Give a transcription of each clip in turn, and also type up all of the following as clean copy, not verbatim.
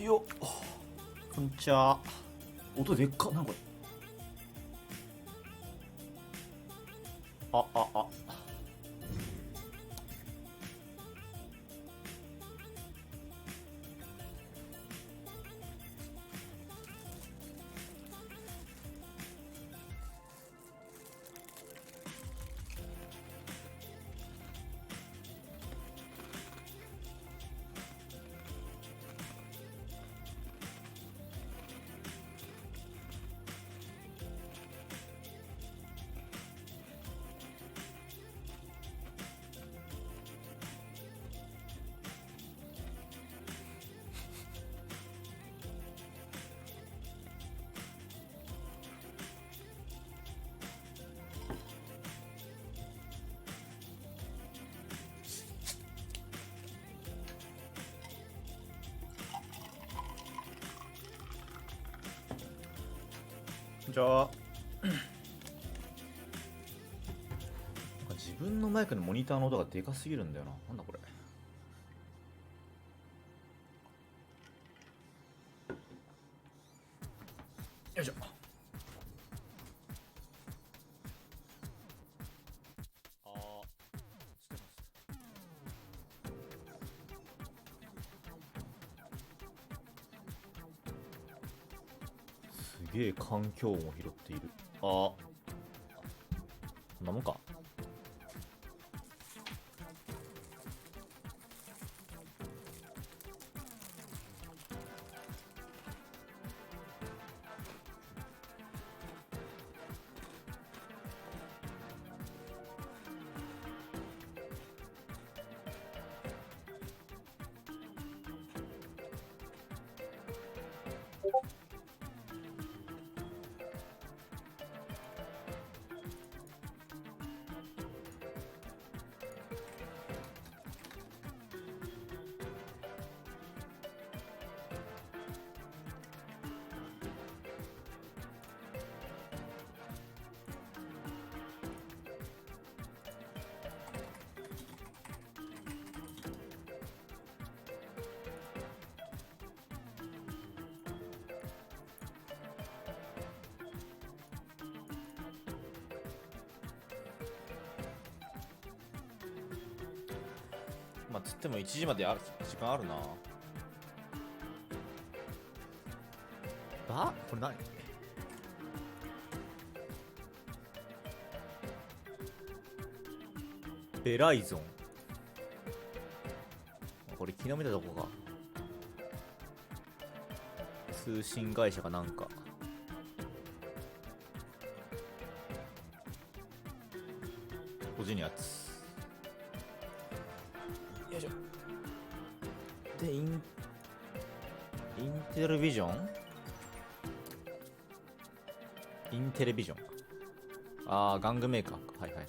よっ、こんにちは。音でっか。なんかこれ。あ。じゃあ自分のマイクのモニターの音がでかすぎるんだよな。なんだこれ。よいしょ。すげえ環境音を拾っている。こんなもんか。まあつっても1時まで時間あるな。これ何？ベライゾン。これ昨日見たとこか。通信会社かなんか。個人のやつ。よいしょ。で、インテレビジョン玩具メーカーか。はいはい。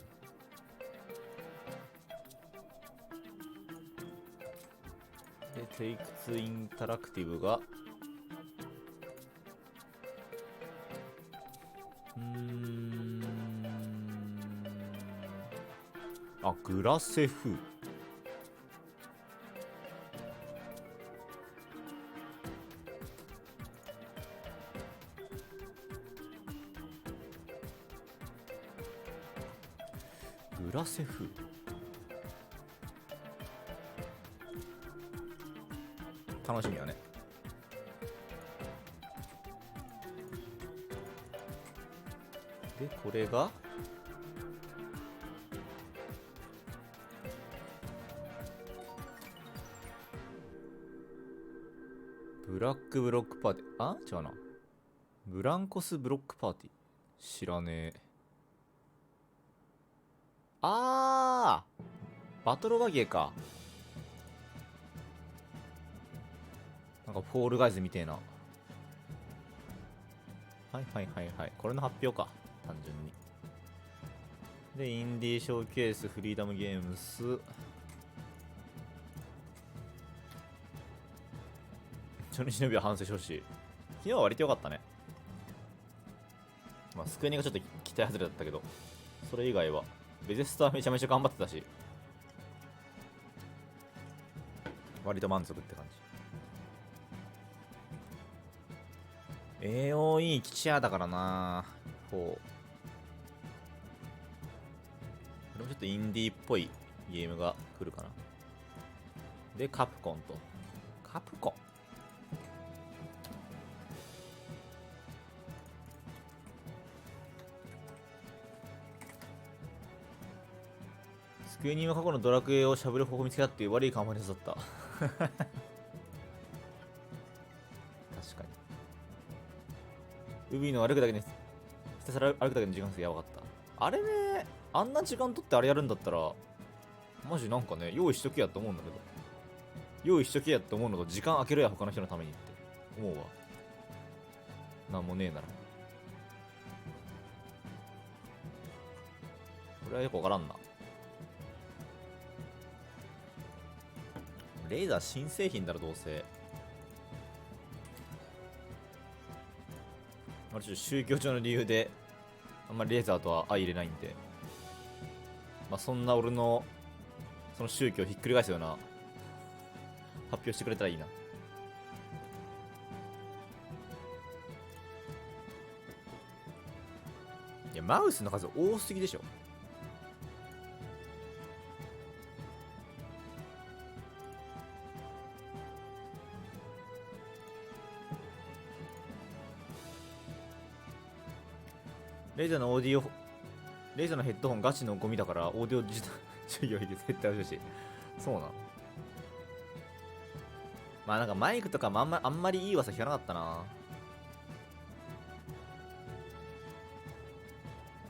で、テイク2インタラクティブがグラセフ。グラセフ。楽しみやね。で、これがブラックブロックパーティー。違うな。ブランコスブロックパーティー。知らねえ。バトルワゲーか。なんかフォールガイズみてえな。はい。これの発表か。単純に。で、インディーショーケース、フリーダムゲームス。初日の日は反省してほしい。昨日は割と良かったね。まあ、スクエニがちょっと期待外れだったけど、それ以外は、ベゼスターめちゃめちゃ頑張ってたし、割と満足って感じ。AOE 基地屋だからな。これもちょっとインディーっぽいゲームが来るかな。で、カプコンと。カプコン救い人は過去のドラクエをしゃぶる方法を見つけたっていう悪いカンファレンスだった。確かに。海の歩くだけで、ひたすら歩くだけの時間数やばかった。あれね、あんな時間取ってあれやるんだったら、マジなんかね、用意しとけやって思うんだけど。用意しとけやって思うのと、時間空けろや、他の人のためにって思うわ。なんもねえなら。これはよくわからんな。レーザー新製品だろどうせ。ちょっと宗教上の理由であんまりレーザーとは相入れないんで、まあそんな俺のその宗教をひっくり返すような発表してくれたらいいな。いやマウスの数多すぎでしょ。レーザーのオーディオ、レーザーのヘッドホンガチのゴミだからオーディオ自体授業で絶対欲しいし。そうな。まあなんかマイクとかもあんまりいい噂聞かなかったな。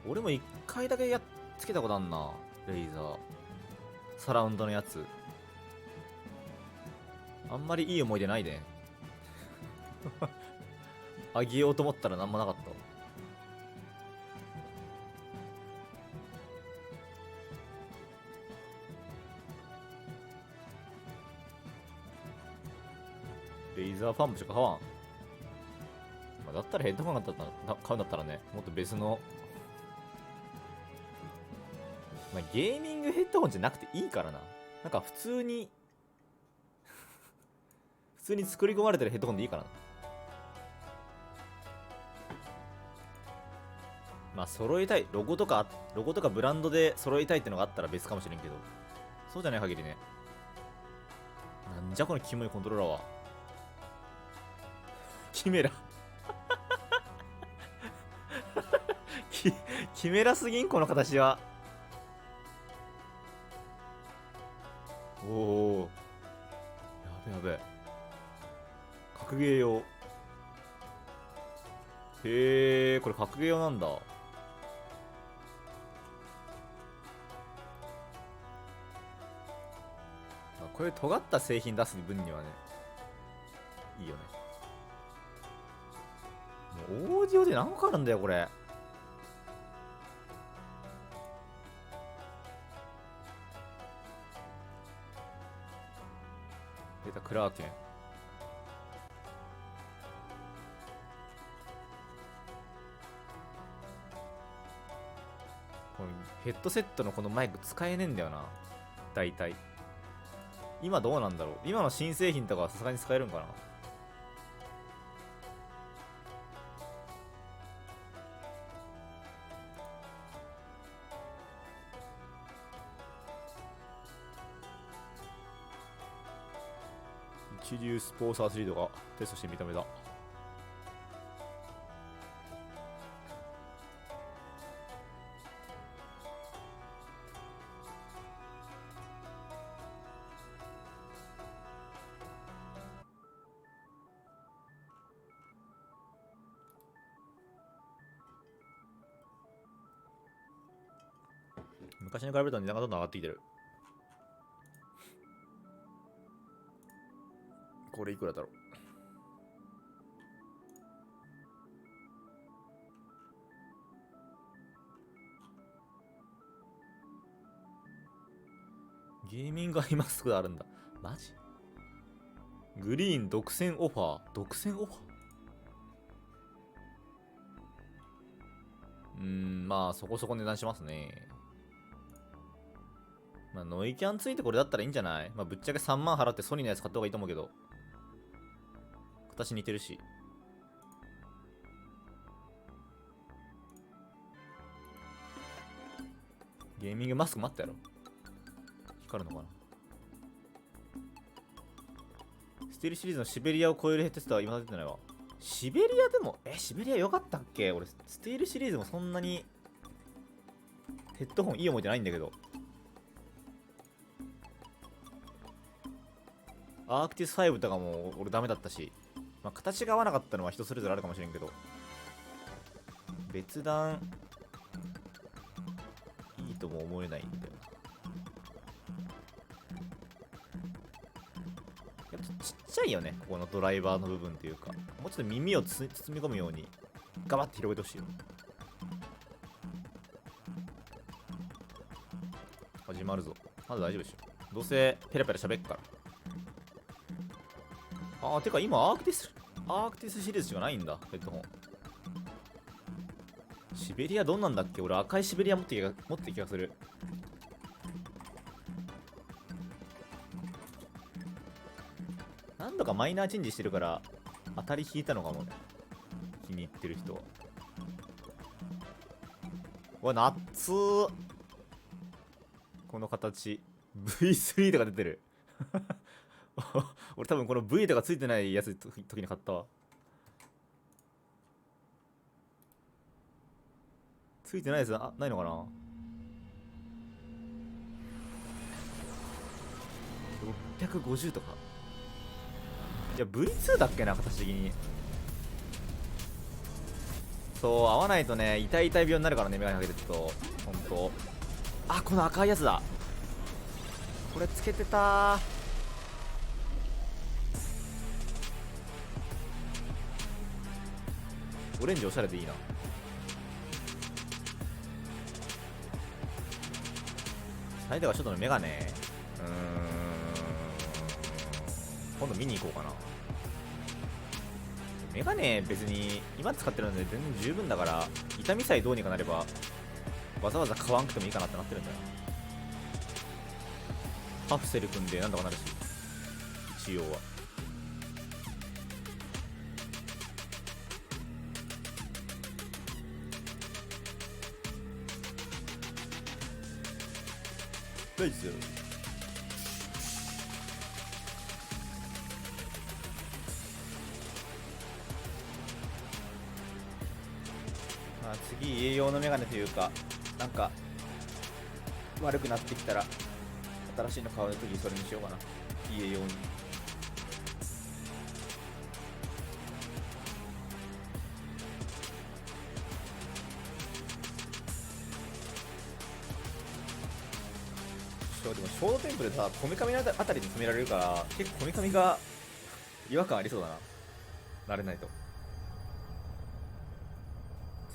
俺も一回だけつけたことあんな。レイザーサラウンドのやつあんまりいい思い出ないね。あげようと思ったらなんもなかった。レイザーファンもしか買わん。まあ、だったらヘッドホン買うんだったらね、もっと別の、まあ、ゲーミングヘッドホンじゃなくていいからな。なんか普通に作り込まれてるヘッドホンでいいからな。まあ揃えたい、ロゴとかブランドで揃えたいってのがあったら別かもしれんけど、そうじゃない限りね。なんじゃこのキモいコントローラーは。キメラキメラすぎんこの形は。おお、やべやべ。格ゲー用。へえ、これ格ゲー用なんだ。こういう尖った製品出す分にはね、いいよね。もうオーディオで何個あるんだよこれ。出たクラーケン。このヘッドセットのこのマイク使えねえんだよな大体。今どうなんだろう。今の新製品とかはさすがに使えるんかな。一流スポーツアスリートがテストして認めた。昔に比べると値段がどんどん上がってきてる。これいくらだろう。ゲーミングアイマスクがあるんだ。マジ？グリーン独占オファー。独占オファー？まあそこそこ値段しますね。まあノイキャンついてこれだったらいいんじゃない？まあぶっちゃけ3万払ってソニーのやつ買った方がいいと思うけど。形似てるし。ゲーミングマスク待ったやろ。光るのかな。スティールシリーズのシベリアを超えるヘッドセットは今出てないわ。シベリアでも、シベリア良かったっけ？俺、スティールシリーズもそんなにヘッドホンいい思い出ないんだけど。アークティス5とかも俺ダメだったし、まあ、形が合わなかったのは人それぞれあるかもしれんけど、別段いいとも思えないんだよな。やっぱちっちゃいよね、ここのドライバーの部分っていうか、もうちょっと耳を包み込むようにガバッて広げてほしいよ。始まるぞ。まだ大丈夫でしょ。どうせペラペラ喋っから。てか今アークティスシリーズしかないんだ、ヘッドホン。シベリアどんなんだっけ？俺赤いシベリア持ってき気がする。何度かマイナーチェンジしてるから当たり引いたのかもね、気に入ってる人は。うわ、夏ー。この形 V3 とか出てる。俺多分この V とかついてないやつ時に買ったわ。ついてないやつないのかな。650とか。いや V2 だっけな、形的に。そう、合わないとね、痛い病になるからね、メガネかけてると。ほんと。この赤いやつだ。これつけてたー。オレンジおしゃれでいいな。最大はちょっとのメガネ。今度見に行こうかな。メガネ別に今使ってるので全然十分だから、痛みさえどうにかなればわざわざ買わんくてもいいかなってなってるんだよ。カプセル組んでなんとかなるし、一応は。大事だよ。次家用のメガネというか、なんか悪くなってきたら新しいの買うときそれにしようかな、家用に。でもショートテンプでさ、こめかみのあたりに詰められるから、結構こめかみが違和感ありそうだな、慣れないと。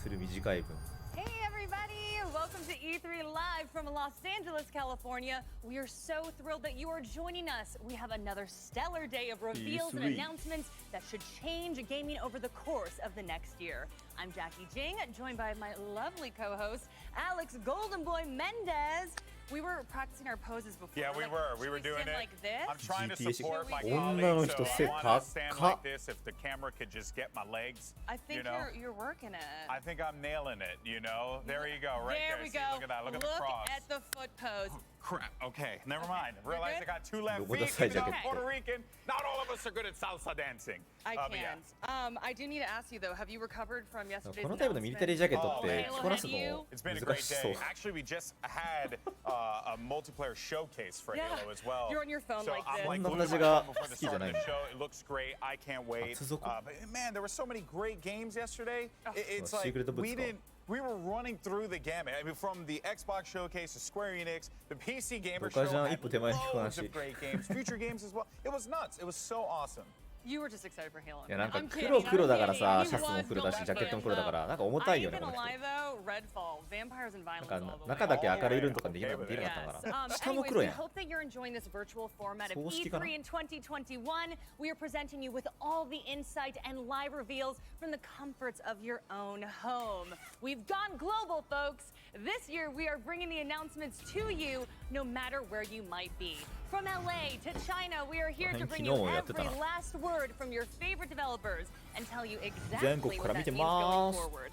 つる短い分。 Hey everybody! Welcome to E3 Live from Los Angeles, California. We are so thrilled that you are joining us. We have another stellar day of reveals and announcements that should change gaming over the course of the next year. I'm Jackie Jing, joined by my lovely co-host, Alex Golden Boy Mendez. We were practicing our poses before. Yeah, we were. We were doing it. Like this? I'm trying to support my女の colleagues, 人 so 背 I want to stand 高っ。 like this. If the camera could just get my legs, I think you know? you're working it. I think I'm nailing it. You know, there you go, right there. There we See, go. look at that. Look at the cross. at the foot pose. Crap. Okay, never mind. We're Realize good? I got two left What feet. the side Even though I'm jacket? Puerto Rican, not all of us are good at salsa dancing. I But can't. yeah. I do need to ask you though, have you recovered from yesterday's このタイプのミリタリージャケットって着こなすの It's been a 難 great しそう。 day. Actually, we just had a multiplayer showcase for Yeah. Halo as well. You're on your phone so like I'm this. like こん glued な to 形 my が phone 好 before the きじゃ start ない of の。 the show. It looks great. I can't wait. 厚底。 But man, there were so many great games yesterday. It's like Secret of we Boots didn't. We were running through the gamut. I mean, from the Xbox showcase to Square Enix, the PC Gamer Show 僕はじゃあ had 一歩手前に着こな loads し。 of great games, future games as well. It was nuts. It was so awesome. You were just excited for Halo. いやなんか I'm kidding, 黒黒だから I'm さ、 kidding. シャツも黒だし、ジャケットも黒だから、なんか重たいよね、 I こ ain't の gonna 人。 lie though, Redfall, Vampires and なん Violence か all the way. 中だけ明るい色とかできなかった Yes. から。下も Anyways, 黒 we やん。 hope that you're enjoying this virtual format of 葬式かな？ E3 in 2021. We are presenting you with all the insight and live reveals from the comforts of your own home. We've gone global, folks. This year, we are bringing the announcements to you no matter where you might be. From LA to China, we are here to bring you every last word from your favorite developers and tell you exactly what that means going forward.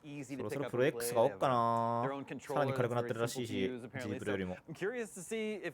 easy そ to ろそ pick ろ up プロ and play. X がおっか They have な their own さらに controller 軽くな that's ってる very らし simple い to し use ジ apparently. ープロより So も I'm curious to see if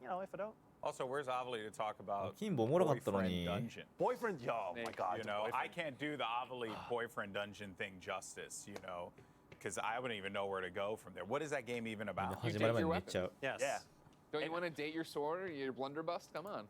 you know, if I don't. Also, where's Avali to talk about 金もおもろかったのに。 boyfriend dungeon? Boyfriend, yo, my God. You know, boyfriend. I can't do the Avali boyfriend dungeon thing justice, you know, because I wouldn't even know where to go from there. What is that game even about? 始まる前に言っちゃう。 Yes. Yeah. Don't you want to date your sword or your blunderbuss? Come on.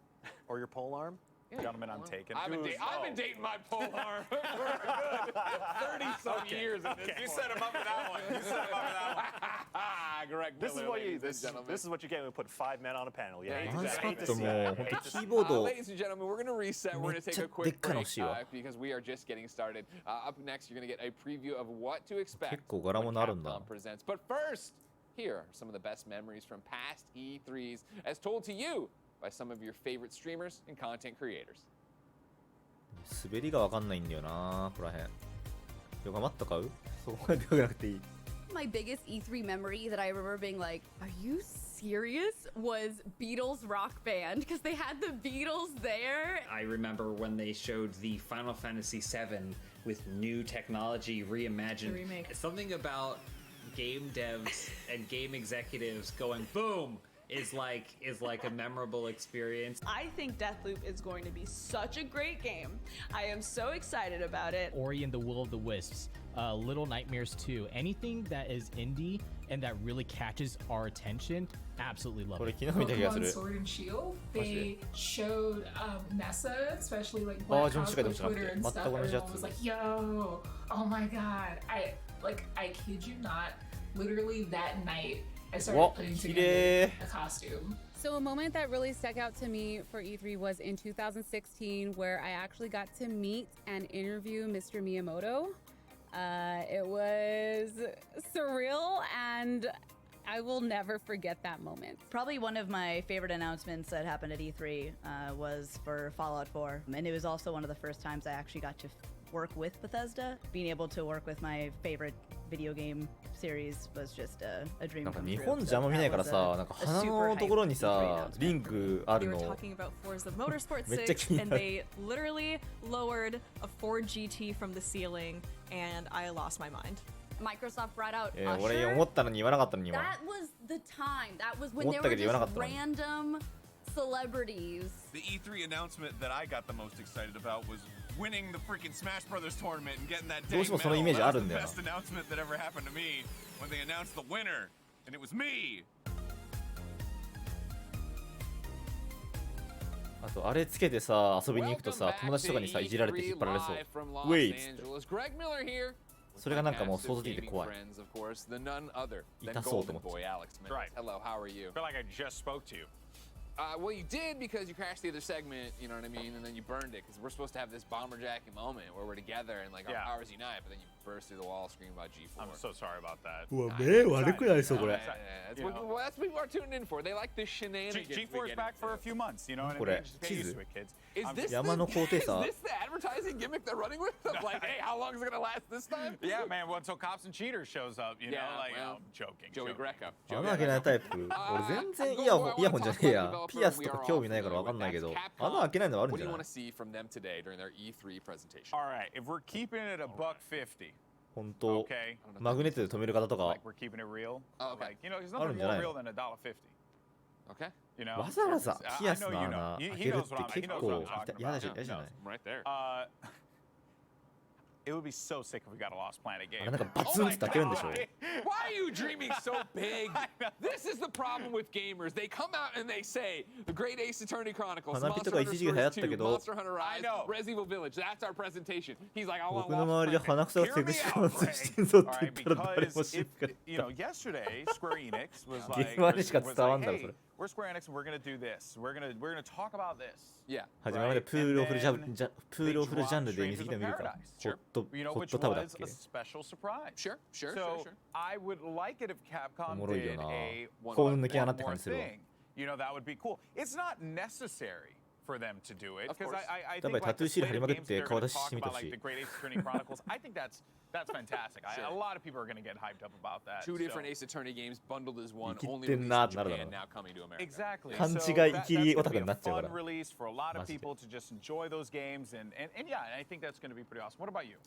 Or your pole arm? Yeah, Gentlemen, pole I'm arm. taken. I've been, Dude, I've been dating my pole arm for a good 30-some years at this You point. set him up for that one. You set him up for that one. Correct. This is Miller, what you. ladies and This gentlemen. is what you get when we put 5 men on a panel. You Yeah, hate, One to, hate to spot see も it. 本 Hate 当 to キ see ー it. ボード Ladies and gentlemen, we're going to reset. We're going to take a めっちゃ quick でっかいの break 欲しいわ。 because we are just getting started. Up next, you're going to get a preview of what to expect 結構柄物あるんだ。 Capcom presents. But first, here are some of the best memories from past E3s as told to you by some of your favorite streamers and content creators. 滑りがわかんないんだよなここらへん。よかマット買う？そこまでよくなくていい。 My biggest E3 memory that I remember being like, are you serious? Was Beatles Rock Band, because they had the Beatles there. I remember when they showed the Final Fantasy VII with new technology reimagined. The remake. Something about game devs and game executives going boom is like a memorable experience. I think Deathloop is going to be such a great game. I am so excited about it. Ori and the Will of the Wisps, Little Nightmares 2, anything that is indie and that really catches our attention, absolutely love これ it. 昨日見た気がす Pokemon る。 Sword and Shield, they showed Nessa, especially like Oh, Black John Cosplay Shigeta Twitter and Mata stuff.同じやつ。 Everyone was like, "Yo, oh my god!" I kid you not. Literally that night, I started Whoa, putting 綺 together 麗。 a costume. So a moment that really stuck out to me for E3 was in 2016, where I actually got to meet and interview Mr. Miyamoto. It was surreal, and I will never forget that moment. Probably one of my favorite announcements that happened at E3 was for Fallout 4. And it was also one of the first times I actually got to work with Bethesda. Being able to work with my favorite video game series was just a dream なんか come 日 true. 本じゃあんま見ないからさ、なんか鼻のところにさ、リンクあ They る were の。 talking about Forza Motorsport めっちゃ 6, 気にな and る。 they literally lowered a Ford GT from the ceiling, and I lost my mind. Microsoft brought out 俺 Usher. 思ったのに言わなかったのに今。 That was the time. That was when 思 there った were けど言わなかっ just たのに。 random celebrities. The E3 announcement that I got the most excited about was winning the freaking Smash Brothers tournament and getting that ど dang うしてもそのイ medal. メージあ That る was ん the だよな。 best announcement that ever happened to me when they announced the winner, and it was me. あとあれつけてさ遊びに行くとさ友達とかにさいじられて引っ張られそう。ウェイっつって。 Greg Miller here. それがなんかもう想像できて怖い。 Friends, of course, the none other than 痛そうと思 Golden って Boy Alex Mendes. Right. Hello, how are you? I feel like I just spoke to you. Well, you did because you crashed the other segment, you know what I mean, and then you burned it because we're supposed to have this bomberjacking moment where we're together and like our Yeah. powers unite, but then you burst through the wall screaming about G4. I'm so sorry about that. うわ目悪くなりそうこれ。 That's what people are tuning in for. They like the shenanigans. G4 is back for a few months, you know what I こ mean? れ Just get 地 used 図 to it, kids. Is this 山の高低 is 差。 this the advertising gimmick they're running with? Of like, hey, how long is it gonna last this time? Yeah, man. Well, until Cops and Cheaters shows up, you know, Yeah, like, well, I'm joking. Joey joking. Greco. 穴開けないタイプ。俺全然イヤホンじゃねえや。ピアスとか興味ないからわかんないけど、穴開けないのはあるん What じ do ゃ you な want い to see from them today during their E3 presentation? All right, if we're keeping it a $150, 本当 okay, マグネットで止める方とか like we're keeping it real, Oh, okay. like, you know, there's ある nothing んじゃな more い real の than $1.50. Okay. You know, わざわざ I ピアス know の you 穴 know. 開 He けるっ knows て what I'm, 結 he knows 構 what I'm talking 嫌 about. じゃない？ Right there. It would be so sick if we got a Lost Planet あ game. れなんかバツンって開けるんでしょ？ Why are you dreaming so big? This is the problem with gamers. They come out and they say the Great Ace Attorney Chronicles, 花火と Monster か Hunter 一時期流行っ Stories 2, たけど、 Monster Hunter Rise, I know. Resident Evil Village. That's our presentation. He's like, I want 僕の周りで Lost 鼻 Planet. くそがセクシー感染してんぞって All 言 right, ったら誰も because 知ら if, なかっ you た。 know, yesterday Square Enix was ゲ like, ームマにしか was 伝わ like, んだろ hey, それ。 we're Square Enix and we're gonna do this. We're gonna talk about this. Yeah. 始まるまでプールをフルジャンルで見せてみるか。ホット You know, ホッ which トタブだっ was け a？special surprise. Sure, sure, So sure. I would like it if Capcom おもろいよ did な。 a 幸運抜き穴 one って more 感じするわ。 thing. You know, that would be cool. It's not necessary for them to do it Of because course. I やっぱ think り like タトゥー the シール貼 slate り of まくっ games て they're 顔 gonna 出しし talk てみて about ほし like い the。Great Ace Attorney Chronicles. I think that's fantastic. Sure. A lot of people are gonna get hyped up about that. Two so- different Ace Attorney games bundled as one, 生き only て released ん in なってなるだろ Japan, う。 now coming to America. Exactly. 勘違い So 生きりオタクになっちゃうから。 that's gonna be a fun release for a lot of マジで。 people to just enjoy those games and yeah, I think that's going to be pretty awesome. What about you?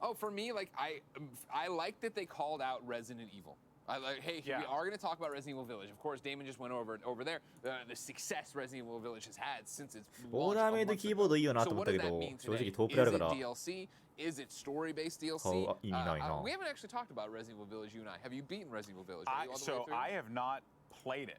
Oh, for me, like I like that they called out Resident Evil. I like, hey, Yeah. we are going to talk about Resident Evil Village. Of course, Damon just went over there. The success Resident Evil Village has had since its オー launch ダー a メイド month キーボードいいよな ago. と So 思った what け does that ど mean 正 today? 直遠く Is ある it から DLC? Is it story-based DLC? 顔あ意味ないな。 We haven't actually talked about Resident Evil Village, you and I. Have you beaten Resident Evil Village? Are you all the way So through? I have not played it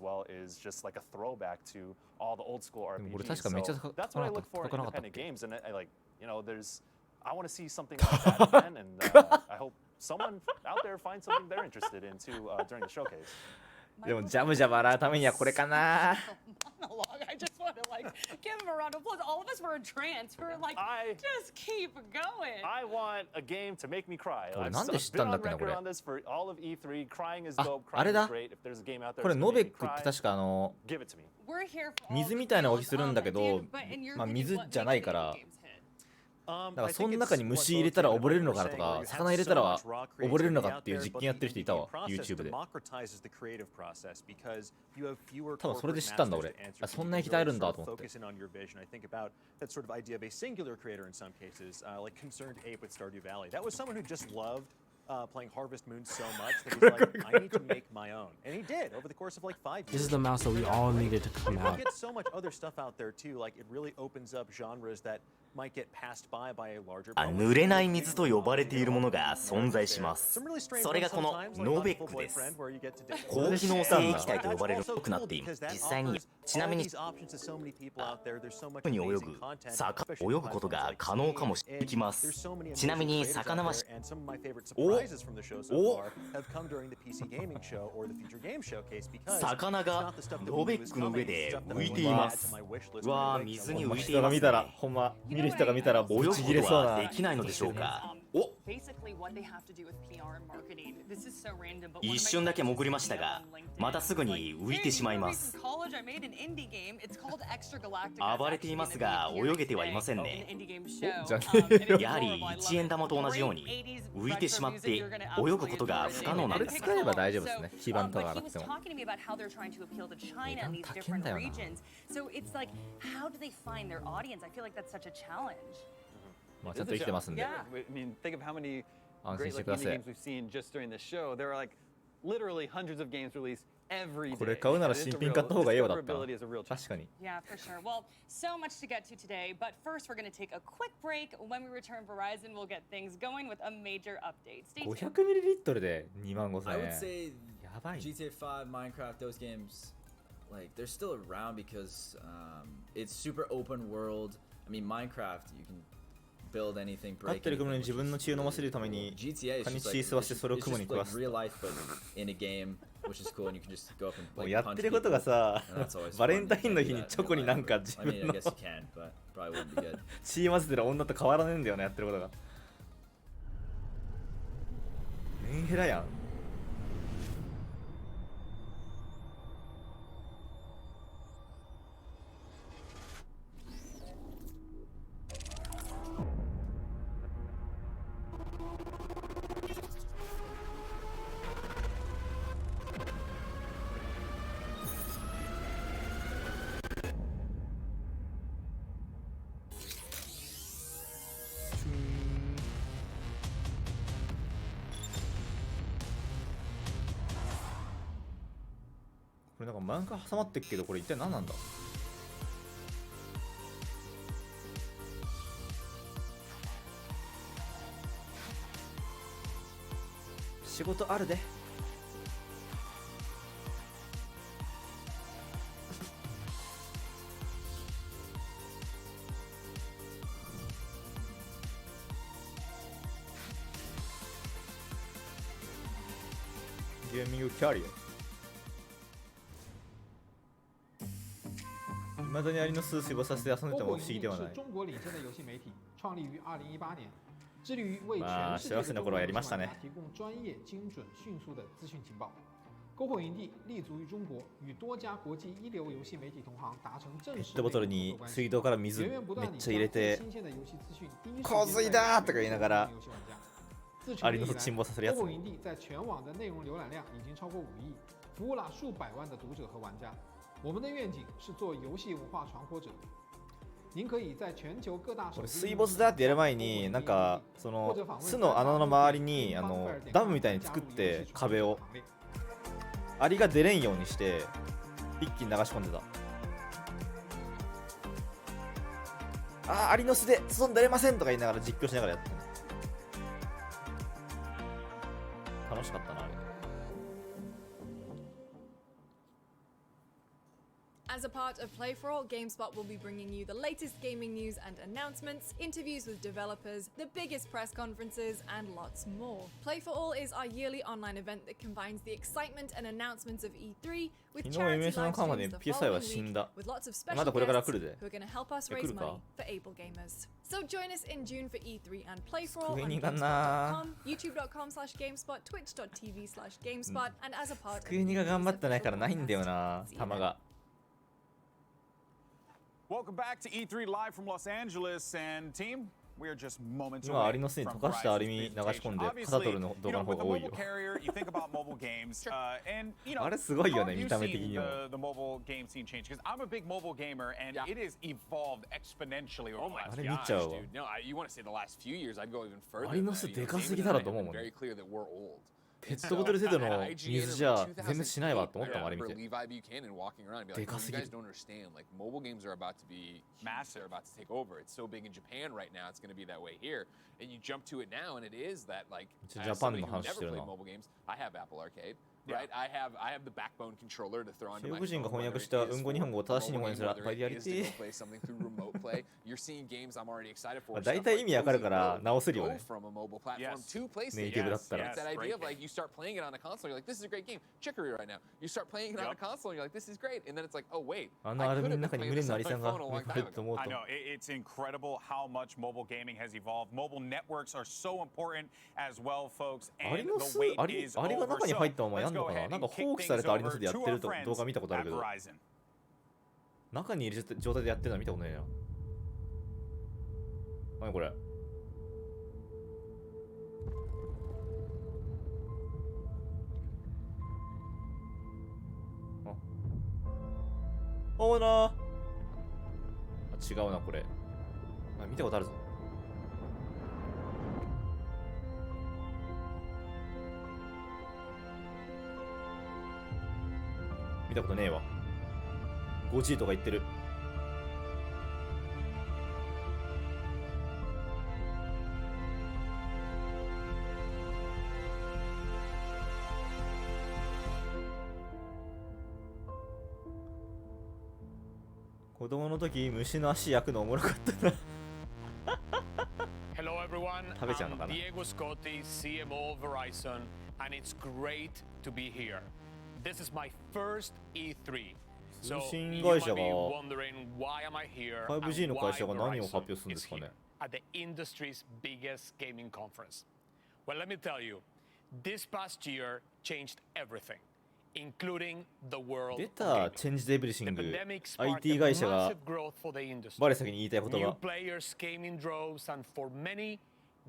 well is just like a throwback to all the old school でも俺 RPGs. 確かめっちゃ So that's what I look for in 高くなかったっ independent け games, and I like, you know, I want to see something like that again, and I hope someone out there finds something they're interested in too during the showcase. でもジャブジャブ洗うためにはこれかな。 Monologue. want to like give him a round of applause. All of us were in trance. We were like, just keep going. I want a game to make me cry. これ I've なんで知ったんだっけな、これ。 been on record on this for all of E3. Crying is あ、 dope. あれ Crying だ。 is great. If there's a game out there これ that's ノ gonna ベ make ッ me クって cry, 確かgive it to me. We're here for all 水みたいなのがするんだけど Dan, but in your まあ opinion, 水 what じゃ makes ないから video games hit? だからその中に虫入れたら溺れるのかとか魚入れたら溺れるのかっていう実験やってる人いたわ YouTube で多分それで知ったんだ俺あそんな液体あるんだと思って playing Harvest Moon so much that he's like, I need to make my own. And he did over the course of like 5 years. This is the mouse that we all needed to come You out. get so much other stuff out there too. Like it really opens up genres that might get passed by a larger 濡れない水と呼ばれているものが存在します。それがこのノーベックです。高機能性液体と呼ばれる多くなっています。実際にちなみにに泳ぐ魚泳ぐことが可能かもしれます。ちなみに魚は魚がノーベックの上で浮いています。うわー水に浮いていますね。ほんま見る人が見たら泳ぐことはできないのでしょうか。お一瞬だけ潜りましたがまたすぐに浮いてしまいます。暴れていますが泳げてはいませんね。やはり1円玉と同じように浮いてしまって泳ぐことが不可能なんです。使えば大丈夫ですね基盤とか洗っても値段高いんだよな まあちゃんと生きてますんで I mean, think of how many 安心 great してく like だ indie さい games we've seen just during this show. There are like literally hundreds of games released every day. これ買うなら新品買った方がいいよだった確かに Yeah, for sure. Well, so much to get to today, but first we're going to take a quick break. When we return, Verizon will get things going with a major update. Stay tuned. 500ml で25000 I 円 would say やばい GTA 5, Minecraft, those games, like they're still around because it's super open world. I mean, Minecraft, you can build anything, 飼ってる雲に自分の血を飲ませるために GTA 蚊 is に just 血 like 吸わせてそれを it's 雲に just 食わ like す real life, but in a game, which is cool, and you can just go up and もう like やっ punch てることが people. さ And that's always バレ fun ンタインの日に to チョコになんか自 I mean, 分 I の guess you can, but probably wouldn't be good. 血混ぜてる女と変わらねえんだよねやってることがメンヘラやんこれなんか漫画挟まってっけどこれ一体何なんだ仕事あるでゲーミングキャリア未だにアリの巣死亡させて遊んでても不思議ではない。中国领先的游戏媒体，创立于2018年，致力于为まあ全世界的幸せな頃はやりましたね。提供专业、精准、迅速的资讯情报。篝火营地立足于中国，与多家国际一流游戏媒体同行达成正式ペットボトルに水道から水めっちゃ入れて新鮮的游戏资讯第一时洪水だーとか言いながら自アリの巣沈没させるやつ篝火营地在全网的内容浏览量已经超过5亿，服务了数百万的读者和玩家。我们的願景是做遊戲文化傳播者。您可以在全球各大これ水没だってやる前になんかその巣の穴の周りにダムみたいに作って壁をアリが出れんようにして一気に流し込んでたあーアリの巣で外に出れませんとか言いながら実況しながらやってた楽しかったなあれ As a part of Play for All, GameSpot will be bringing you the latest gaming news and announcements, interviews with developers, the biggest press conferences, and lots more. Play for All is our yearly online event that combines the excitement and announcements of E3 with charity live streams the following week, with lots of special guests who are going to help us raise money for able gamers. So join us in June for E3 and Play for All on GameSpot.com, YouTube.com/GameSpot, Twitch.tv/GameSpot, and as a part of 机が頑張ってないからないんだよな、弾が。Welcome back to E3 live from Los Angeles, and team, we are just moments 今 away アリの巣に from 溶かしたアリ Verizon's に流し込んで presentation. 肩取るの Obviously, 動画の with 方 the が多い mobile よ。 carrier, you think about mobile games, and you あ know, れすごいよ how ね、 have you 見た目的 seen にも。 the mobile game scene change? Because I'm a big mobile gamer, and it has evolved exponentially over the last あ few れ years. 見ちゃうわ。 Dude, no, you want to say the last few years? I'd go even further. アリの巣でかすぎだろと思うもんね。 Very clear that we're old. ペットボトル程度の水じゃ全滅しないわと思ったもん、あれ見て。 Levi Buchanan walking around and be like, "You guys don't understand. Like mobile games are about to be massive. They're about to take over. It's so big in Japan right now. It's going to be that way here. And you jump to it now, and it is that like. As somebody who never played mobile games, I have Apple Arcade. Right, I have the backbone controller to throw onto my phone. 中国人が翻訳したうんこ日本語を正しい日本語にするバリアリティ。You're seeing games I'm already excited for. 大体意味わかるから直せるよね。 From a mobile platform to PlayStation. ネイティブだったら。 It's that idea of like you start playing it on a console, you're like, this is a great game. Chicory right now. You start playing it on a console, and you're like, this is great. And then it's like, oh wait, あのアルバムの中に無連のアリさんが入ると思うと。 I know, it's incredible how much mobile gaming has evolved. Mobile networks are so important as well, folks. アリの巣、アリが中に入ったままやんのかな。なんか放棄されたアリの巣でやってると動画見たことあるけど、中にいる状態でやってるの見たことないな。何これ。あ、オーナー。あ、違うなこれ。あ、見たことあるぞ。見たことねえわ。5G とか言ってる。子供の時虫の足焼くのおもろかったな。Hello everyone, 食べちゃうのか I'm な。 Diego Scotti, CMO of Verizon, and it's great to be here. This is my first E3. So 通信 you 会 might 社 be が wondering why am I here and 5G の why 会社が何を発 Verizon 表するんで is すか here ね。 at the industry's biggest gaming conference. Well, let me tell you, this past year changed everything, including the world 出 of た gaming. チェンジデブリシ The ング pandemic sparked IT a 会社が massive growth for the industry. 我先に言いたい言 New 葉。 players came in droves, and for many,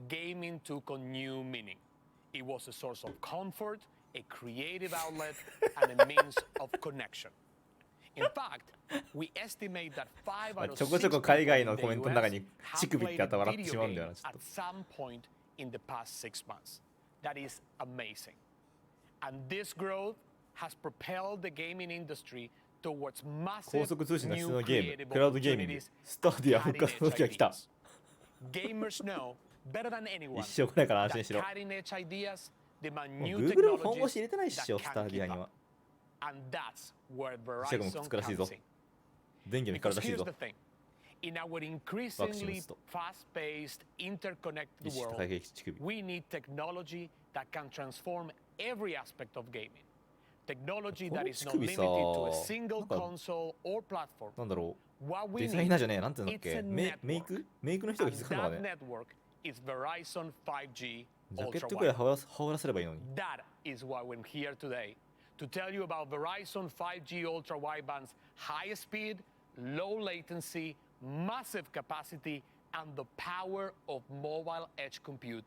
gaming took on new meaning. It was a source of comfort, a creative outlet, and a means of connection. In fact, we estimate that 5 out of ちょこ 6 ちょこ海外 people の in the コメントの中 US に have 乳首って played あったら笑って video しまうんだよな。 games ちょっ at some point in the past 6 months. That is amazing. And this growth has propelled the gaming industry towards 高 massive 速通信の質 new のゲーム、 creative クラウドゲーミング、 opportunities スタディア復活の時が来た。 Gamers know better than anyone 一生来ないから安 that 心しろ。 cutting edge ideas demand もう new Google も本腰 technologies 入れてないっし that ょ、ス can't タディア keep に up. は。 And that's where シェフもくっ Verizon つくらしい comes ぞ。 in. 電源見つかる Because らしい here's ぞ the。thing. In our ワクチン打 increasingly つと。 fast-paced, interconnected 意識 world, 高い兵器乳首。 we need technology that can transform every aspect of gaming. Technology こ that の is 乳 not 首 limited さ、 to a single なんか console or platform. なんだろ What う。 we デザイナー need じゃねえ、なんていうんだっ is け。 a メイ network. クメイクの人が And 気づくのか that ね。 network is Verizon 5G ジャケッ Ultra トくらい Wideband. 羽織らせればいいのに。 That is why we're here today to tell you about Verizon 5G Ultra Wideband's high speed, low latency, massive capacity, and the power of mobile edge compute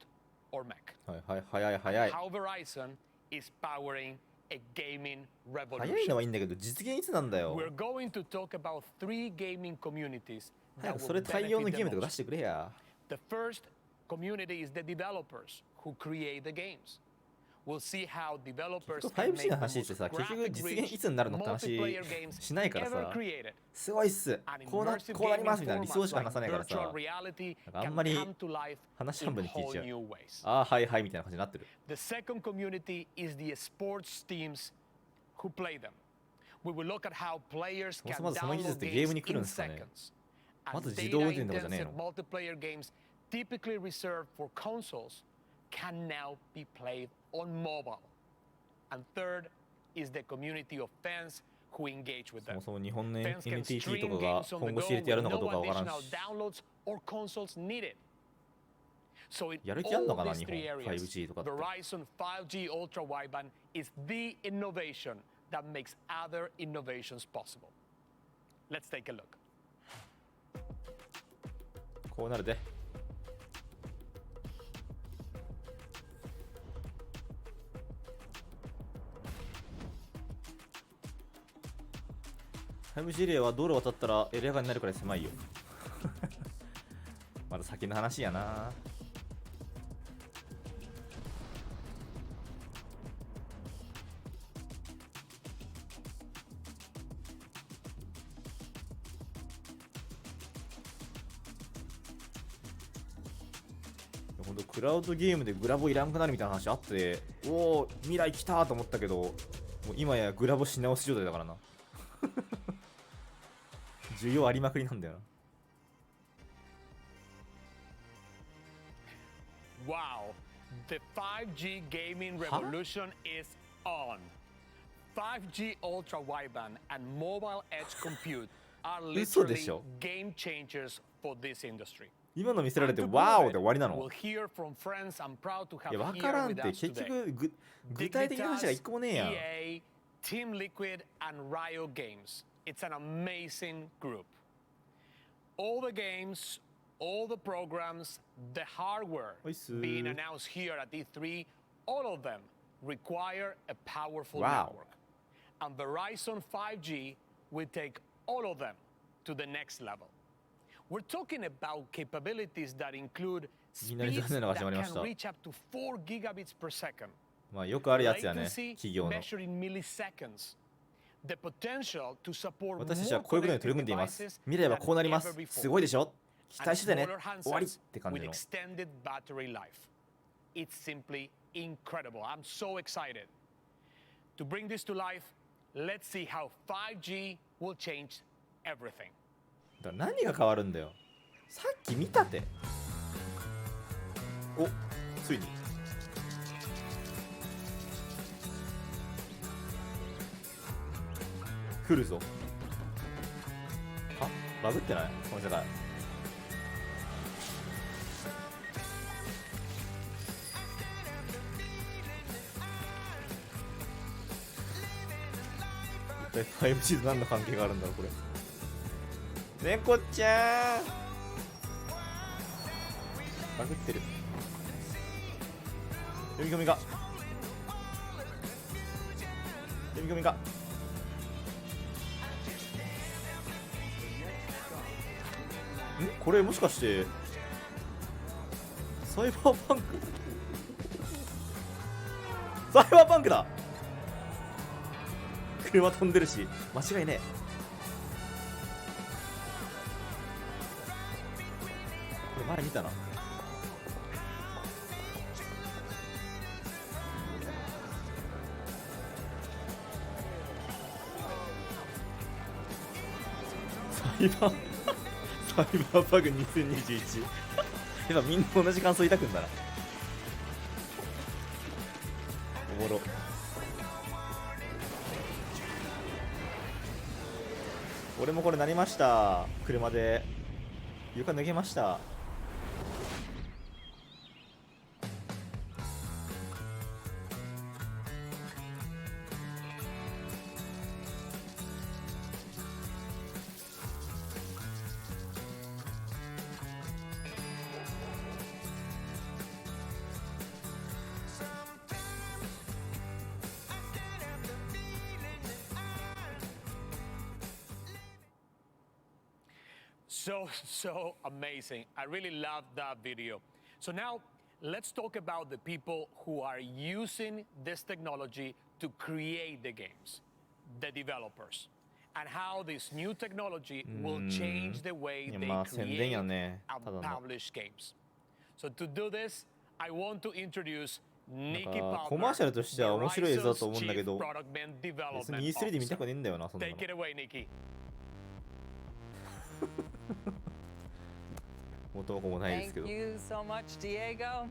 or MEC. はいはい、早い早い。 How Verizon is powering a gaming 早いの revolution. はいいんだけど、実現いつなんだよ。 We're going to talk about 3 gaming communities 早 that くそ will れ対応の benefit ゲー the ムとか出 most. してくれや。 The first community is the developers who create the games. We'll see how developers can make 5G the の話っ most てさ、結局 graphic 実 rich 現いつになるのって話 multiplayer games しないからさ ever created. すごいっす And こう immersive なり gaming ますみたいな理想しか formats 話さない like からさ virtual reality なんかあん can まり come to life 話半 in 分で聞い whole ちゃう new ways. ああはいはいみたいな感じになってる The second community is the sports teams who play them. We will look at how players can まずその技術っ download てゲーム games に来るん in ですかね。 seconds. まず And 自動運転とかじゃねえ data-intensive の。 multiplayer games typically reserved for consoles can now be played on mobile. And third is the community of fans who engage with そ them. もそも日本の Fans can NTT と stream かが games on 今 the 後 go 知れてやる with のかど no うかわからん additional し。 downloads or consoles needed. So in やる気あんの all かな these 日本 three areas, 5G とかって。 Verizon 5G Ultra Wideband is the innovation that makes other innovations possible. Let's take a look. こうなるで。5G レイは道路渡ったらエリア外になるくらい狭いよ。まだ先の話やな。ほんとクラウドゲームでグラボいらんくなるみたいな話あって、おお未来来たと思ったけど、もう今やグラボし直し状態だからな。需要ありまくりなんだよな。Wow, the 5G gaming revolution is on. 5G ultra wideband and mobile edge compute are 嘘で literally しょ。 game changers for this industry. 今の見せられてワーオで終わりな We'll の？ hear from friends I'm proud to いや、 have わ here からんっ with て、 us 結 today. 局具体的な話が一個もねえやん。 EA, Team Liquid, and Riot Games. It's an amazing group. All the games, all the programs, the hardware being announced here at E3, all of them require a powerful Wow. network. And Verizon 5G will take all of them to the next level. We're talking about capabilities that include いきなり speeds 残念なの that が始まりまし can た。 reach up to 4 gigabits per second. まあよくあるやつやね、 Latency 企業の。 measured in milliseconds. The potential to support 私たちは more こういうことに取り組んでいます。 connected devices 未来はこうなりま than す。 ever before. すごいでしょ？期待しててね。 And smaller 終わりっ handsets て感じ with の。 extended battery life. It's simply incredible. I'm so excited. To bring this to life, let's see how 5G will change everything. だから何が変わるんだよ。さっき見たて。お、ついに。来るぞ。あ、バグってないこの世界。5G と何の関係があるんだろうこれ。猫ちゃんバグってる。読み込みがこれもしかしてサイバーパンクだ。車飛んでるし間違いねえ。これ前見たな。サイバーパグ2021やっぱみんな同じ感想抱くんだな。おもろ。俺もこれなりました。車で床脱げました。So amazing. I really loved that video. So now let's talk about the people who are using this technology to create the games, the developers, and how this new technology will change the way they create and publish games. So to do this, I want to introduce Nikki なんか Palmer, コマーシャルとしては面白い映像だと思うんだけ Verizon's ど Chief Product and 別 Development に E3 で見た Officer. くねえんだよな、そんなの Take it away, Nikki. 元も子もないですけ Thank ど you so much, Diego.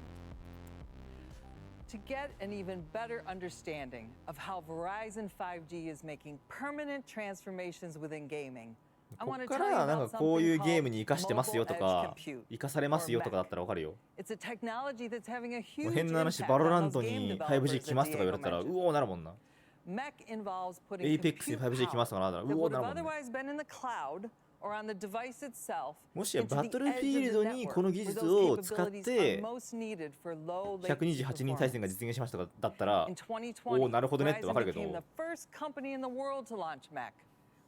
To get an even better understanding of how Verizon 5G is making permanent transformations within gaming, I こ want っ to か tell you らなん about かこういう something ゲーム called に活かしてますよ mobile と edge か compute, 活かされます or よとかだ MEC. ったらわかるよ。 It's a technology that's having a もう huge 変な話 impact バロ on ラン those ト game に developers5G 来ますとか言わ that れたら Diego う mentioned. おーなるもんな。 MEC involves putting Apex compute 5G 来ますとかなったら power う that おー would な have るもんな。 otherwise been in the cloud or on the device itself もしや into the バトル edge フ of ィ the ールドに network この技 where 術 those を使っ capabilities are て most needed for low latency 128人対戦が performance. 実現しましたとかだったら In お 2020, おなるほどねってわか Verizon るけ became ど the first company in the world to launch MEC.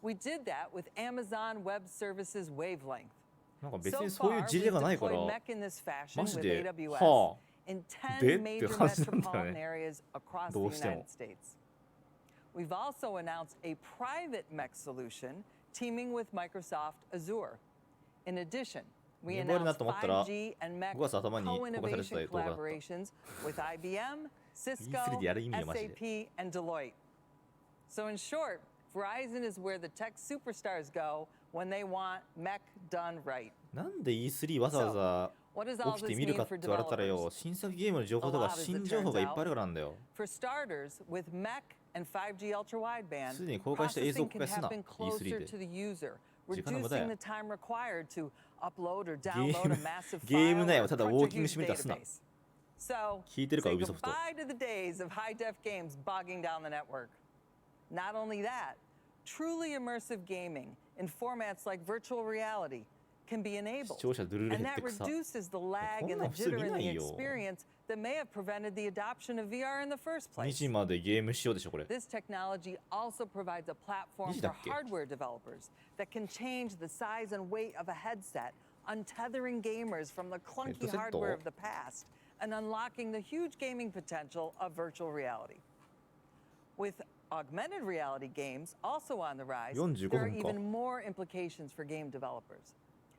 We did that with Amazon Web Services Wavelength. なんか別 So にそういう far, 事例 we've がないから deployed MEC in this fashion マ with ジで AWS は in あで 10 っていう major 感じなんだよ metropolitan ね。 areas across the どうしても United States. We've also announced a private MEC solution teaming with Microsoft Azure. In addition, we メモリな announced と思ったら 5G and MEC 5月頭に公開されてた co-innovation 動画だった。 collaborations with IBM, Cisco, E3 でやる意味よマジで。 SAP, and Deloitte. So in short, Verizon is where the tech superstars go when they want MEC done right. なんで E3 わざわざ What does all 起き this てみる mean かって for 言われたらよ、 developers? 新作ゲームの情報とか A lot, as it 新情報がいっぱいあるからなんだよ。 For starters, with MEC and 5G ultra wideband, すでに公開した映像 processing を公 can 開すな happen closer E3 で to the user, 時間の無駄や reducing the time required to upload or ゲ download ー a ム massive ゲー file ム内 or をただウ crunch ォ a ーキング huge してみたらすな database. So, 聞いてるか say Ubisoft goodbye to the days of high-def games bogging down the network. Not only that, truly immersive gaming in formats like virtual reality can be 視 enabled. 聴者ドゥルル And 減って that 草 reduces the lag こん and な the ん普通 jitter 見 in な the いよ experience that may have prevented the adoption of VR in the first 2 place. 時までゲームしようでしょこれ This technology also provides a platform 2時だ for っけ hardware developers that can change the size and weight of a headset, untethering gamers from the clunky Headset hardware of the past and unlocking the huge gaming potential of virtual reality. With augmented reality games also on the rise, 45 there are 分か even more implications for game developers,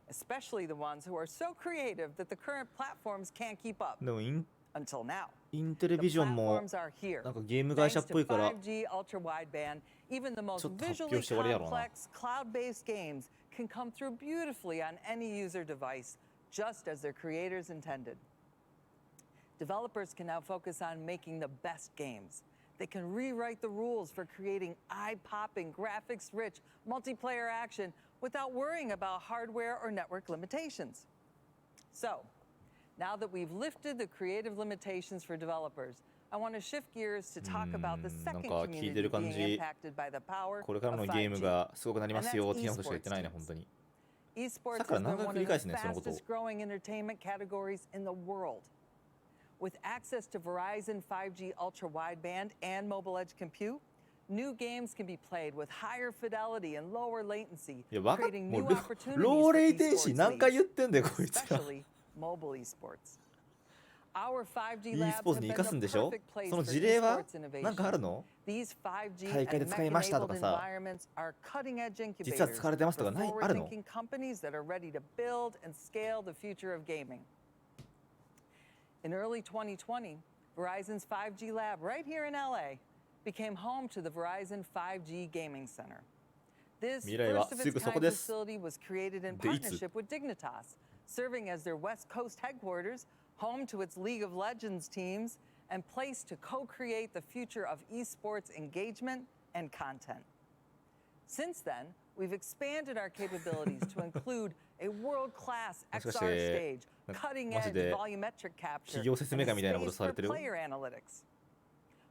especially the ones who are so creative that the current platforms can't keep up でもイン until now. インテレ The ビジョンも platforms are here. なんかゲーム会社っ Thanks ぽ to いから 5G ultra wideband, even the most ちょっと発 visually 表して終わりやろうな complex cloud-based games can come through beautifully on any user device, just as their creators intended. Developers can now focus on making the best games. They can rewrite the rules for creating eye-popping, graphics-rich multiplayer action without worrying about hardware or network limitations. So, now that we've lifted the creative limitations for developers, I want to shift gears to talk about the なん second か聞いて community る感 being じ impacted by the power これから of のゲーム 5G. がすごくなりま And す that's よ的なことしか言 esports ってないね teams. 本当に Esports だから has 何 been 回 one 繰り of 返 the すねそのことを fastest growing entertainment categories in the world. With access to Verizon 5G ultra wideband and mobile edge compute, new games can be played with higher fidelity and lower latency, いやわかっ creating も new う opportunities ロー for レイテンシ esports 何回言っ leagues, てんだよこいつら especially mobile esports. Our 5G e labs スポーツ have に been 生かすん the でしょ perfect place その for 事例は esports なんかある innovation. の These 5G 大会で and 使いましたと MEC-enabled かさ environments are cutting-edge 実は incubators 使われてますと for かないあるの forward-thinking companies that are ready to build and scale the future of gaming. In early 2020, Verizon's 5G lab right here in LA became home to the Verizon 5G Gaming Center. This 未来は first of すぐ its そこ kind です facility was created in でいつ partnership with Dignitas, serving as their West Coast headquarters, home to its League of Legends teams, and place to co-create the future of esports engagement and content. Since then, we've expanded our capabilities to include a world-class もしかし XR て stage, マジ cutting-edge で volumetric capture, 企業説明 and 会みたいなこと space され for てる player analytics.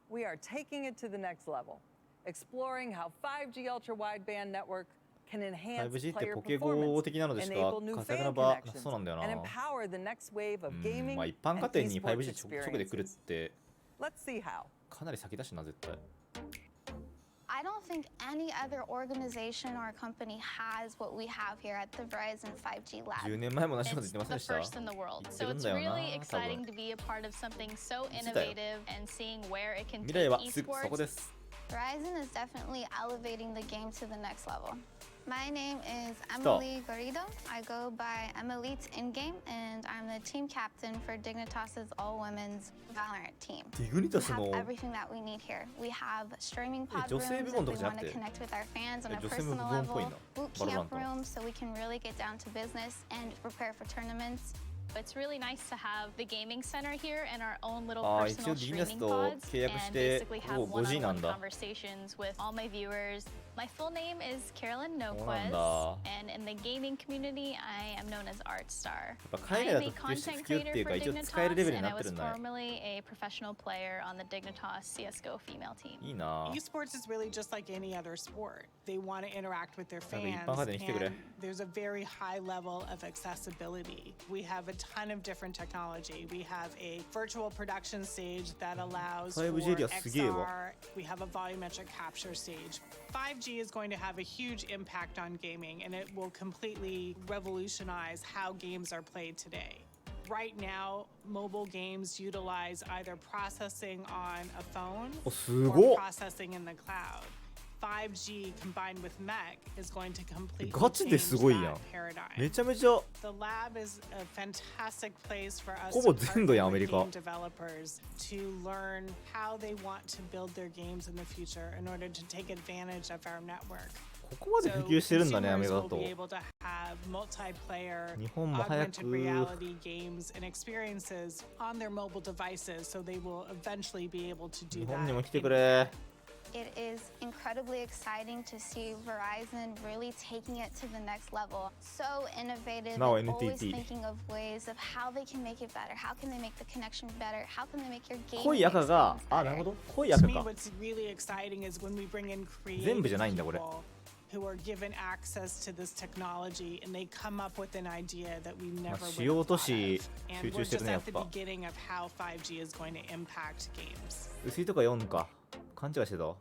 We are taking it to the next level, exploring how 5G ultra-wideband network can enhance 5G って player ポケゴ performance, 的なのでしか enable new 活躍 fan の場 connections, そうなんだよ and な empower the next wave of うん gaming まあ一般 and 家庭に esports5G 直で来るっ experiences. て Let's see how. かなり先だしな絶対 I don't think any other organization or company has what we have here at the Verizon 5G lab. 10年前も同じこと言 It's ってません the でした first in the world. 言って So るん it's だよな really 多 exciting 分 to be a part of something so いつだよ innovative and seeing where it can 未 take 来はすぐそこ esports. です Verizon is definitely elevating the game to the next level. 未来はすぐそこです Verizon is definitely elevating the game to the next level. 未来はすぐそこです 未来はすぐそこです Verizon is definitely elevating the game to the next level. My name is Emily Garrido. I go by Emilite in-game, and I'm the team captain for Dignitas's all-women's Valorant team. We have everything that we need here. We have streaming pod rooms if we want to connect with our fans on a personal level, boot camp rooms so we can really get down to business and prepare for tournaments. It's really nice to have the gaming center here and our own little personal streaming pods and basically have one-on-one conversations with all my viewers. My full name is Carolyn Noquez, and in the gaming community, I am known as ArtStar. I'm a content creator for Dignitas, and I was formerly a professional player on the Dignitas CSGO female team. Esports is really just like any other sport. They want to interact with their fans, and there's a very high level of accessibility. We have a ton of different technology. We have a virtual production stage that allows for XR. We have a volumetric capture stage. 5G is going to have a huge impact on gaming, and it will completely revolutionize how games are played today. Right now, mobile games utilize either processing on a phone or processing in the cloud. 5G combined with mech is going to completely change that paradigm. The lab is a fantastic place for us to partner with game developers to learn how they want to build their games in the future in order to take advantage of our network. ここまで普及してるんだね、アメリカだと。 日本も早く games and experiences on their mobile devices, so they will eventually be able to do that. 日本にも来てくれ。 It is incredibly exciting to see Verizon really taking it to the next level. So innovative and always thinking of ways of how they can make it better. How can they make the connection better? How can they make your game 濃い赤が、あ、なるほど。濃い赤か。What's really exciting is when we bring in 全部じゃないんだこれ。 who are given access to this technology and they come up with an idea that we never would have thought of. 主要都市集中してるねやっぱ。 And we're just at the beginning of how 5G is going to impact games. 薄いとか読むか。勘違いしてた。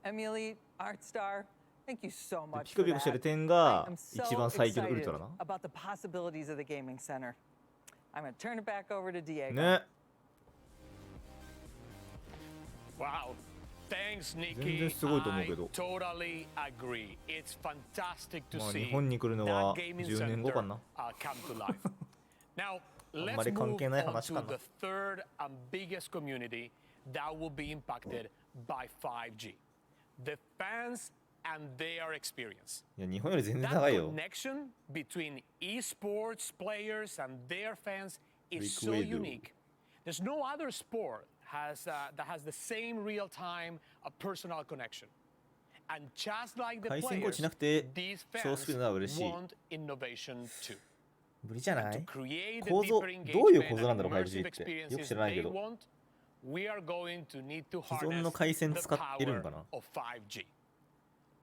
Emily, ArtStar, thank you so much ピコピコしてる点が一番最強のウルトラな。 about the possibilities of the gaming center. I'm going to turn it back over to Diego. ね。 Wow. Thanks, Nikki. 全然すごいと思うけど。 I totally agree. It's fantastic to まあ see 日本に来るのは10年後かな。 come to life. Now, あんまり let's 関係 move ない on 話か to な。 the third and biggest community that will be impacted by 5G. The fans and their experience. いや日本より全然 That 高いよ。 connection between esports players and their fans is so Liquid. unique. There's no other sport that has the same real-time personal connection. And just like the 回線構 players, 築なくて these 小スピードなら嬉しい。 want innovation too. 無理じゃない？ To create the 構造 deeper どういう engagement 構造なんだろう and 5G っ immersive て。よく experiences 知らないけ they ど。 want, we are going to need to 既存の harness 回線 the 使ってるのか power な？ of 5G.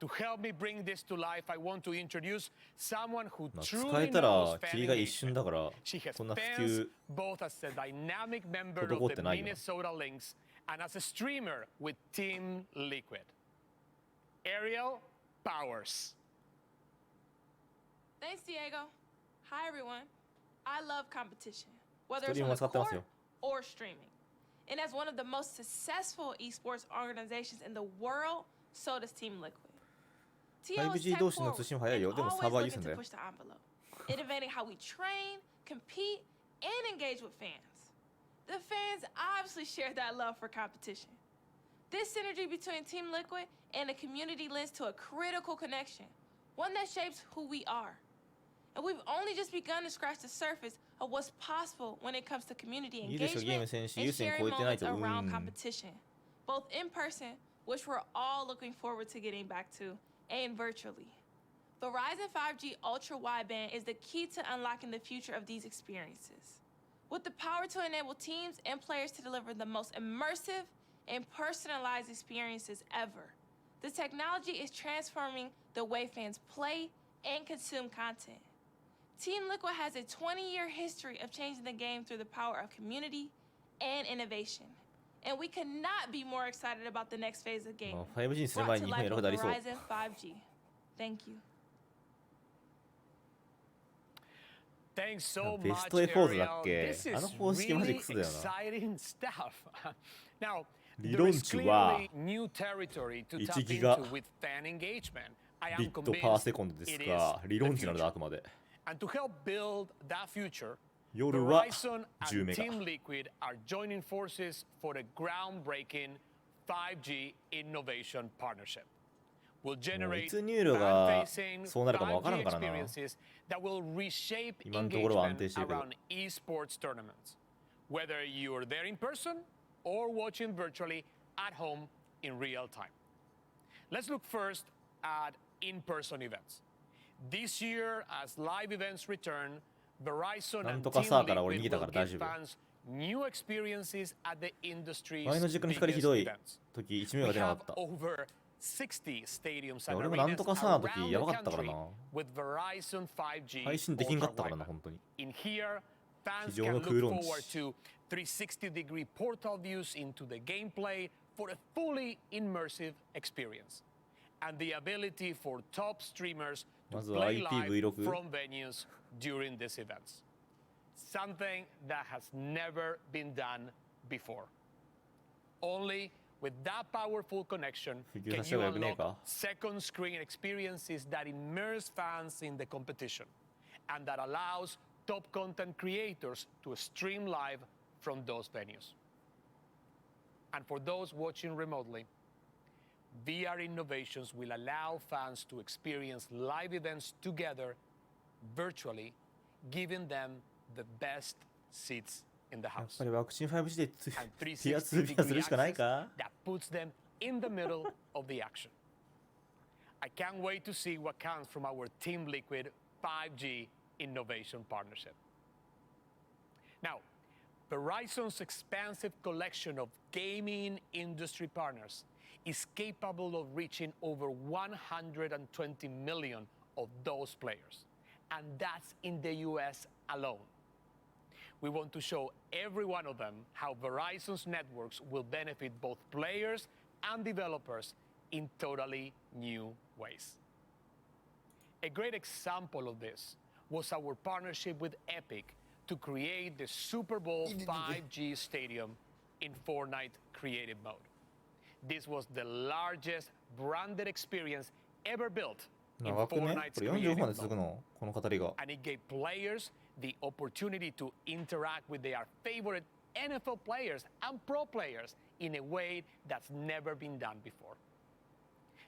To help me bring this to life, I want to introduce someone who まあ使 truly えた knows ら fan 霧が一瞬 engagement. だから She has そんな普 fans 及 both as a dynamic member 滞 of って the ないよ。 Minnesota Lynx and as a streamer with Team Liquid. Ariel Powers. Thanks, Diego. Hi, everyone. I love competition, whether スト it's リー on ムも the 使ってますよ。 court or streaming. And as one of the most successful esports organizations in the world, so does Team Liquid. TO is 5G 同士の通信早いよ。でもサーバー優 always 先 looking だ to よ。 push the envelope, innovating how we train, compete, and engage with fans. The fans obviously share that love for competition. This synergy between Team Liquid and the community lends to a critical connection, one that shapes who we are. And we've only just begun to scratch the surface of what's possible when it comes to community いいでしょ、ゲーム engagement 選手 and 優先 sharing 超えてない moments と。around competition, both in person, which we're all looking forward to getting back to, and virtually. Verizon 5G Ultra Wideband is the key to unlocking the future of these experiences. With the power to enable teams and players to deliver the most immersive and personalized experiences ever, the technology is transforming the way fans play and consume content. Team Liquid has a 20-year history of changing the game through the power of community and innovation. And we could not be more excited about the next phase of gaming. まあ 5G にする Brought 前 to に日本 life やるこ with とありそう。 Verizon 5G. Thank you. Thanks so Best much, way forward Ariel. だっけ？ This あの is 方式マジ really クソだよな。 exciting stuff. Now, 理論値は new territory to 1 tap ギガ into with fan engagement. I ビ am ットパー convinced セコンドです it が、 is 理 the 論値なので future. あくまで。 And to help build that future, 夜は Verizon 10 and メガ。 Team Liquid are joining forces for a groundbreaking 5G innovation partnership. Will もうい generate つニューロが fan-facing そうなるかもわからん 5G からな。 experiences that will reshape 今のところは安 engagement 定してるけど。 around esports tournaments. Whether you're there in person or watching virtually at home in real time. Let's look first at in-person events. This year, as live events return, Verizon なん and とか Team さから俺逃げ Liquid たか will ら大 give 丈夫。 fans new experiences at the industry's 前の時間の光ひ biggest どい events. 時1名が We 出なか have った。 over 60 stadiums いや and 俺もなん arenas とかさの時 around や the ばかったから country な。 with Verizon 5G 配信できんかったから ultra な、本当に。 In here, fans 非常 can の look 空論値。 forward to 360-degree portal views into the gameplay for a fully immersive experience. And the ability for top streamers to まずは play live IPv6。 from venues during these events. Something that has never been done before. Only with that powerful connection 普及さ can せた you 方がよくねえ unlock か。 second screen experiences that immerse fans in the competition and that allows top content creators to stream live from those venues. And for those watching remotely, VR innovations will allow fans to experience live events together virtually, giving them the best seats in the やっ house. ぱりワクチン 5G で And ピアツーピアするしかないか。 that puts them in the middle of the action. I can't wait to see what comes from our Team Liquid 5G innovation partnership. Now, Verizon's expansive collection of gaming industry partners is capable of reaching over 120 million of those players. And that's in the US alone. We want to show every one of them how Verizon's networks will benefit both players and developers in totally new ways. A great example of this was our partnership with Epic to create the Super Bowl 5G stadium in Fortnite creative mode. This was the largest branded experience ever built in 長くね Fortnite's これ45 creative まで続く mode. のこの語りが。 And it gave players the opportunity to interact with their favorite NFL players and pro players in a way that's never been done before.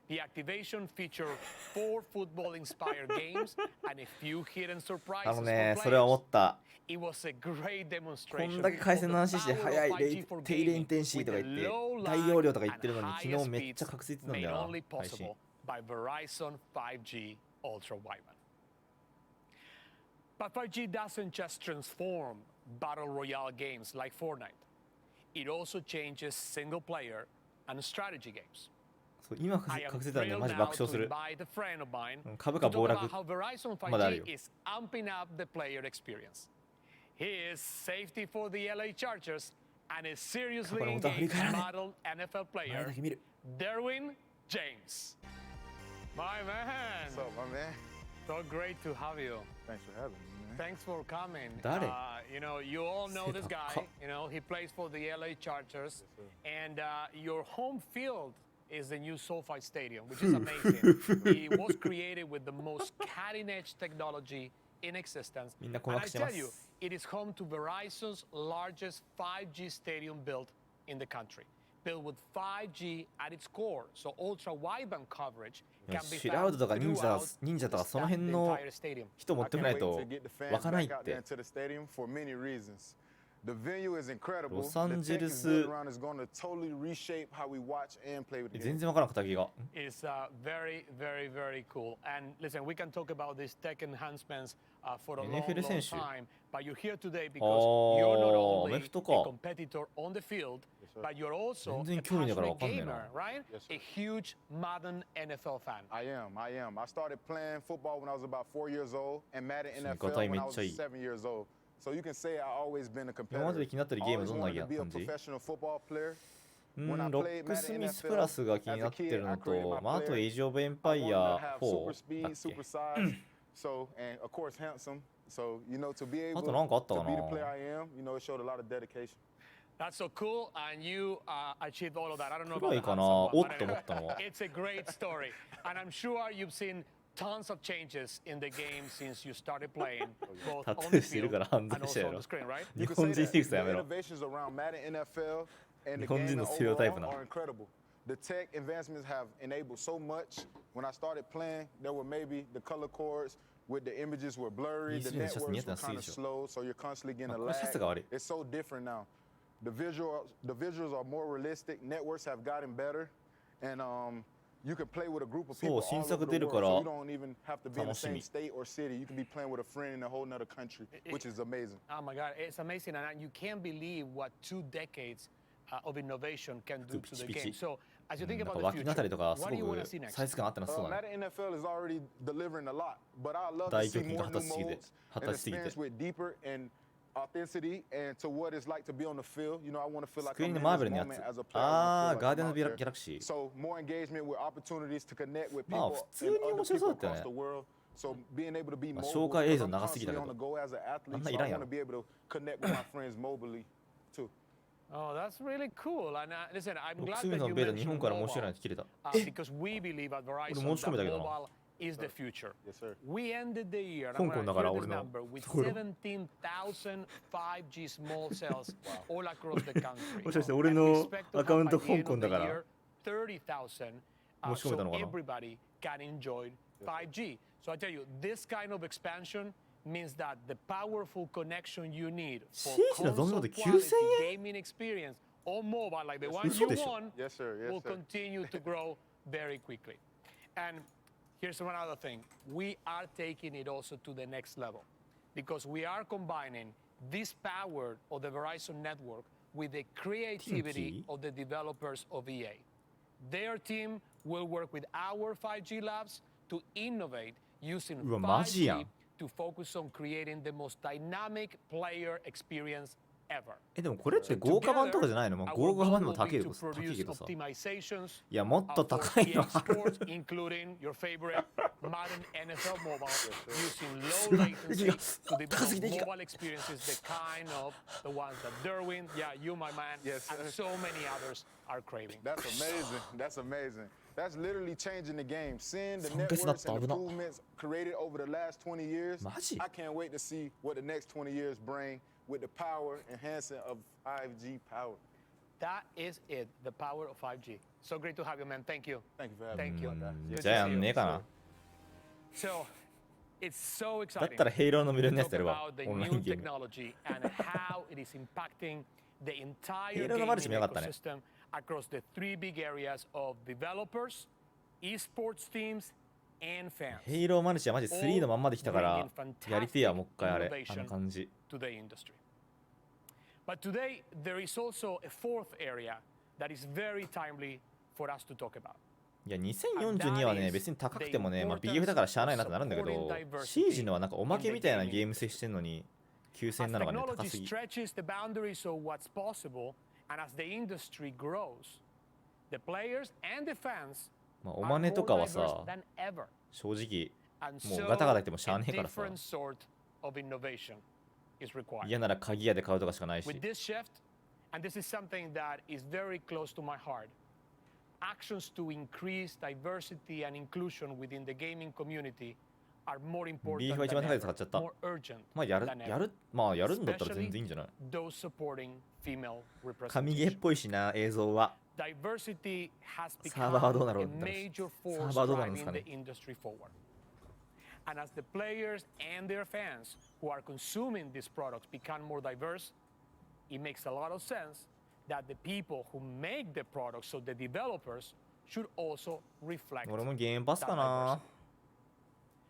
The activation featured 4 football-inspired games and a few hidden あ surprises の for ね、それは思 players. った。 It was a great こ demonstration んだけ回線の of 話 the して power 速い of 5G for 低レン gaming テンシー with とか the 言って low 大容量 lag とか言ってるのに and 昨日 high めっちゃ speeds 確実なんだ made よな only 配信 possible by Verizon 5G Ultra Wideband. But 5G doesn't just transform battle royale games like Fortnite. It also changes single player and strategy games. そう今 I am 隠せたらね thrilled マジ now 爆 to 笑する。 invite a friend of mine 株 to 価 talk 暴 about 落 how Verizon まだあるよ。 5G is amping up the player experience. He is safety for the LA Chargers and a seriously 株価の元は振り engaged 返らない。 model NFL 前 player, だけ見る。 Derwin James. My man. What's up, my man? So great to have you. Thanks for having me, man. Thanks for coming.誰？ You know, you all know this guy. 背高。 You know, he plays for the LA Chargers. And your home field is the new SoFi Stadium, which is amazing. It was created with the most cutting-edge technology in existence. みんな困 And 惑 I してま tell you, す。 it is home to Verizon's largest 5G stadium built in the country. Built with 5G at its core, so ultra wideband coverage いや can be シュラウ found ドとか忍者 throughout 忍者とか the その辺 the の entire stadium. 人持ってこ I ない can't wait と to get the 湧 fans かない back っ out て there。into the stadium for many reasons. The venue is incredible. ロサン The ゼ tech ル is ス built around is going to totally reshape how we watch and play with the 全 game. 然わからなかった気が。 Is very, very, very cool. And listen, we can talk about these tech enhancements for a long, NFL long 選手。 time. But you're here today because あ you're not ー、ア only メフト a か。 competitor on the field, but you're also 全然 a 興味ないから passionate わかんねえ gamer, な。 right? A huge modern NFL fan. I am. I started playing football when I was about 4 years old and Madden 身 NFL 体 when め I っ was ちゃいい。 7 years old. So you can say I always been a 今まで competitor. で気になってるゲーム Always どんな wanted to be a 感じ？ professional football player. う When I ん、ロ played ックス Madden ミス NFL プラスが気にな as っ a て kid, る I の created と、 my まあ、あと players. エイジ・オブ・エンパ I イ wanted to ア have 4 super だっ speed, け？ super size. So, and of course, handsome. So, you know, to be あ able となんかあった to か be the な？ player I am, you know, it showed a lot of dedication. That's so cool, and you achieved all of that. I don't know 黒 about い the かな handsome お one, っ but と思 anyway, ったのは it's a great story, and I'm sure you've seen tons of changes in the game since you started playing, both タト on ゥ the ーしてる field から犯 and 罪者 also や on ろ the screen, right? 日本人シークスや The めろ innovations around Madden NFL and the 日本人 game のステレオタイプな overall are incredible. The tech advancements have enabled so much. When I started playing, there were maybe the color cords with the images were blurry, the いいシャツ似合 networks ってな were すぎ kind で of しょ slow, so you're constantly getting あ a これシャツが悪い lag. It's so different now. The visuals are more realistic. Networks have gotten better, and you can play with a group of そう people 新 all 作 over 出 the るか world, ら so you don't even have to be in the 楽し same み state or city. You can be playing with a friend in a whole nother country, which is amazing. Oh my God, it's amazing, and you can't believe what 2 decades of innovation can do to the game. So, as you think なんか about 脇 the のあたり future, とかす what do ご you want く to see next? サイズ感あってなさそうだね Madden NFL is already delivering a lot, but I love to 大 see 胸筋が more 果た new しすぎて modes 果 and たしすぎて experience with deeper and authenticity and to what it's like to be on the field. You know, I want to feel ス like クリー I'm ン in のマー this ベルのや moment つ as a player. あ I あ feel ガー like ディア I'm ン out ズ・ギ there. ャラクシー So more engagement with opportunities to connect with まあ people 普通に and 面 other 白そう people だったよ across ね the world. So being able to be まあ mobile, 紹介映 because 像 I'm 長すぎた constantly け on ど the go as an あ athlete, んな so いら I んや want ろ to be able to connect with my friends mobily too. Oh, that's really cool. And listen, I'm 6 glad つ目 that の you ベータ日 mentioned 本から申し mobile 訳ないって切れた because we believe at 俺 Verizon 申し込め that たけどな mobile is the future. Yes, sir. We ended the year, and 香 I'm 港 going だ to から hear this 俺の number, with ところ 17,000 5G small cells all across the country. もしかして俺 And we の expect to アカウ have ン by ト the 香 end 港 of だ the から year 30,000 申し込めた so のかな everybody can enjoy 5G. So I tell you, this kind of expansion means that the powerful connection you need for シージのダウンロード console quality 9000円 gaming experience on mobile, like the one 嘘 you でしょ want, Yes, sir. Yes, will sir. continue to grow very quickly. And here's one other thing. We are taking it also to the next level because we are combining this power of the Verizon network with the creativity of the developers of EA. Their team will work with our 5G labs to innovate using うわマジやん 5G to focus on creating the most dynamic player experience ever. でもこれって豪華版とかじゃないのもう豪華版でも高いけどさいやもっと高いのある including your favorite modern NFL mobile using low latency to develop mobile experiences, the kind of the ones that Derwin, yeah, you my man, Yes, and so many others are craving. That's amazing. That's amazing. That's literally changing the game. Seeing the 三欠だっ networks た and 危な improvements created over the last 20 years. マジ I can't wait to see what the next 20 years bring with the power enhancing of 5G power. That is it, the power of 5G. So great to have you, man. Thank you. Thank you for having Thank me. you. じゃあやんねえかな So, it's so だっ exciting たらヘイローのミリオネア to スや talk るわ about the オンライ new ンゲーム technology and how it is impacting the entire ヘイローのマルチも良かったね gaming ecosystem across the 3 big areas of developers, esports teams, and fans. ヘイローマルチはマジ3のまんまできたからやりてえやもう一回あれあの感じ To the industry. But today, there is also a fourth area that is very timely for us to talk about. いや2042はね別に高くてもねまあ BF だからしゃあないなってなるんだけどシージのはなんかおまけみたいなゲーム性してんのに9000円なのがね高 Technology すぎ stretches the boundaries of what's possible, and as the industry grows, the players and the fans まあお are まね more とかは diverse さ than ever. 正直 And も so うガタガタ言ってもしゃあ a ねえからさ different sort of innovation is required. 嫌なら鍵屋で買うとかしかないし With this shift, and this is something that is very close to my heart, actions to increase diversity and inclusion within the gaming community are more important BF は一 than 番高いやつ買 ever, っちゃった more urgent まあやる than ever. やるまあやるんだったら全然いいんじゃない Those supporting female 神ゲーっ representation. ぽいしな映像は Diversity has サーバーはどう become なる a んだろう major サ force ーバーどうなるんです driving か the ね industry forward. And as the players and their fans who are consuming these products become more diverse, it makes a lot of sense that the people who make the products, so the developers, should also reflect 俺もゲームパスか that な diversity.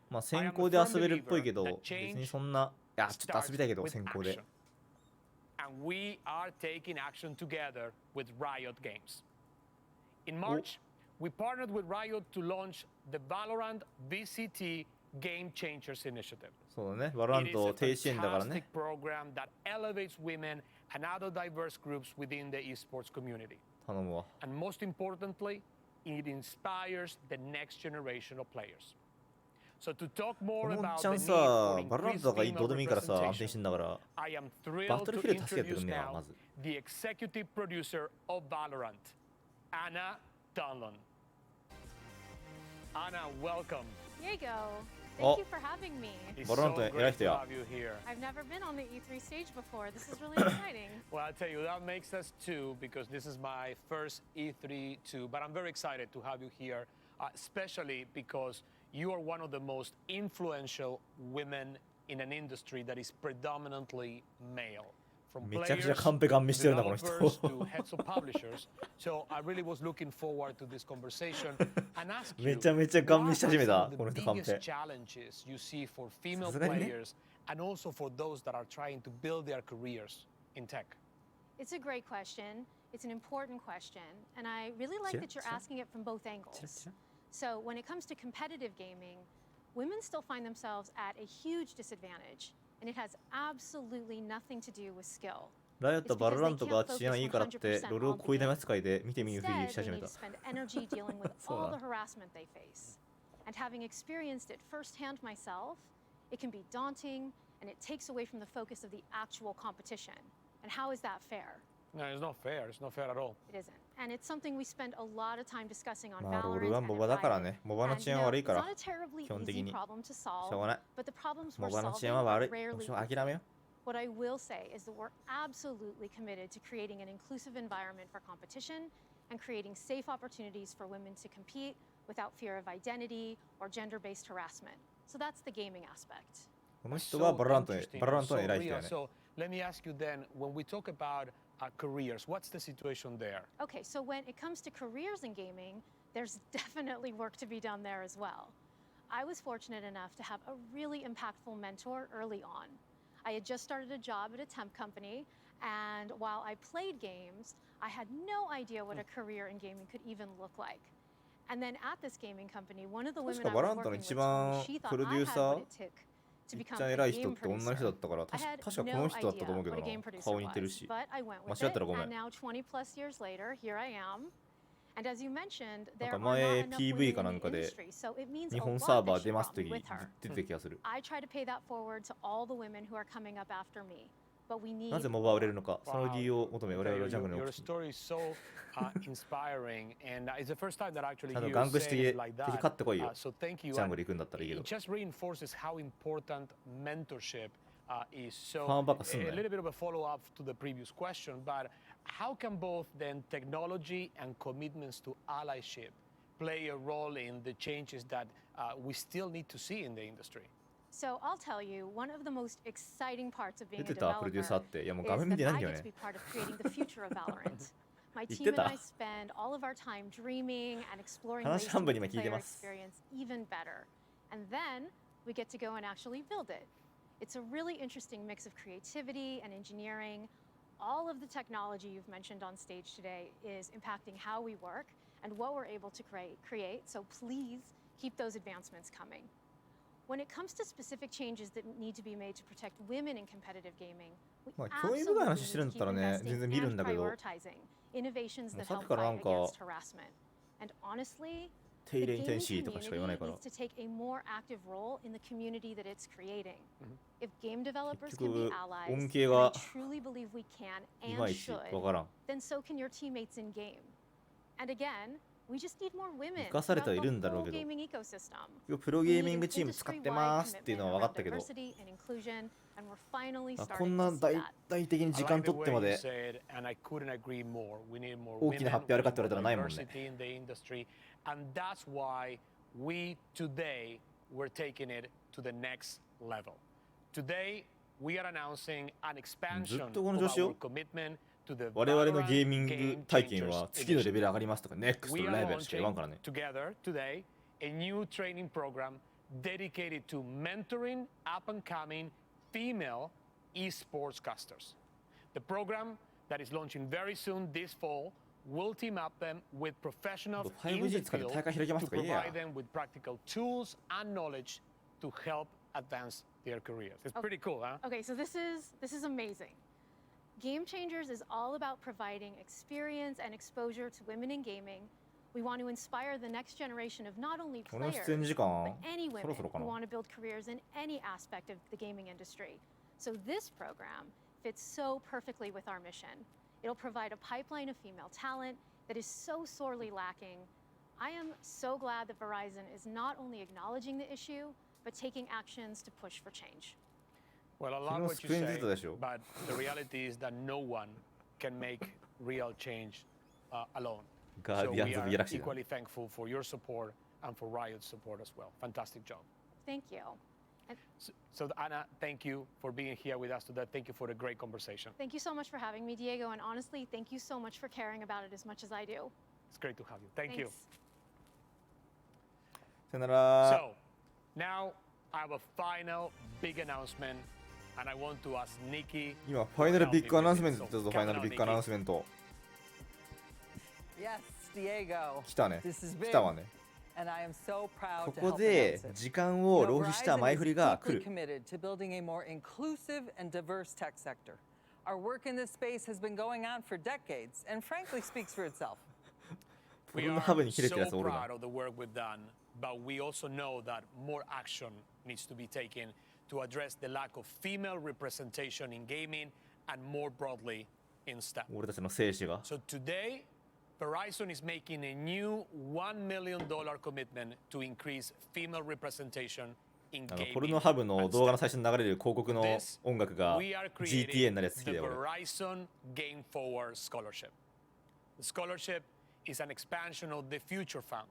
まあ先行で遊べるっぽいけど別にそんないやちょっと遊びたいけど With 先行で action. And we are taking action together with Riot Games. In March, we partnered with Riot to launch the Valorant VCT Game Changers Initiative. そうだねバロラン It ト is 低 a 支援だからね fantastic program that elevates women and other diverse groups within the esports community. 頼むわ And most importantly, it inspires the next generation of players. So to talk こ more の about ちゃ the ん need さ for バロラン increased ドとかどう female でもいいからさ安定して representation, んだから I am バ thrilled トル to フィールド助けてく introduce んねえな now まず the executive producer of Valorant, Anna Donlon. Anna, welcome. Here you go. Oh. Thank you for having me. It's バロラント so 偉い great 人 to や have you here. I've never been on the E3 stage before. This is really exciting. Well, I'll tell you, that makes us two because this is my first E3 too. But I'm very excited to have you here, especially because you are one of the most influential women in an industry that is predominantly male. From めちゃくちゃ players カンペガン見してるなこの developers 人 to heads of publishers. So I really was looking forward to this conversation and ask め you ちゃめちゃガン what 見 are し始め some た of この the 人カン biggest ペ challenges you see for female さすがにね players and also for those that are trying to build their careers in tech? It's a great question. It's an important question. And I really like that you're asking it from both angles. So when it comes to competitive gaming, women still find themselves at a huge disadvantage. And it has absolutely nothing to do with skill. ライオットバロラントが治安いいからってロールを超えた扱いで見て見ぬふりし Instead, 始 they め need た to spend energy dealing with そう all だ the harassment they face. And having experienced it firsthand myself, it can be daunting and it takes away from the focus of the actual competition. And how is that fair? No, it's not fair. It's not fair at all. It isn't. And it's something we spend a lot of time discussing on まあロー Valorant ルは and モバだから Riot. ねモバの And 治 you 安 know, 悪い it's から not a terribly 基本的 easy に problem to しょう solve, がない but the problems モ we're バの治 solving 安は are 悪い rarely もう諦めよ What I will say is that we're absolutely committed to creating an inclusive environment for competition and creating safe opportunities for women to compete without fear of identity or gender-based harassment. So that's the gaming aspect. この人はバロラントに interesting バロラン and トの so 偉い人や real. ね So let me ask you then, when we talk about careers, what's the situation there? Okay, so when it comes to careers in gaming, there's definitely work to be done there as well. I was fortunate enough to have a really impactful mentor early on. I had just started a job at a temp company, and while I played games, I had no idea what a career in gaming could even look like. And then at this gaming company, one of the 確 women か I バロ was ラントの working with 一 told 番 me she プ thought ロ I デュー had サ what ー it took to いっ become ちゃん a 偉い人 game って女の人 producer. だったから I 確 had かこ no の人だったと idea 思うけど what な a game producer 顔似てる was, し but I went 間 with 違った it, らごめ and ん now 20 plus years later, here I am. And as you mentioned, なん there か are not 前 enough PV women かな in ん the かで industry, so it means 日 a 本 lot サー that バー she 出ます brought と me with her. 出てた気がする I try to pay that forward to all the women who are coming up after me. But we need なぜモバは売れるのかその理由を求め Wow. 我々はジャングルに Your 送信 story is so inspiring, and it's the first time that actually ちゃんと you ガングし say て it like 敵 that. 勝ってこいよ So thank you. ジャングル行くんだったらいいけ It ど just reinforces how important mentorship is. So ファンバックすん a ね little bit of a follow-up to the previous question, but how can both then technology and commitments to allyship play a role in the changes that we still need to see in the industry? So I'll tell you, one of the most exciting parts of being 出 a てたプロデュー developer サーっていやもう is 画面見 that てないん I だよ get to ね be part of creating the future of Valorant. My 言っ team て and た I spend all of our time dreaming and exploring 話 ways 半 to 分に今 make 聞いて player ます experience even better. And then we get to go and actually build it. It's a really interesting mix of creativity and engineering. All of the technology you've mentioned on stage today is impacting how we work and what we're able to create. So please keep those advancements coming. When it comes to specific changes that need to be made to protect women in competitive gaming, we まあ興味深い absolutely 話してる need ん to だった keep らね investing 全然見るん and だけど prioritizing innovations もう that さっ help きからなん fight か against harassment. And honestly, 手入 the れに転 gaming しとかしか言わない community から needs to take a more active role in the community that it's creating. If game 結 developers can 局 be 恩 allies, and 恵 I が truly believe we can い and まいち should, わからん then so can your teammates in game. And again, we just need more women 生かされてはいる throughout んだろう the け whole ど gaming ecosystem. 今日プロ We ゲー need ミン an グチーム使って industry-wide ますっていう commitment のは分か around ったけど diversity and inclusion, and we're finally あこ starting ん to な see 大 that. 々的に I 時 like 間 the 取って way ま you で said, and I couldn't agree more. We need more 大き women, な発表あるかって言われたら we ない need も more んね diversity in the industry, and that's why we today we're taking it to the next level. Today we are announcing an ず expansion っとこの of 調子 our よ commitment to the 我々の Valorant ゲーミング Game 体験 Changers は次のレベ Initiative. ル上がりますとか NEXT We レ are ベルしか言わんから launching ね together today a new training program dedicated to mentoring up-and-coming female esports casters. The program that is launching very soon this fall will team up them with professionals in the 5G 使って field 大会開きま to すとか言えや provide them with practical tools and knowledge to help advance their careers. It's pretty cool, huh? Okay, so this is amazing. Game Changers is all about providing experience and exposure to women in gaming We want to inspire the next generation of not only この players, 出演時 but 間 any そろ women そろか who な。 want to build careers in any aspect of the gaming industry. So this program fits so perfectly with our mission. It'll provide a pipeline of female talent that is so sorely lacking. I am so glad that Verizon is not only acknowledging the issue, but taking actions to push for change. Well, I love what you say, but the reality is that no one can make real change alone. So we are equally thankful for your support and for Riot's support as well. Fantastic job. Thank you. So Anna, thank you for being here with us today. Thank you for the great conversation. Thank you so much for having me, Diego, and honestly, thank you so much for caring about it as much as I do. It's great to have you. Thank you. So now I have a final big announcement, and I want to ask Nikki. 今ファイナルビッグアナウンスメントって言ったぞ。ファイナルビッグアナウンスメント。 Yes, Diego. 来たね。 This is 来 big. たわね。 And I am so proud こ to こ help で announce it. 時間を浪費した前振りが来 Verizon is る deeply。committed to building a more inclusive and diverse tech sector. Our work in this space has been going on for decades and frankly speaks for itself. ポルノハブに切れてるやつ So おるな。 proud of the work we've done, but we also know that more action needs to be taken to address the lack of female representation in gaming and more broadly in STEM. 俺たちの生死が。 So today, Verizon is making a new $1 million commitment to increase female representation in ポル gaming. ノハブの動画の最初に流れる広告の音楽が We are GTA creating になるやつ好き the だよ俺。 Verizon Game Forward Scholarship. The scholarship is an expansion of the Future Fund,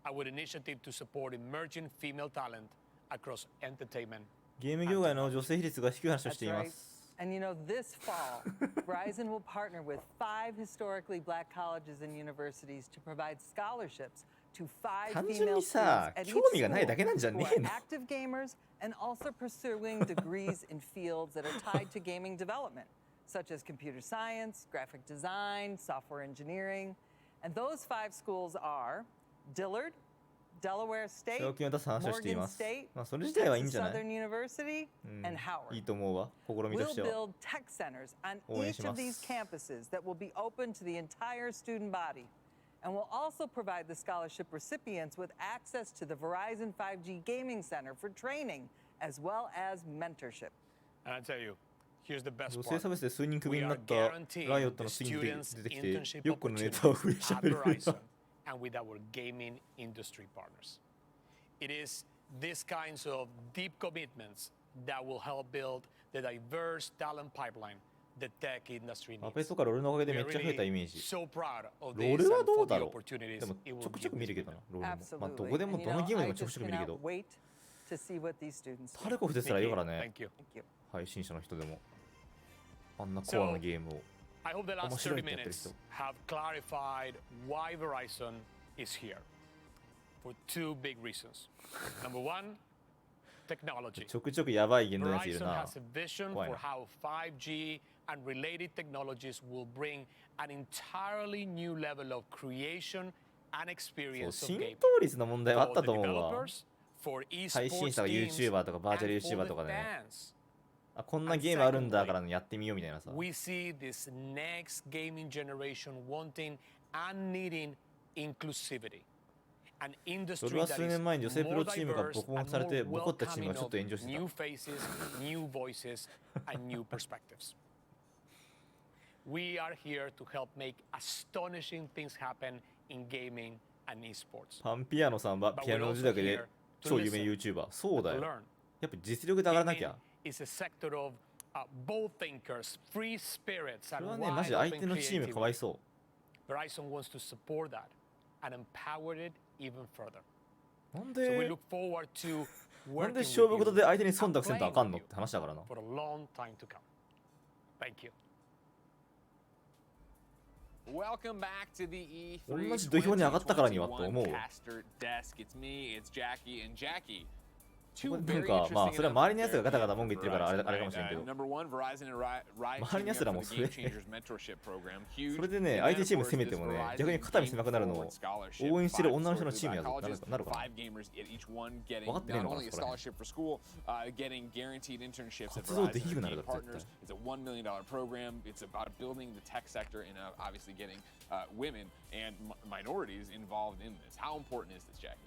our initiative to support emerging female talent across entertainment. ゲーム業界の女性比率が低い話をしていま That's right. す。 And you know, this fall, Verizon will partner with 5 historically black colleges and universities to provide scholarships to 5 単純 female に students さ、 at each 興味がないだけなんじゃ school ね who え are の。 active gamers and also pursuing degrees in fields that are tied to gaming development, such as computer science, graphic design, software engineering. And those 5 schools are Dillard, Delaware State, 賞金を出す話をしてい Morgan ます。 State, まあそれ自体はいいん Texas じゃない Southern University, うん and Howard. いいと思うわ。試みと We'll しては。 build tech centers on 応援 each しま of these す。 campuses that will be open to the entire student body. And we'll also provide the scholarship recipients with access to the Verizon 5G Gaming Center for training, as well as mentorship. And I tell you, here's the best 女性 part. 差別で数人クビ We にな are ったライオット guaranteeing の the 次に students 出てきて internship よくのネタを増やし opportunities ゃ at べる Verizon and with our gaming industry partners. It is these kinds of deep commitments that will help build the diverse talent pipeline the tech industry ア needs. ペとかロールのおかげで We め are っちゃ増えたイメー really ジ。 so proud of ロー this ルは and どう for だ the ろう。 opportunities でも it ちょ will くちょく give 見る us けどな、ロールも。まあ Absolutely. どこでも And, ど you の know, ゲームで I もちょく just ちょく見るけ cannot ど。 wait to see what these students タレコフですらいいからね Thank you. 配信者の人でも。あんなコアなゲームを。 I hope the 面 last 白い 30 ってやってる minutes 人。 have clarified why Verizon is here for 2 big reasons. Number 1, technology. ちょくちょくやばい言動のやついる Verizon な。 has a vision 怖い for な。 how 5G and related technologies will bring an entirely new level of creation and そう experience of 浸 gaming 透率の問題はあっ for た the と思うわ。 developers, for 配信 esports 者が teams, YouTuber とかバーチャル and for YouTuber the とかでね。 fans. あ、こんなゲームあるんだからやってみようみたいなさ。 We see this next gaming generation wanting and needing inclusivity. An そ industry れは that 数 is 年前に女性プ more ロチームが diverse ボコボコ and されて more ボコったチームが welcoming ちょっと of 炎上して new た。 faces, new voices, and new perspectives. We are here to help make astonishing things happen in gaming and esports. パンピアノさんはピアノ自宅で超有名 YouTuber。そうだよ。やっぱ実力で上がらなきゃ。 It's a sector of bold thinkers, free spirits, それ and はね、マジ wide で相手 open のチームかわい creativity. そ Verizon wants to support that and empower it even further. う。なん So we で look forward to なんで working 勝負 with 事 you で相手に忖 and 度せんとあ playing かんの with って話だからな。 for a long time to come. Thank you. Welcome back to the 同じ土俵に上がったからにはと思う E3 caster desk. It's me, it's Jackie, and Jackie. two なん very かまあ interesting それは周りのやつが announcements ガタ there ガタ文句言ってるからあれ for かもしれんけ Verizon, ど number one, Verizon and Riot 周りのやつらも teaming そ up れ for the Game Changers mentorship program. Huge. それでね And 相 then, 手 of チーム course, 攻めて this もね Verizon 逆に肩身 Game 狭くなるのを Forward Scholarship. 応援してる Five 女の人のチーム certified やぞな colleges, なるかな five gamers, each one getting 分かってねえ not のかな only a そこら辺 scholarship for school, getting guaranteed internships at 活動で Verizon きる and なる being だろ絶 partners. 対 It's a $1 million program. It's about building the tech sector and obviously getting women and minorities involved in this. How important is this, Jackie?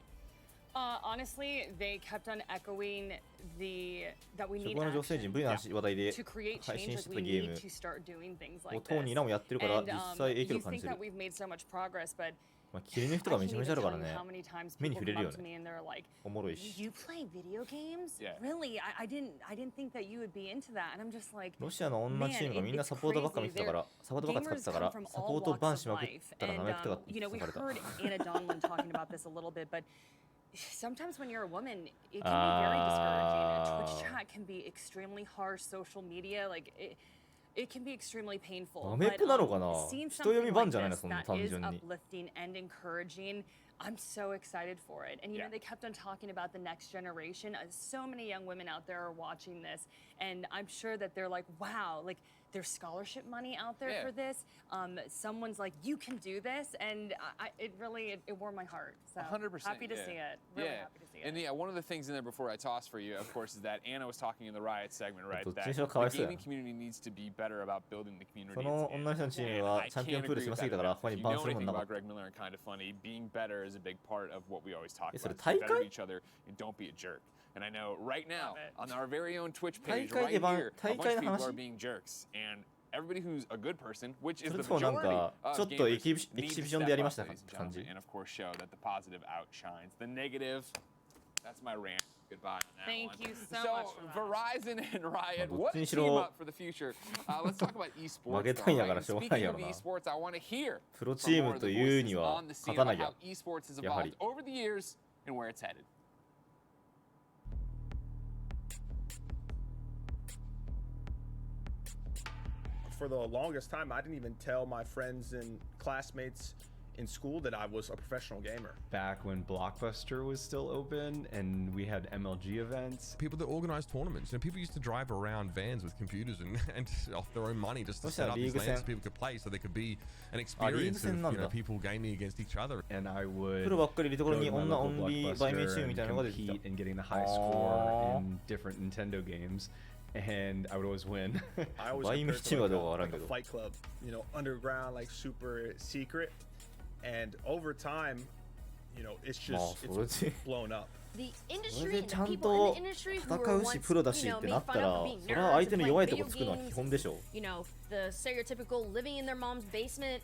Honestly, they kept on echoing that we 職 need 場の女性 action 陣 V の話題で to create 配 change. 信し Like て we たゲー need ム to start doing things を like トーニーらもやってるから this. 実 And 際影響 you を感じ think てる that we've made so much progress, but まあ切り抜きとかめちゃめちゃあるからね how many times 目に people 触れ come るよ up to ね me and they're like, おもろいし "You play video games? Yeah. Really? I didn't think that you would be into that." And I'm just like, ロシアの女チームがみんなサポートばっか見てたからサポートばっか使ってたからサポートバンしまくったら名前食ったかって you know, we 書かれた heard Anna Donlan talking about this a little bit, but sometimes when you're a woman, it can be very discouraging. Twitch chat can be extremely harsh. Social media, like it can be extremely painful. アメプなのかな Seeing 人読 something みバン like じゃないの this そんな that 単 is 純に uplifting and encouraging, I'm so excited for it. And you know, they kept on talking about the next generation. So many young women out there are watching this, and I'm sure that they're like, wow, like there's scholarship money out there Yeah. for this. Someone's like, you can do this, and it really warmed my heart. So 100%. happy to yeah. see it. Really yeah. happy to see it. And yeah, one of the things in there before I toss for you, of course, is that Anna was talking in the Riot segment, right? どっち That にしろかわい the そうや gaming community needs to be better about building the community. その女の人のチームはチャンピオンプールしますぎたから他に If you バン know するもん anything なかっ about Greg Miller and Kind of Funny, being better is a big part of what we always talk えそれ about. Be better 大 to 会 each other and don't be a jerk. And I know right now on our very own Twitch 大 page 会 right でバン here, a 大 bunch 会 of の people are 話 being jerks. And everybody who's a good person, which is それ the ともなん majority か of ちょっと gamers, エキ need シ to ビション step でやりま up, したか ladies って and 感じ gentlemen, and of course show that the positive outshines the negative. That's my rant. Goodbye on that Thank one. you so much for that. Verizon and Riot, まあどっ what ちに a しろ team up for the future. Let's talk about esports. 負けたいんやから Right? しょうがない Speaking や of ろな esports, I want to hear プロ from チー more ム of と the いう voices には on the 勝 scene たな about きゃ how esports has やはり evolved over the years and where it's headed. For the longest time, I didn't even tell my friends and classmates in school that I was a professional gamer. Back when Blockbuster was still open and we had MLG events. People that organize tournaments. You know, people used to drive around vans with computers and off their own money just to set up these LANs so people could play, so there could be an experience of, you know, people gaming against each other. And I would プロばっかりいるところに go to 女 my オ local ンリー売名チームみたいなのが出てきた compete in getting the high score in different Nintendo games. And I would always win. I always compared to like a fight club, you know, underground, like super secret. And over time, you know, it's just it's blown up. The それ industry で and ちゃ the ん people と in the industry who 戦 were うし once, プロだし you っ know, て made なった fun ら of for being それは nerds 相手 and の playing 弱いとこ video つくのは games, 基本でしょ you know, the stereotypical living in their mom's basement,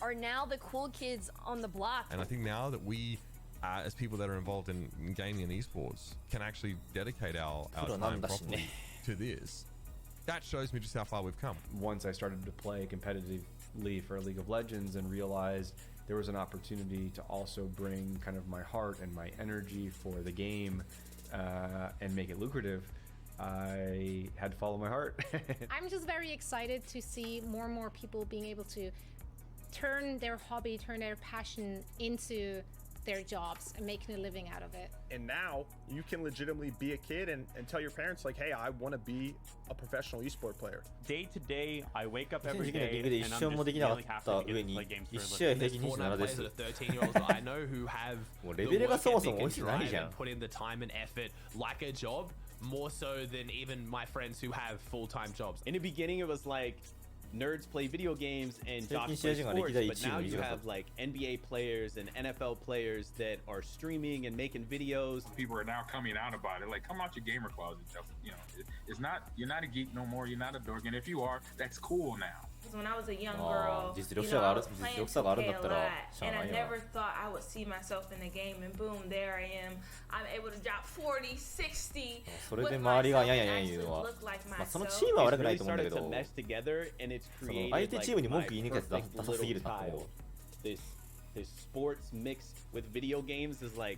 are now the cool kids on the block. And I think now that we, as people that are involved in gaming and esports, can actually dedicate our time properly to this, that shows me just how far we've come. Once I started to play competitively for League of Legends and realized there was an opportunity to also bring kind of my heart and my energy for the game and make it lucrative, I had to follow my heart. I'm just very excited to see more and more people being able to turn their hobby, turn their passion into their jobs and making a living out of it. And now you can legitimately be a kid and tell your parents, like, hey, I want to be a professional esport player. Day to day, I wake up every 2019年リーグ day で and 一 I'm 勝も just できなか really っ happy た to 上 get to に play games 1 for a 試合 living. 平均 There's 27 Fortnite で players す that are 13-year-olds that I know who have もう the レベルが work そもそ ethic も追い and ついてない drive じゃん and put in the time and effort like a job more so than even my friends who have full-time jobs. In the beginning, it was like nerds play video games and jocks play 平均試合時間が歴 sports, 代 but 1位 now の you 短さ have like NBA players and NFL players that are streaming and making videos. People are now coming out about it, like, come out your gamer closet, Jeff. You know, it's not, you're not a geek no more, you're not a dork, and if you are, that's cool now. When I was a young あ girl, ー実 you 力 know, 差が I ある was 実 playing 力差があるんだ 2K った a ら lot, しゃあ and な I いよな never thought I would see myself in the game, and boom, there I am. I'm able to drop 40, 60. それで周りがやんやんやん言うのは、まあ、そのチームは悪くないと思うんだけど、その相手チームに文句言いにくいやつダサすぎるなと思う。This sports mixed with video games is like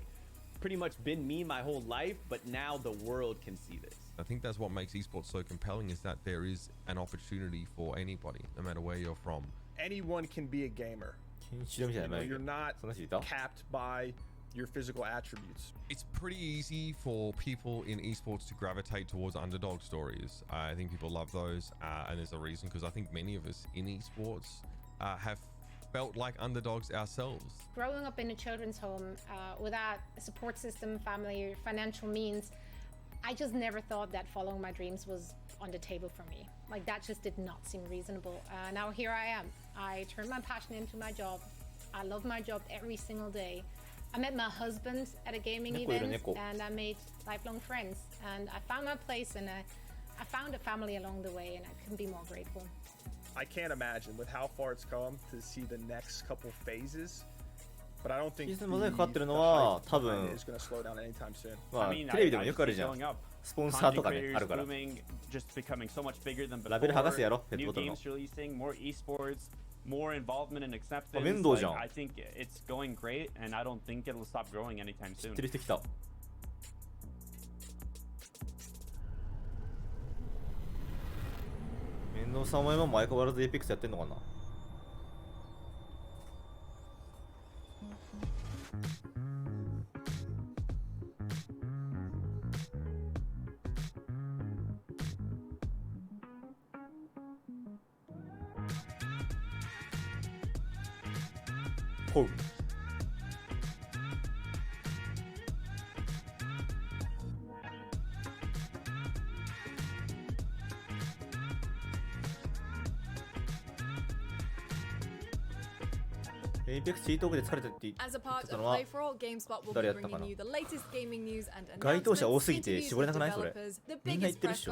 pretty much been me my whole life, but now the world can see this. I think that's what makes esports so compelling, is that there is an opportunity for anybody, no matter where you're from. Anyone can be a gamer. 禁止みたいな You know, you're not capped by your physical attributes. It's pretty easy for people in esports to gravitate towards underdog stories. I think people love those, and there's a reason, because I think many of us in esports have felt like underdogs ourselves. Growing up in a children's home without a support system, family, financial means, I just never thought that following my dreams was on the table for me. Like, that just did not seem reasonable. Now here I am. I turned my passion into my job. I love my job every single day. I met my husband at a gaming event, and I made lifelong friends. And I found my place, and I found a family along the way, and I couldn't be more grateful. I can't imagine with how far it's come to see the next couple phases. But I don't think the hype is going to slow down anytime soon. I mean, テレビでもよくあるじゃん。スポンサーとかね、あるから。ラベル剥がすやろ、ペットボトルの。More involvement and acceptance. Like, I think it's going great, and I don't think it'll stop growing anytime soon. 知ってる人来た。面倒さんは今も相変わらずエイペックスやってんのかな。ほう。エイペックスチートークで疲れたって言ってたのは誰やったかな。該当者多すぎて絞れなくないそれ。みんな言ってるっしょ。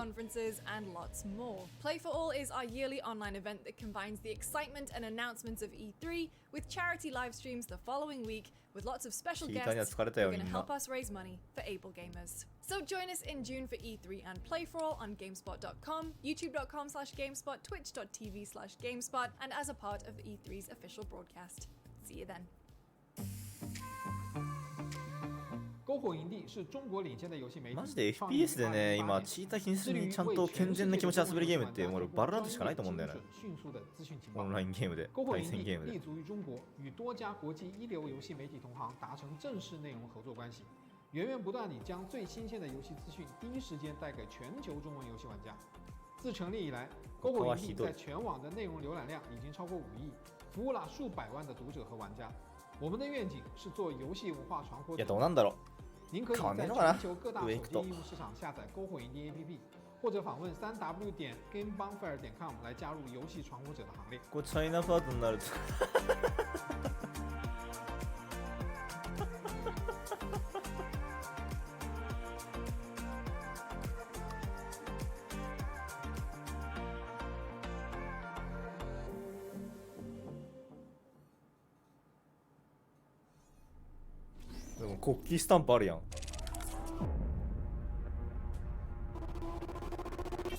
Play for All is our yearly online event that combines the excitement and announcements of E3 with charity live streams the following week with lots of special guests who are going to help us raise money for able gamers. So join us in June for E3 and Play for All on GameSpot.com, YouTube.com/GameSpot, Twitch.tv/GameSpot, and as a part of E3's official broadcast. See you then. マジで FPS でね、今チーター気にせずにちゃんと健全な気持ちで遊べるゲームってもうバロラントしかないと思うんだよね。オンラインゲームで、対戦ゲームで。源源不断地将最新鲜的游戏资讯第一时间带给全球中文游戏玩家。自成立以来，篝火营地在全网的内容浏览量已经超过5亿，服务了数百万的读者和玩家。我们的愿景是做游戏文化传播者。您可以在全球各大手机应用市场下载篝火营地 APP， 或者访问3w.gamebonfire.com 来加入游戏传播者的行列。これチャイナパートになると。でも国旗スタンプあるやん。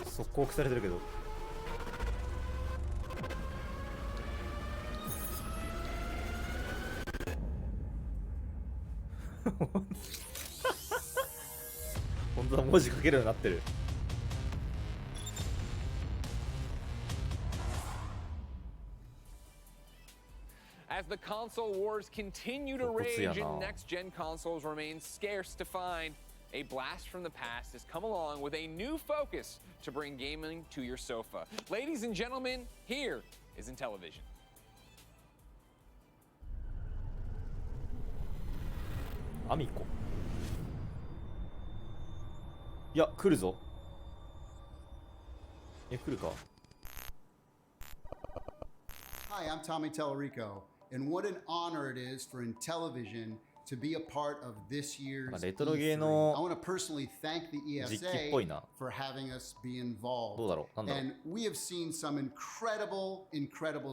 速攻消されてるけど。本当だ、文字書けるようになってる。As the console wars continue to rage and next-gen consoles remain scarce to find, a blast from the past has come along with a new focus to bring gaming to your sofa. Ladies and gentlemen, here is Intellivision. アミコ。いや、来るぞ。来るか。Hi, I'm Tommy Tellerico, and what an honor it is for Intellivision to be a part of this year's E3. I want to personally thank the ESA for having us be involved. And we have seen some incredible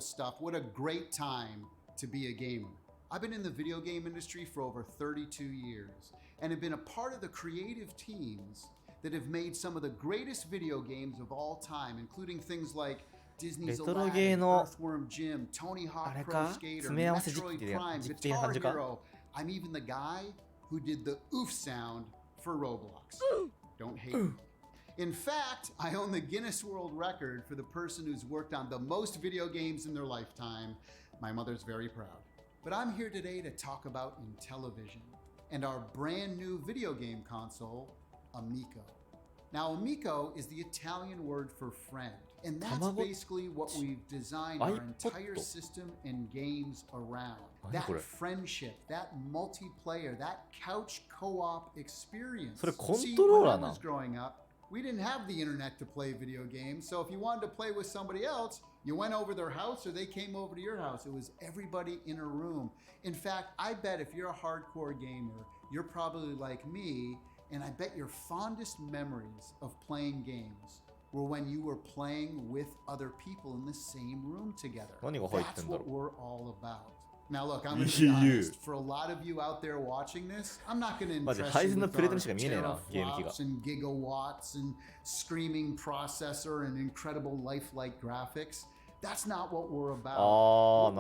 stuff. What a great time to be a gamer. I've been in the video game industry for over 32 years and have been a part of the creative teams that have made some of the greatest video games of all time, including things like Disney's Aladdin, Earthworm Jim, Tony Hawk Pro Skater, Metroid Prime, Guitar Hero. I'm even the guy who did the oof sound for Roblox. Don't hate me. In fact, I own the Guinness World Record for the person who's worked on the most video games in their lifetime. My mother's very proud. But I'm here today to talk about Intellivision. and our brand new video game console, Amico. Now, Amico is the Italian word for friend, and that's basically what we've designed our entire system and games around. That friendship, that multiplayer, that couch co-op experience. See, when I was growing up, we didn't have the internet to play video games, so if you wanted to play with somebody else, you went over their house or they came over to your house. It was everybody in a room. In fact, I bet if you're a hardcore gamer, you're probably like me, and I bet your fondest memories of playing games were when you were playing with other people in the same room together. That's what we're all about. Now look, I'm going to be honest, for a lot of you out there watching this, I'm not going to impress you with our teraflops and gigawatts and screaming processor and incredible lifelike graphics. That's not what we're about. What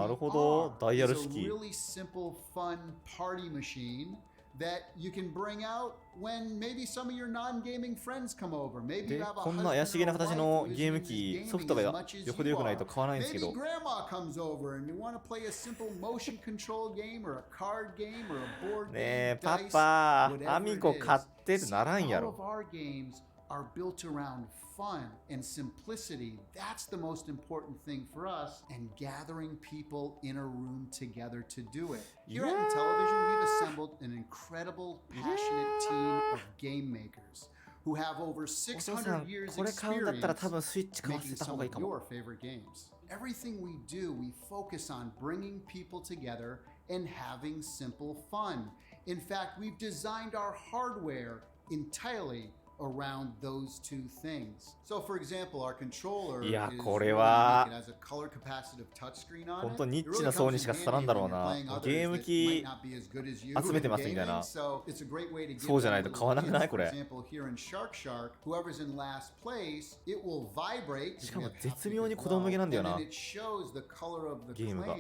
we are is a really simple, fun party machine that you can bring out when maybe some of your non-gaming friends come over. Maybe you have a husband or a wife who isn't into gaming as much as you are. Maybe grandma comes over and you want to play a simple motion control game or a card game or a board game, dice, whatever it is. See, all of our games are built around fun and simplicity. That's the most important thing for us, and gathering people in a room together to do it. Here at Intellivision, we've assembled an incredible, passionate team of game makers who have over 600 years experience making some of your favorite games. Everything we do, we focus on bringing people together and having simple fun. In fact, we've designed our hardware entirely around those two things. So for example, our controller is really unique. It has a color capacitive touchscreen on it. 本当にニッチな層にしか刺さらんだろうな。ゲーム機集めてますみたいな。そうじゃないと買わなくないこれ。しかも絶妙に子供向けなんだよな。ゲームが。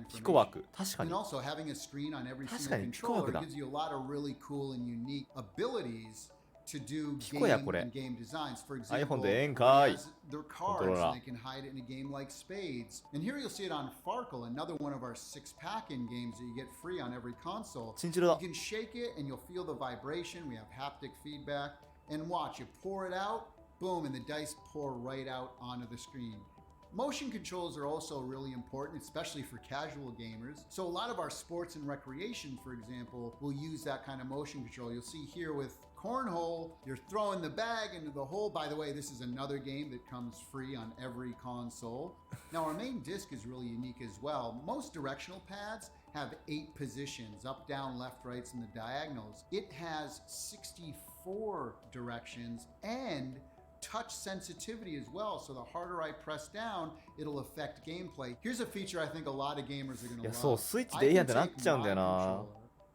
ピコワーク、確かに。on every確 single かにピコワーク controller だ。 gives you a lot of really cool and unique abilities to do ピコやこ game れ。 and game designs. For iPhone example, でええんかい。 it has their コント cards ロー and ラ they ー。 can hide it in a game like Spades. And here you'll see it on Farkle, another one of our 6-pack-in games that you get free on every console. チンチロだ。 You can shake it and you'll feel the vibration. We have haptic feedback. And watch, you pour it out, boom, and the dice pour right out onto the screen. Motion controls are also really important, especially for casual gamers. So a lot of our sports and recreation, for example, will use that kind of motion control. You'll see here with Cornhole, you're throwing the bag into the hole. By the way, this is another game that comes free on every console. Now our main disc is really unique as well. Most directional pads have 8 positions, up, down, left, rights, and the diagonals. It has 64 directions and touch sensitivity as well, so the harder I press down, it'll affect gameplay. Here's a feature I think a lot of gamers are going to love. いやそうスイッチでええやんってなっちゃうんだよな。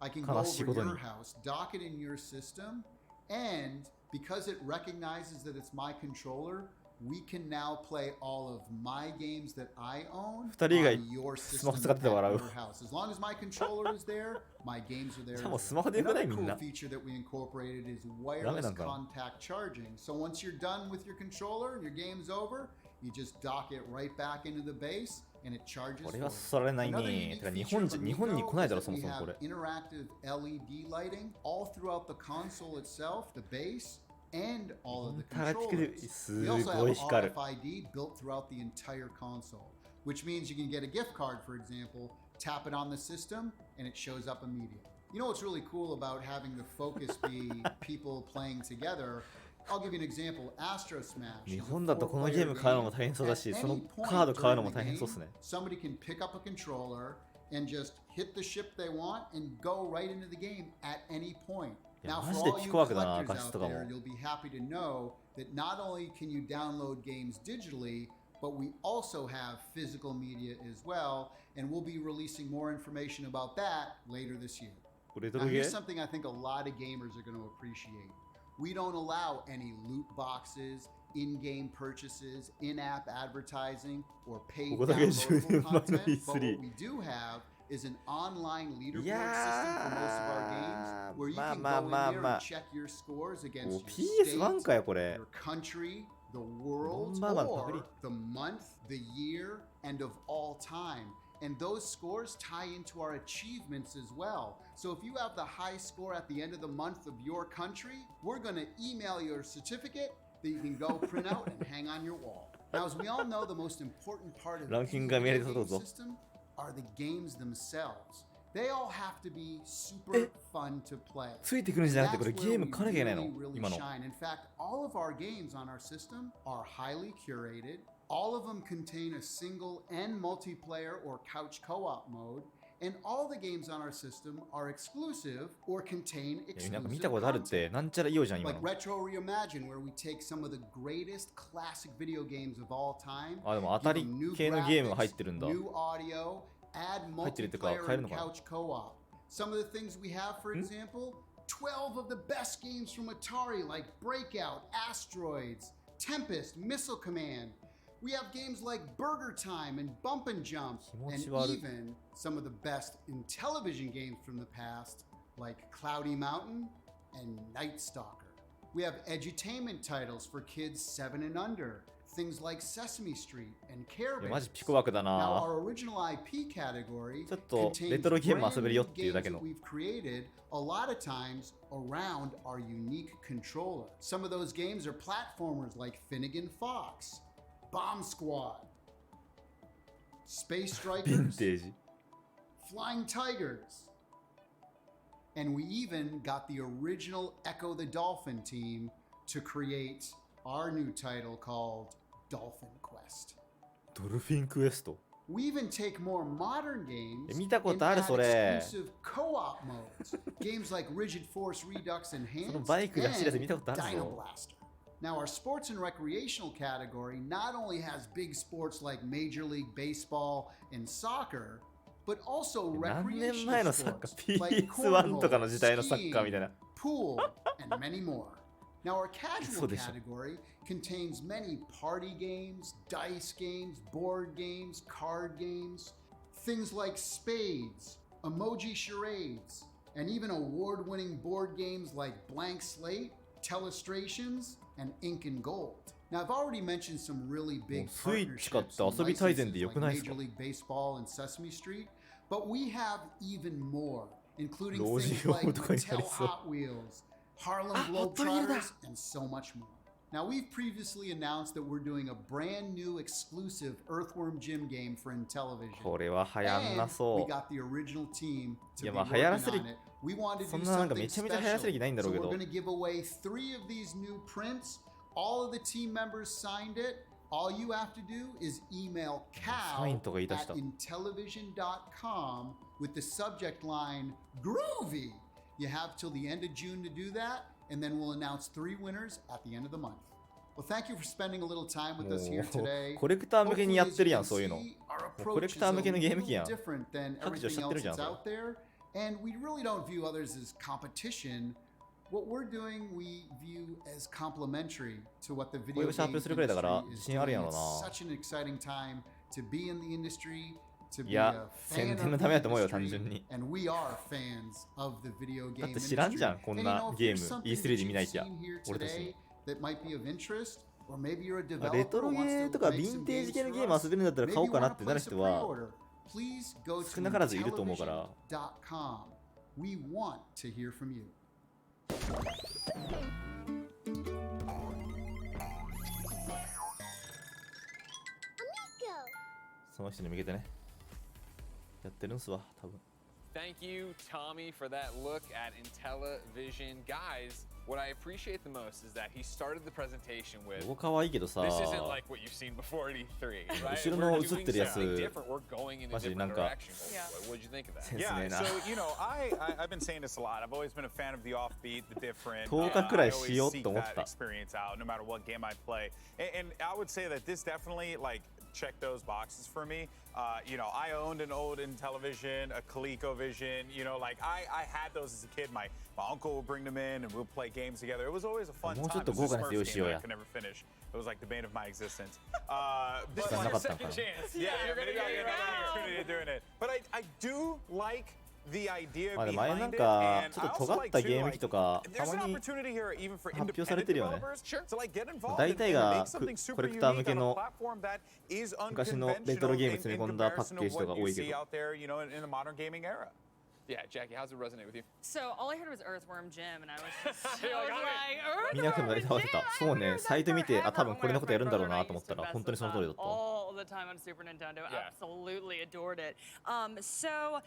I can go 悲しい over ことに。 your house, dock it in your system, and because it recognizes that it's my controller, we can now play all of my games that I own 二人以外 on your スマホ system 使ってて at 笑う。 your house. As long as my controller is there, my games are there. しかもスマホでよくない Another みんな。 cool feature that we incorporated is ダメ wireless なんかな。 contact charging. So once you're done with your controller and your game's over, you just dock it right back into the base and it charges こ for れは you. そそられない Another ね。 unique てか日 feature 本 of 日本に Amico 来ない is だろそ that も we そもこ have れ。 interactive LED lighting all throughout the console itself, the base, and all of the タがつける controllers. す We also ごい have 光る。 RFID built throughout the entire console, which means you can get a gift card, for example, tap it on the system, and it shows up immediately. You know what's really cool about having the focus be people playing together? I'll give you an example. Astro Smash. 日本だとこのゲーム買うのも大変そうだし、そのカード買うのも大変そうっすね。 Somebody can pick up a controller and just hit the ship they want and go right into the game at any point. いや Now, マ for ジで all ピ you コワークだな、 collectors 画質 out とかも。 there, you'll be happy to know that not only can you download games digitally, but we also have physical media as well, and we'll be releasing more information about that later this year. レト Now, ロゲ here's ー something I think a lot of gamers are going to appreciate. We don't allow any loot boxes, in-game purchases, in-app advertising, or paid ここだけ10 downloadable 年前の content. But what E3 we do have is an online leaderboard いや system for most of our games, where you まあ can まあ go in まあ there ま and あ check your scores も against う your PS1 か state, よこれ your country, the world, or the month, the year, and of all time. And those scores tie into our achievements as well. So if you have the high score at the end of the month of your country, we're going to email your certificate that you can go print out and hang on your wall. Now, as we all know, the most important part of the game system are the games themselves. They all have to be super fun to play. ついてくるんじゃなくてこれゲームかなきゃいけないの今の。 In fact, all of our games on our system are highly curated. All of them contain a single and multiplayer or couch co-op mode, and all the games on our system are exclusive or contain exclusive content. Like Retro Reimagine, where we take some of the greatest classic video games of all time, give them new graphics, new audio, add multiplayer and couch co-op. Some of the things we have, for example, 12 of the best games from Atari, like Breakout, Asteroids, Tempest, Missile Command. We have games like Burger Time and Bump and Jump, and even some of the best in television games from the past, like Cloudy Mountain and Night Stalker. We have edutainment titles for kids 7 and under, things like Sesame Street and Care Bears. Now, our original IP category contains brand new games that we've created a lot of times around our unique controller. Some of those games are platformers like Finnegan Fox, Bomb Squad, Space Strikers, Flying Tigers, and we even got the original Echo the Dolphin team to create our new title called Dolphin Quest. Dolphin Quest? We even take more modern games and add exclusive co-op modes. Games like Rigid Force Redux Enhanced and Dino Blaster. Now, our sports and recreational category not only has big sports like Major League Baseball and soccer, but also recreational sports like cornhole, skiing, pool, and many more. Now, our casual category contains many party games, dice games, board games, card games, things like spades, emoji charades, and even award-winning board games like Blank Slate, Telestrations, and Ink and Gold. Now, I've already mentioned some really big partnerships and licenses like Major League Baseball and Sesame Street, but we have even more, including things like Mattel Hot Wheels, Harlem Globetrotters, and so much more. Now, we've previously announced that we're doing a brand new exclusive Earthworm Jim game for Intellivision. And we got the original team to be working on it. We wanted to do something special, so we're going to give away 3 of these new prints. All of the team members signed it. All you have to do is email cow@intellivision.com with the subject line Groovy. You have till the end of June to do that, and then we'll announce 3 winners at the end of the month. Well, thank you for spending a little time with us here today. コレクター向けにやってるやん、そういうの。コレクター向けのゲーム機やん。 different than everything else that's out there, and we really don't view others as competition. What we're doing, we view as complementary to what the video game industry is doing. It's such an exciting time to be in the industry, to be a fan of the industry, and we are fans of the video game industry. And you know, if there's something that you've seen here today that might be of interest, or maybe you're a developer who wants to make some games for us, maybe you want to place a pre-order, please go to Intellivision.com. We want to hear from you. その人に向けてね、やってるんすわ、多分。Thank you, Tommy, for that look at Intellivision. Guys, what I appreciate the most is that he started the presentation with, this isn't like what you've seen before at E3, right? We're doing something different. We're going in a different direction. What did you think of that? Yeah, so, you know, I've been saying this a lot. I've always been a fan of the offbeat, the different. I always seek that experience out, no matter what game I play. And I would say that this definitely, like, checked those boxes for me. You know, I owned an old Intellivision, a ColecoVision. You know, like I had those as a kid. My uncle would bring them in, and we'll play games together. It was always a fun time. It was a Smurfs game that I could never finish. It was like the bane of my existence. But like a second chance. Yeah, you're gonna get another opportunity of doing it. But I do like the idea まあでも前なん behind it, か and ちょっ I と also 尖っ like た too, ゲーム like 機とかた there's ま an に opportunity here even for 発表され independent てるよね。 developers to like get involved 大 and 体 make が something super コレクター向 unique け on a の platform that is 昔のレトロ unconventional ゲーム in 詰め込んだパッ comparison ケー of ジとか what you 多いけ see ど。 out there, you know, in the modern gaming era. Yeah, Jackie, how's it resonate with you? So all I heard was Earthworm Jim, and I was just You're like,みんな組んだり合わせた。そうね、サイト見て、あ、多分これのことやるんだろうなと思ったら、本当にその通りだった。all the time on Super Nintendo. Absolutely adored it. So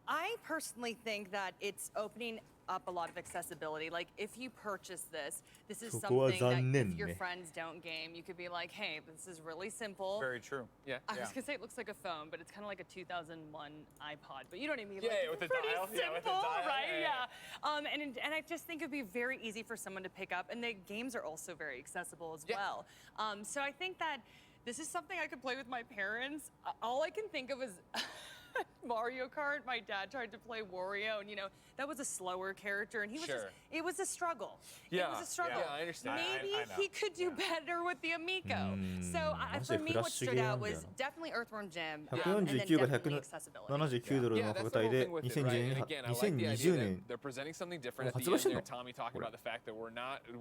I personally think that it's opening up a lot of accessibility. Like if you purchase this is something that if your friends don't game, you could be like, hey, this is really simple. Very true. Yeah. I was gonna say it looks like a phone, but it's kind of like a 2001 iPod. But you know what I mean? Yeah, like, with the pretty dial. simple, Yeah, with the dial. right? Yeah. And I just think it'd be very easy for someone to pick up, and the games are also very accessible as well. So I think that this is something I could play with my parents. All I can think of is Mario Kart. My dad tried to play Wario, and that was a slower character, and he was just, it was a struggle. It was a struggle. Yeah, I understand. Maybe I know. he could do better with the Amico. So for me, what stood out was definitely Earthworm Jim, and then 149が definitely accessibility. 179ドルの価格帯で2020年 they're presenting something different at the end there. Tommy talking about the fact that we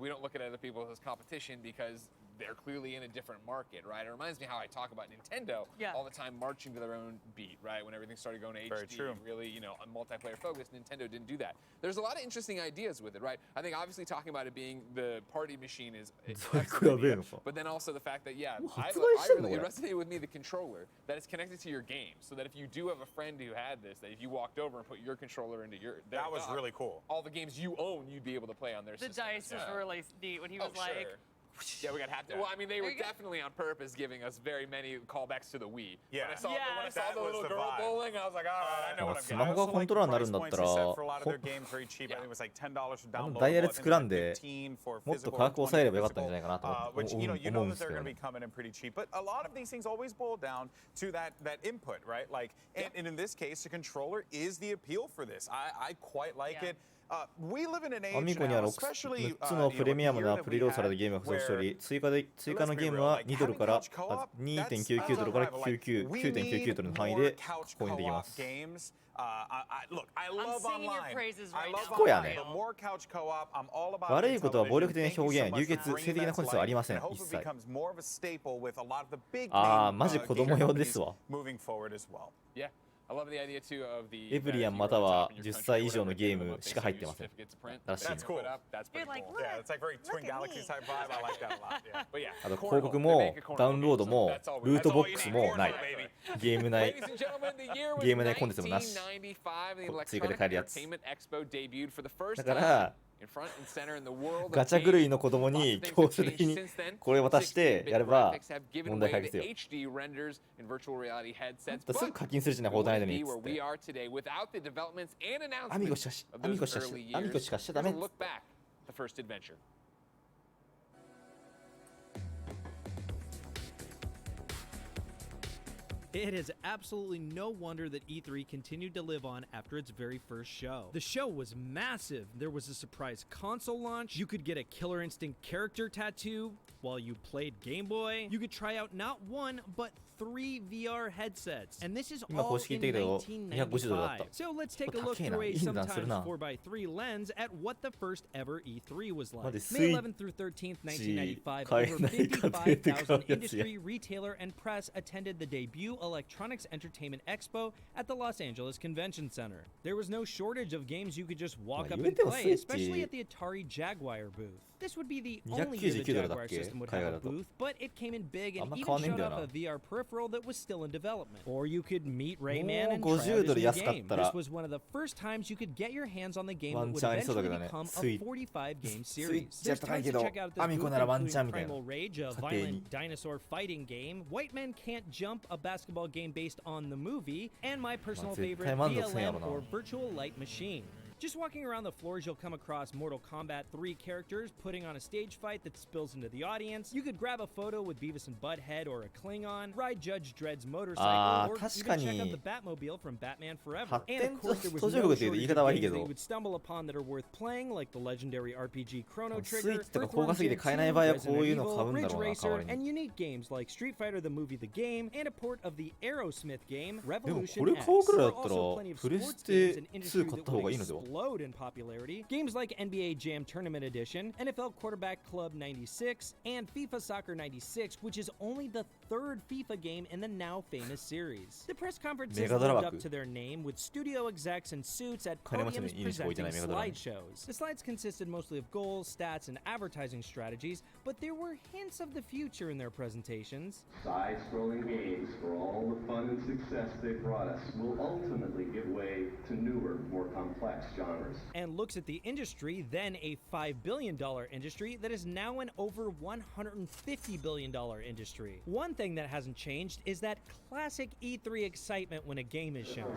don't look at other people as competition because they're clearly in a different market, right? It reminds me how I talk about Nintendo all the time marching to their own beat, right? When everything started going to HD, really, multiplayer focused, Nintendo didn't do that. There's a lot of interesting ideas with it, right? I think obviously talking about it being the party machine is but then also the fact that, it resonated with me, the controller, that it's connected to your game, so that if you do have a friend who had this, that if you walked over and put your controller into their that was really cool. All the games you own, you'd be able to play on their system. The dice was really neat when he was like... Yeah, we got half. Well, I mean, they were definitely on purpose giving us very many callbacks to the Wii. Yeah. When I saw the little girl bowling, I was like, all right, I know what I'm スマホがコントローラーになるんだったら、ダイヤル作らんで、もっと価格抑えればよかったんじゃないかなと思うんですけどね。But a lot of these things always boil down to that input, right? Like, and in this case, the controller is the appeal for this. I quite like it. We live in an age アミコには 6つのプレミアムなプリロードされたゲームが付属しており、追加のゲームは2ドルから 2.99 ドルから9.99 ドルの範囲で購入できます。Look, I love online. I love ここやね。 the more couch co-op, I'm all about 悪いことは暴力的な表現、流血、性的なコンテンツはありません。一切。ああ、マジ子供用ですわ。エブリアンまたは10歳以上のゲームしか入ってません。らしい。あと広告もダウンロードもルートボックスもない。ゲーム内コンテンツもなし。追加で買えるやつ。だからガチャ狂いの子供に強制的にこれ渡してやれば問題解決よ。すぐ課金するしね、フォートナイトにっつって。アミコしかしちゃダメっつって。It is absolutely no wonder that E3 continued to live on after its very first show. The show was massive. There was a surprise console launch. You could get a Killer Instinct character tattoo while you played Game Boy. You could try out not one, but 3 VR headsets. And this is all in 1995. So let's take a look through a sometimes 4x3 lens at what the first ever E3 was like. May 11th through 13th, 1995, over 55,000 industry, retailer, and press attended the debut Electronics Entertainment Expo at the Los Angeles Convention Center. There was no shortage of games you could just walk up and play, especially at the Atari Jaguar booth. This would be the only year the Jaguar system would have a booth, but it came in big and even showed off a VR peripheral that was still in development. Or you could meet Rayman and try out his new game. This was one of the first times you could get your hands on the game that would eventually become a 45-game series. There's tons to check out at this booth, including Primal Rage, a violent dinosaur fighting game, White Men Can't Jump, a basketball game based on the movie, and my personal favorite, VLM, or Virtual Light Machine. Just walking around the floors, you'll come across Mortal Kombat 3 characters putting on a stage fight that spills into the audience. You could grab a photo with Beavis and Butthead or a Klingon, ride Judge Dredd's motorcycle, or even check out the Batmobile from Batman Forever. And of course, there was no shortage of games that you would stumble upon that are worth playing, like the legendary RPG Chrono Trigger, Earthworm Jim 2, Resident Evil, Ridge Racer, and unique games like Street Fighter the Movie The Game, and a port of the Aerosmith game, Revolution X. There are also plenty of sports games and industry that would explode in popularity. Games like NBA Jam Tournament Edition, NFL Quarterback Club 96, and FIFA Soccer 96, which is only the third FIFA game in the now famous series. The press conferences lived up to their name, with studio execs in suits at podiums presenting slideshows. The slides consisted mostly of goals, stats, and advertising strategies, but there were hints of the future in their presentations. Side-scrolling games, for all the fun and success they brought us, will ultimately give way to newer, more complex genres. And looks at the industry, then a $5 billion industry that is now an over $150 billion industry. One thing that hasn't changed is that classic E3 excitement when a game is shown.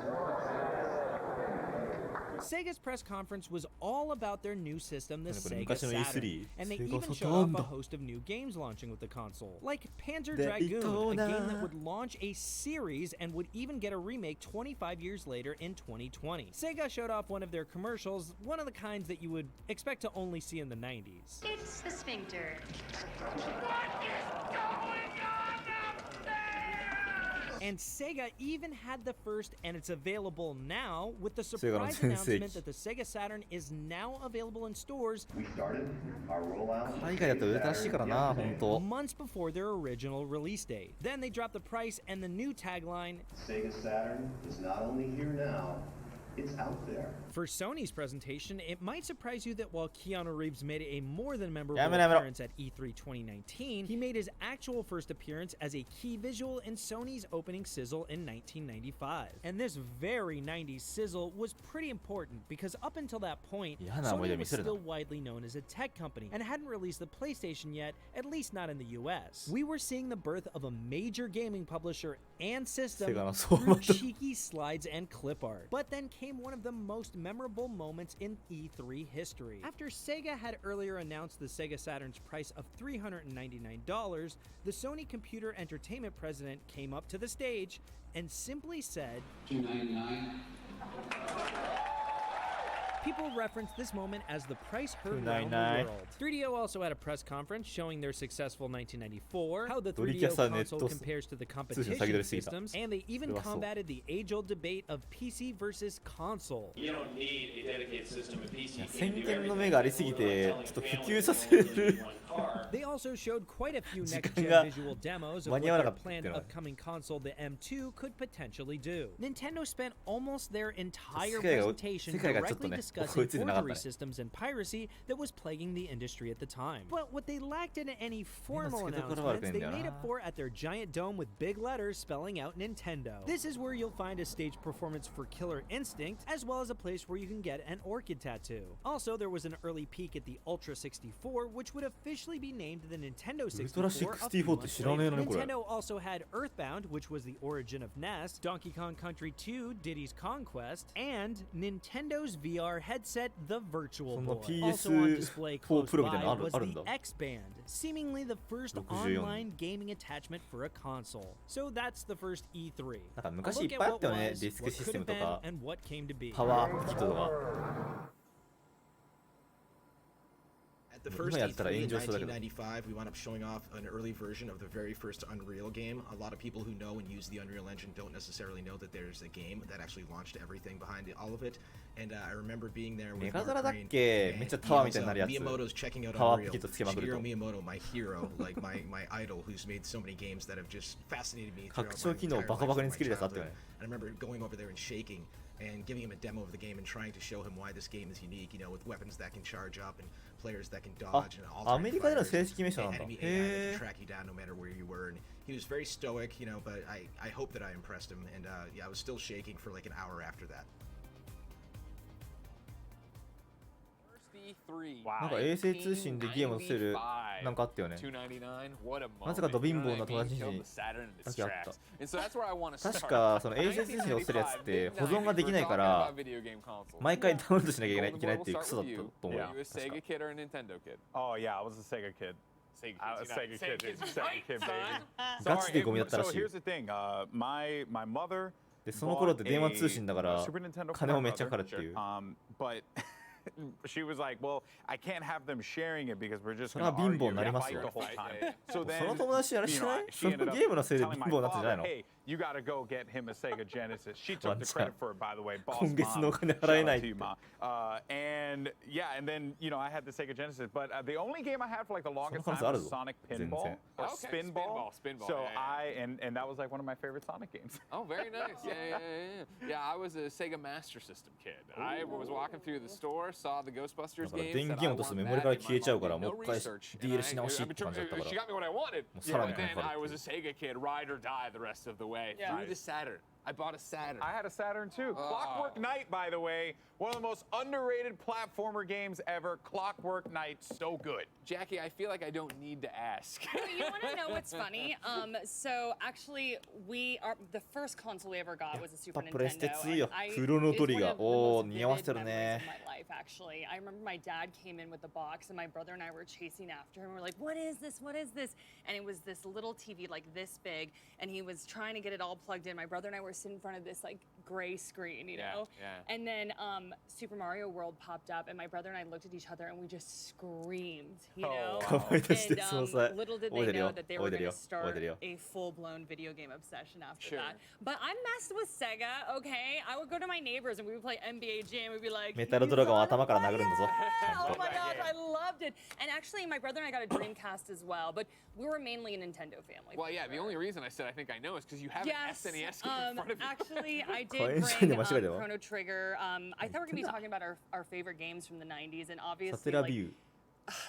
Sega's press conference was all about their new system, the Sega Saturn, and they even showed off a host of new games launching with the console, like Panzer Dragoon, a game that would launch a series and would even get a remake 25 years later in 2020. Sega showed off one of their commercials, one of the kinds that you would expect to only see in the 90s. It's the sphincter. And Sega even had the first, and it's available now, with the surprise announcement that the Sega Saturn is now available in stores. We started our rollout months before their original release date. Then they dropped the price and the new tagline, Sega Saturn is not only here now, it's out there. For Sony's presentation, it might surprise you that while Keanu Reeves made a more than memorable appearance at E3 2019, he made his actual first appearance as a key visual in Sony's opening sizzle in 1995. And this very 90s sizzle was pretty important because up until that point, Sony was still widely known as a tech company and hadn't released the PlayStation yet, at least not in the US. We were seeing the birth of a major gaming publisher and system through cheeky slides and clip art. But then came one of the most memorable moments in E3 history. After Sega had earlier announced the Sega Saturn's price of $399, the Sony Computer Entertainment president came up to the stage and simply said, $299. People reference this moment as the price heard around the world. 3DO also had a press conference showing their successful 1994, how the 3DO console compares to the competition systems, and they even combated the age-old debate of PC versus console. You don't need a dedicated system of PC. 先見の目がありすぎてちょっと普及させる They also showed quite a few next-gen visual demos of what their planned upcoming console, the M2, could potentially do. Nintendo spent almost their entire presentation directly discussing forgery systems and piracy that was plaguing the industry at the time. But what they lacked in any formal announcements, they made up for at their giant dome with big letters spelling out Nintendo. This is where you'll find a stage performance for Killer Instinct, as well as a place where you can get an orchid tattoo. Also, there was an early peek at the Ultra 64, which would officially be named the Nintendo 64 a few months later. Nintendo also had Earthbound, which was the origin of NES, Donkey Kong Country 2, Diddy's Conquest, and Nintendo's VR headset, the Virtual Boy. Also on display close by was the X-Band, seemingly the first online gaming attachment for a console. So that's the first E3. A look at what was, what could have been, and what came to be. At the first E3 in 1995, we wound up showing off an early version of the very first Unreal game. A lot of people who know and use the Unreal Engine don't necessarily know that there's a game that actually launched everything behind all of it. And I remember being there with Mark Green, and Miyamoto's checking out Unreal. Shigeru Miyamoto, my hero, like my idol, who's made so many games that have just fascinated me throughout my entire life from my childhood. And I remember going over there and shaking and giving him a demo of the game and trying to show him why this game is unique, you know, with weapons that can charge up and players that can dodge and all enemy AI that can track you down no matter where you were. And he was very stoic, you know, but I hope that I impressed him. And yeah, I was still shaking for like an hour after that. なんか衛星通信でゲームをせるなんかあったよね。なぜかド貧乏な友達にだけあった。確かその衛星通信で押せるやつって保存ができないから毎回ダウンロードしなきゃいけないっていうクソだったと思う。Oh yeah, I was a Sega kid. Sega kid, baby. ガチでゴミだったらしい。 So here's the thing, my mother. でその頃って電話通信だから金もめっちゃかかるっていう。 But she was like, well, I can't have them sharing it because we're just それは going 貧 to 乏になり argue ます and よ。 fight the whole time. So そ then, の友達あれしない？ she その ended up ゲームのせいで貧 telling my 乏になったんじゃない father, の？ hey, you gotta go get him a Sega Genesis. She took the credit for it, by the way. Boss 今月のお mom. 金 Shout 払え out ないっ to て you, mom. And yeah, and then I had the Sega Genesis, but the only game I had for like the longest time was Sonic Pinball or Spinball. So and that was like one of my favorite Sonic games. Oh, very nice. Yeah, I was a Sega Master System kid. I was walking through the store, saw the Ghostbusters だから games. 電源落とすとメモリから消えちゃうからもう一回 DL し直しって感じだったから She got me what I wanted. もうさらに But 金 then かか I る was a Sega kid, ride or die the rest of the way through the Saturn. I bought a Saturn. I had a Saturn too. Clockwork Knight, by the way, one of the most underrated platformer games ever. Clockwork Knight, so good. Jackie, I feel like I don't need to ask. You want to know what's funny? So actually, the first console we ever got was a Super プレステ Nintendo. 2よ。クロノトリガー。おー、似合わせてるね。 My life, actually. I remember my dad came in with the box, and my brother and I were chasing after him. We're like, "What is this? What is this?" And it was this little TV, like this big, and he was trying to get it all plugged in. My brother and I were sitting in front of this like gray screen, you know. And then Super Mario World popped up, and my brother and I looked at each other, and we just screamed, you know. And little did they know that they were going to start a full-blown video game obsession after that. But I messed with Sega, okay? I would go to my neighbors, and we would play NBA Jam. We'd be like, メタルドラゴンを頭から殴るんだぞ。 oh my gosh, I loved it. And actually, my brother and I got a Dreamcast as well, but we were mainly a Nintendo family. Well, yeah, the only reason I said I think I know is because you have an SNES game in front of you. Actually, I did bring Chrono Trigger. I thought we were going to be talking about our favorite games from the 90s, and obviously, like,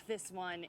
this one,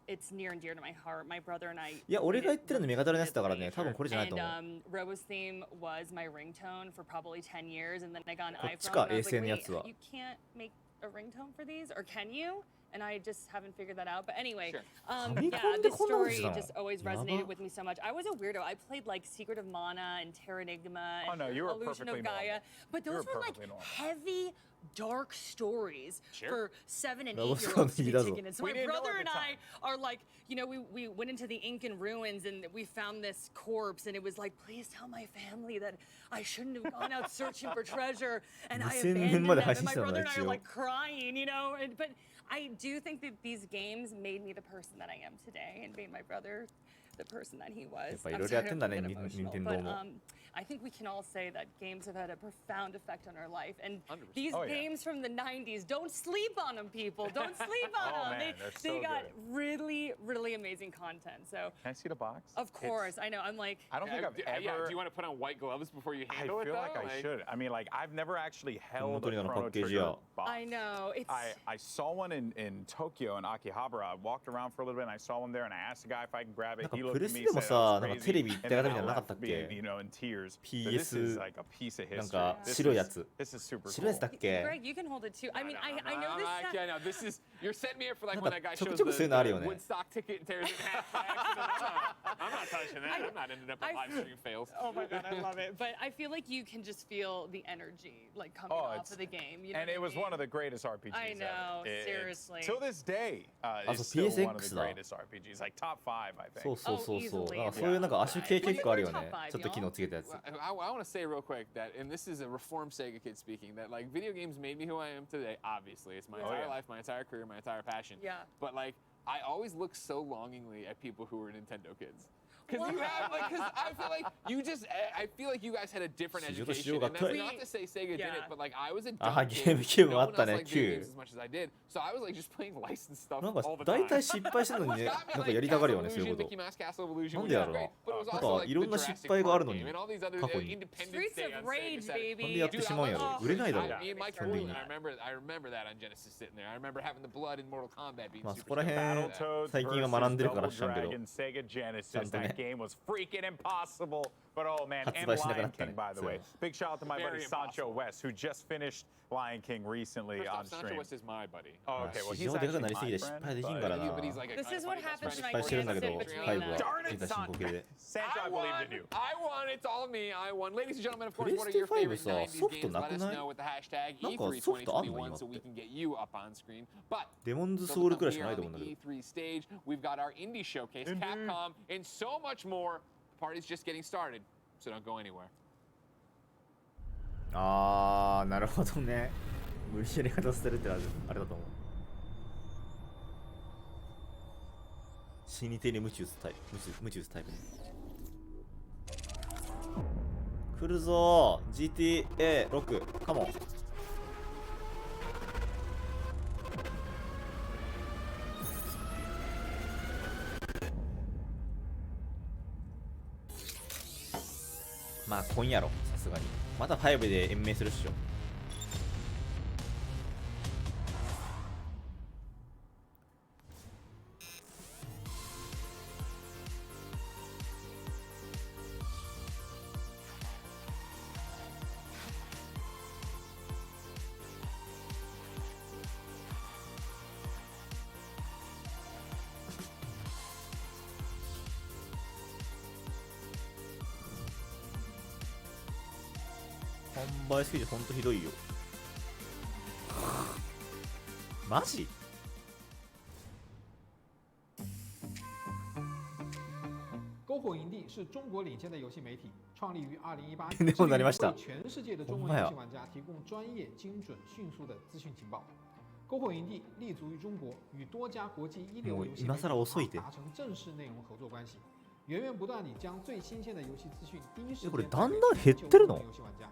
it's near and dear to my heart. My brother and I. いや、俺が言ってるのメガドラのやつだからね、多分これじゃないと思う。 And Robo's theme was my ringtone for probably 10 years, and then I got an こっち iPhone. か、 And I 衛 was 星 like, のや wait, つは。 you can't make a ringtone for these, or can you? And I just haven't figured that out. But anyway, yeah, this story just always resonated with me so much. I was a weirdo. I played like Secret of Mana and Terranigma and Illusion of Gaia. But those were like heavy, dark stories for 7 and 8-year-olds to be taken in. So my brother and I are like, we went into the Incan ruins and we found this corpse, and it was like, please tell my family that I shouldn't have gone out searching for treasure, and I abandoned them. And my brother and I are like crying, but I do think that these games made me the person that I am today and made my brother the person that he was. I'm sorry, I'm a bit emotional, but I think we can all say that games have had a profound effect on our life. And these games from the 90s, don't sleep on them, people. Don't sleep on them. Man, they got really, really amazing content. So can I see the box? Of course, I know. I'm like, I don't think I've ever. Yeah, do you want to put on white gloves before you handle it? I feel like I should. I mean, like I've never actually held a Chrono Trigger box. I know. I saw one in Tokyo in Akihabara. I walked around for a little bit and I saw one there and I asked the guy if I can grab it. He looked at me and said I was crazy. And then I left being, in tears. But this is like a piece of history. なんか白いやつ。 This is super 白いやつだっけ？ Greg, you can hold it too. I mean, I know this. Yeah, no, this is. You're setting me up for like when that guy showsちょくそういうのあるよ the ね。 Woodstock ticket and tears it in half. I'm not touching that. I'm not ending up at live stream fails. Oh my god, I love it. But I feel like you can just feel the energy like coming off of the game. You know and it was one of the greatest RPGs. I know, ever. seriously. Till this day, あ、 it's そう still one of PSX the だ。 greatest RPGs. Like top 5, I think. そうそうそうそう。なんかそういうなんか足系結構あるよね。ちょっと機能つけたやつ。 I want to say real quick that, and this is a reformed Sega kid speaking, that like video games made me who I am today. Obviously, it's my entire life, my entire career, my entire passion. Yeah. But like, I always look so longingly at people who were Nintendo kids. Because you have, like, because I feel like you just, I feel like you guys had a different education. And that's not to say Sega didn't, but like I was a dumb kid. No one else liked video games as much as I did. So I was like just playing licensed stuff なんか all the 大 time. 体失敗してるのにね、なんかやりたがるよね、そういうこと。 Mickey Mouse Castle of Illusion なん was でやろう great, but it was な。 also んか like いろ the んな失 Jurassic 敗がある Park のに game and all these other 過去に。 Independence Day on Sega Saturn. なんでやってしまうんやろ。売れないだろ。 Me and Mike 基本的に。 I remember that on Genesis sitting there. I remember having the blood in Mortal Kombat being まあそ super こら辺最近は学んでるから知らんけど。ちゃんとね。game was freaking impossible. But oh man, and Lion King, by the way. Big shout out to my buddy Sancho West, who just finished Lion King recently on stream. Sancho West is my buddy. Oh, okay, well, he's actually my friend. This is what happens when I can't sit between Darn it, Sancho, I believed in you. I won. It's all me. I won. Ladies and gentlemen, of course, what are your favorite 90s games? Let us know with the hashtag E32021 so we can get you up on screen. But デモンズソウルくらいしかないと思うんだけど。 E3 stage, we've got our indie showcase, Capcom, and so much more. The party's just getting started, so don't go anywhere. あー、なるほどね。無理やり方捨てるってあれだと思う。死に手に無知打つタイプ。来るぞー GTA6 カモン。まあ今夜ろ、さすがに。まだ5で延命するっしょ。販売スピードほんとひどいよ。マジ？篝火营地是中国领先的游戏媒体，创立于2018年，为全世界的中文游戏玩家提供专业、精准、迅速的资讯情报。篝火营地立足于中国，与多家国际一流游戏媒体达成正式内容合作关系，源源不断地将最新鲜的游戏资讯第一时间だんだん減ってるの？游戏玩家。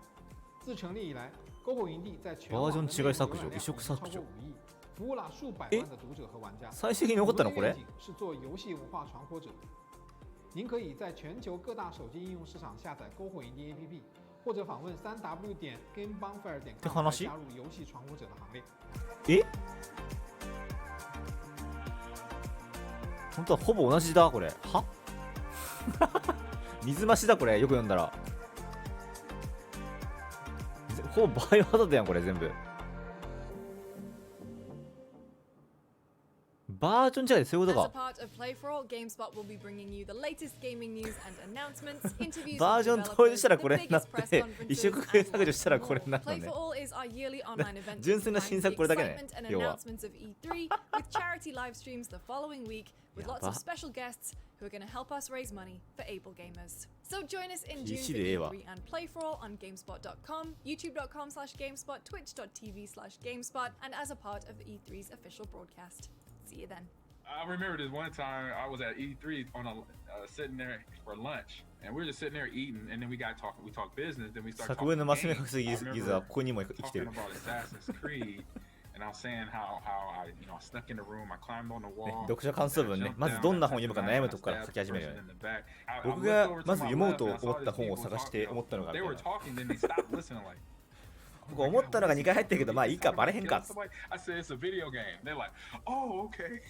自成立以来，篝火营地在全バージョン違い削除、移植削除。服务了数百万的读者和玩家。最終的に残ったのこれ？是做游戏文化传播者。您可以在全球各大手机应用市场下载篝火营地 APP， 或者访问3w.gamebonfire.com 加入游戏传播者的行列。本当はほぼ同じだこれ。は？水増しだこれよく読んだら。ほぼバイオハザードやんこれ全部。バージョン違いでそういうことか。バージョン統一したらこれになって移植削除したらこれになるのね。純粋な新作これだけね。要は。with lots of special guests who are going to help us raise money for able gamers. So join us in June for E3 and Play for All on GameSpot.com, YouTube.com/GameSpot, Twitch.tv/GameSpot, and as a part of the E3's official broadcast. See you then. I remember this one time I was at E3 on a sitting there for lunch, and we were just sitting there eating, and then we got talking. We talked business, then we started talking games. I remember talking about Assassin's Creed. And I was saying how I snuck in the room, I climbed on the wall. 読者感想文ね。まずどんな本読むか悩むとこから書き始めるよね。僕がまず読もうと思った本を探して思ったのがみたいな。僕思ったのが2回入ってるけどまあいいかバレへんかっつって。I said it's a video game. They're like, oh okay.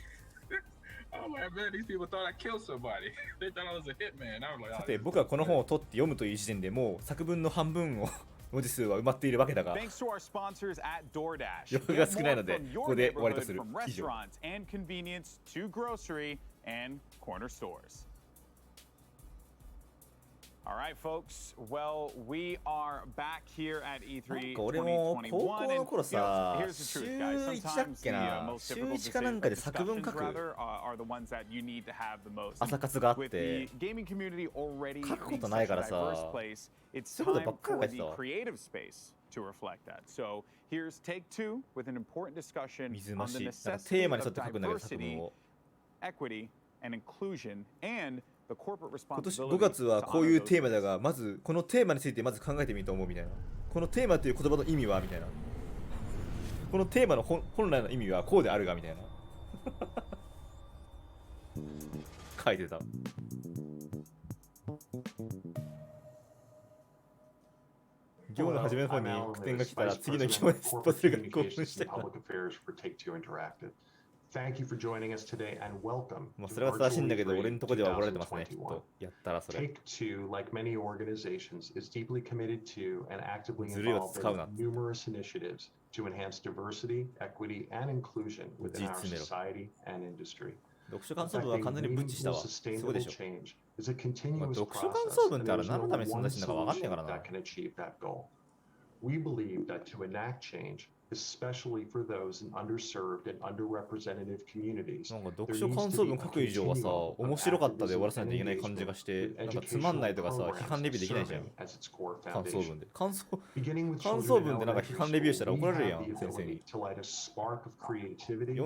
I'm like, man, these people thought I killed somebody. They thought I was a hitman. I was like, さて僕はこの本を取って読むという時点でもう作文の半分を文字数は埋まっているわけだが、欲が少ないのでここで終わりとする。以上。All right, folks. Well, we are back here at E3 俺も高校の頃さ、週1だっけな、週1かなんかで作文書く朝活があって、書くことないからさ、そういうことばっかり書いてたわ。水増し、なんかテーマに沿って書くんだけど作文を。今年5月はこういうテーマだが、まずこのテーマについてまず考えてみると思うみたいな。このテーマという言葉の意味はみたいな。このテーマの本来の意味はこうであるがみたいな。書いてた。行の始めの方に句点が来たら次の行ですっぽするが興奮してた。Thank you for joining us today and welcome それは正しいんだけど、俺のとこでは怒られてますね、きっと。やったらそれ。Take-Two, like many organizations, is deeply committed to and actively involved in numerous initiatives to enhance diversity, equity, and inclusion within our society and industry. 読書感想文は完全にブッチしたわ。すごいでしょ。is a continuous 読書感想文ってあれ何のために存在してるのかわかんねえからな。We believe that to enact change, especially for those in underserved and underrepresented communities, なんか読書感想文書く以上はさ、面白かったで終わらせないといけない感じがして、なんかつまんないとかさ、批判レビューできないじゃん。感想文で。感想文でなんか批判レビューしたら怒られるやん、先生に。読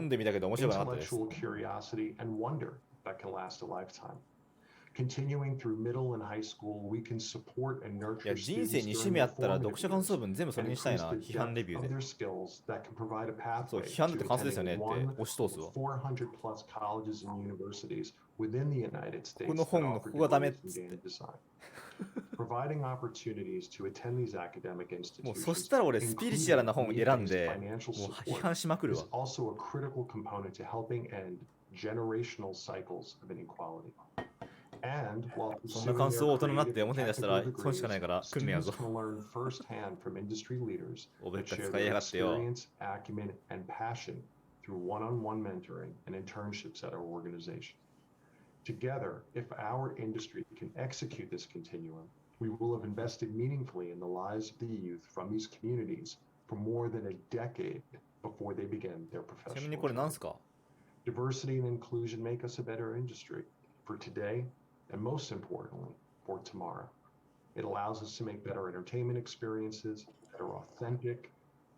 んでみたけど面白くなかったです。Continuing through middle and high school, we can support and nurture いや人生に趣味あったら読書感想文全部それにしたいな。批判レビューで。そう、批判って感想ですよねって押し通すわ。この本のここがダメっつって。もうそしたら俺スピリチュアルな本選んで、もう批判しまくるわ。そんな感想を大人になって表に出したら損しかないから訓練やぞ。おべっか使いやがってよ。Together, if our industry can execute this continuum, we will have invested meaningfully in the lives of the youth from these communities for more than a decade before they begin their professional. ちなみにこれなんすか? Diversity and inclusion make us a better industry for today and most importantly, for tomorrow. It allows us to make better entertainment experiences that are authentic,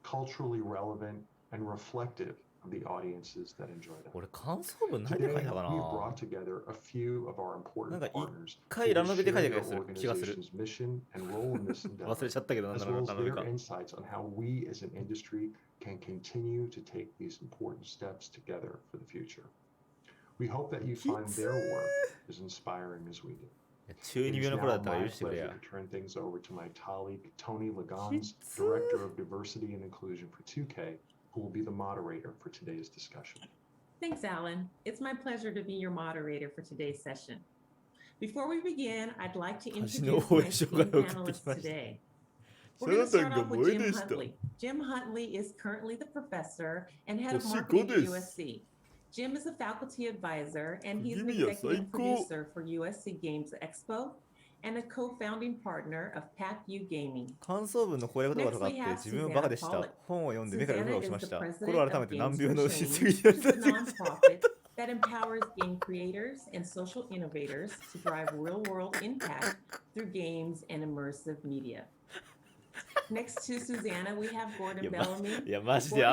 culturally relevant, and reflective of the audiences that enjoy them. 俺感想文何で書いたかな。 Today, we brought together a few of our important partners 一回ラノベで書いた気がする。 mission and role in this endeavor, 忘れちゃったけどなんだろう、ラノベか。 as well as their insights on how we as an industry can continue to take these important steps together for the future. We hope that you find their work as inspiring as we do. 中二病の頃だったら許してくれや。 turn things over to my colleague Tony Lagans, Director of Diversity and Inclusion for 2K, who will be the moderator for today's discussion. Thanks, Alan. It's my pleasure to be your moderator for today's session. Before we begin, I'd like to introduce my esteemed panelists today. We're going to start off with Jim Huntley. Jim Huntley is currently the professor and head of marketing at USC. Jim is a faculty advisor, and he's an executive producer for USC Games Expo and a co-founding partner of PACU Gaming. 感想文のこういうことがとかって自分はバカでした。本を読んで目から鱗をしました。心改めて難病のしすぎだった。 that empowers game creators and social innovators to drive real-world impact through games and immersive media. Next to Susanna, we have Gordon Bellamy. いやマジで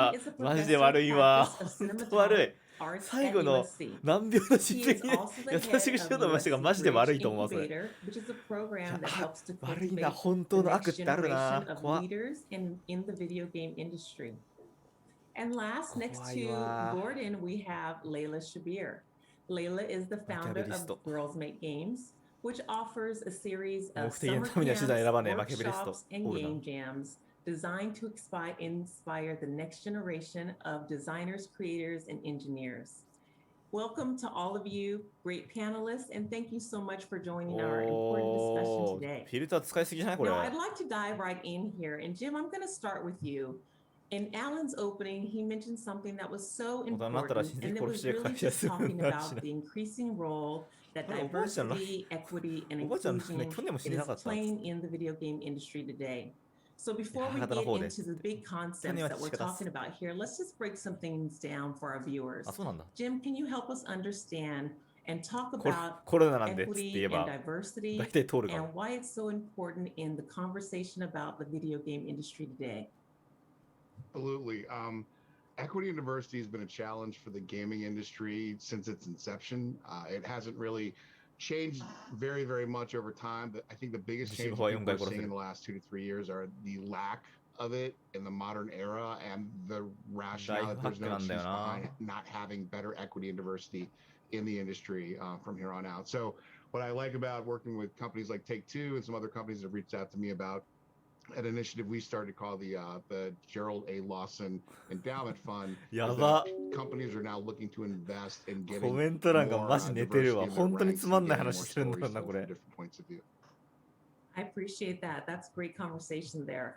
悪いわ。本当悪い。最後の難病の疾病に優しくしようと思いましたがマジで悪いと思う。それ。悪いな、本当の悪ってあるな。怖っ。 And last, next to Gordon, we have Layla Shabir. Layla is the founder of Girls Make Games, which offers a series of summer camps, workshops, and game jams designed to inspire the next generation of designers, creators, and engineers. Welcome to all of you, great panelists, and thank you so much for joining our important discussion today. フィルター使いすぎじゃないこれ。 Now, I'd like to dive right in here, and Jim, I'm going to start with you. In Alan's opening, he mentioned something that was so important, and it was really just talking about the increasing role that diversity, equity, and inclusion is playing in the video game industry today. So before we get into the big concepts that we're talking about here, let's just break some things down for our viewers. Jim, can you help us understand and talk about equity and diversity and why it's so important in the conversation about the video game industry today? Absolutely. Equity and diversity has been a challenge for the gaming industry since its inception. It hasn't really changed very, very much over time. But I think the biggest change we're seeing in the last 2 to 3 years are the lack of it in the modern era and the rationale that there's no excuse behind not having better equity and diversity in the industry from here on out. So what I like about working with companies like Take-Two and some other companies that have reached out to me about an initiative we started to call the Gerald A. Lawson Endowment Fund. やば。 Companies are now looking to invest in コ getting メント欄が more マジ寝てるわ。 diversity in their 本当に ranks つまん and ない getting more 話してるんだろう stories な、 told こ from れ。 different points of view. I appreciate that. That's great conversation there.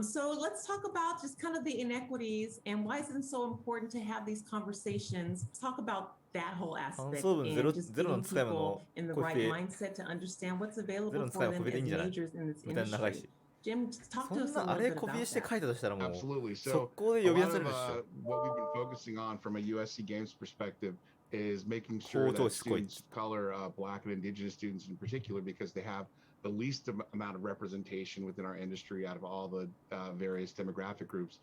So let's talk about just kind of the inequities and why is it so important to have these conversations. Talk about that whole aspect and just getting people in the right mindset to understand what's available for them as majors in this industry. Jim, talk to us a little bit about that. Absolutely. So a lot of what we've been focusing on from a USC Games perspective is making sure that students of color, Black and Indigenous students in particular, because they have the least amount of representation within our industry out of all the various demographic groups.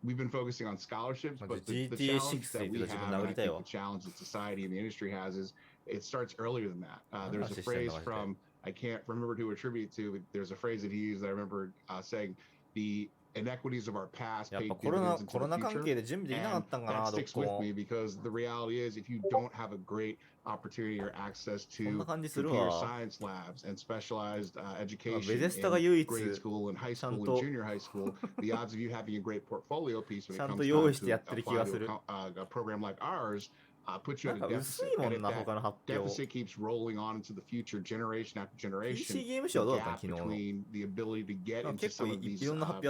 We've been focusing on scholarships, but the challenge that we have, and I think the challenge that society and the industry has is it starts earlier than that. There's a phrase from, I can't remember who to attribute it to, but there's a phrase that he used that I remember saying, the inequities of our past pay dividends into the future, and that sticks with me because the reality is if you don't have a great opportunity or access to computer science labs and specialized education in grade school and high school and junior high school, the odds of you having a great portfolio piece when it comes time to apply to a program like ours put you at a deficit. And if that deficit keeps rolling on into the future, generation after generation, the gap between the ability to get into some of these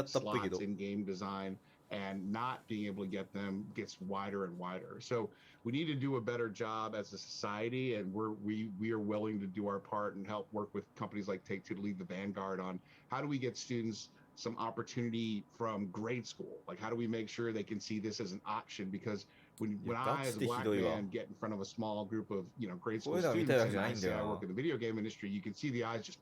slots in game design and not being able to get them gets wider and wider. So we need to do a better job as a society, and we are willing to do our part and help work with companies like Take-Two to lead the vanguard on how do we get students some opportunity from grade school? Like how do we make sure they can see this as an option? Because when I, as a Black man, get in front of a small group of grade school students, and I say I work in the video game industry, you can see the eyes just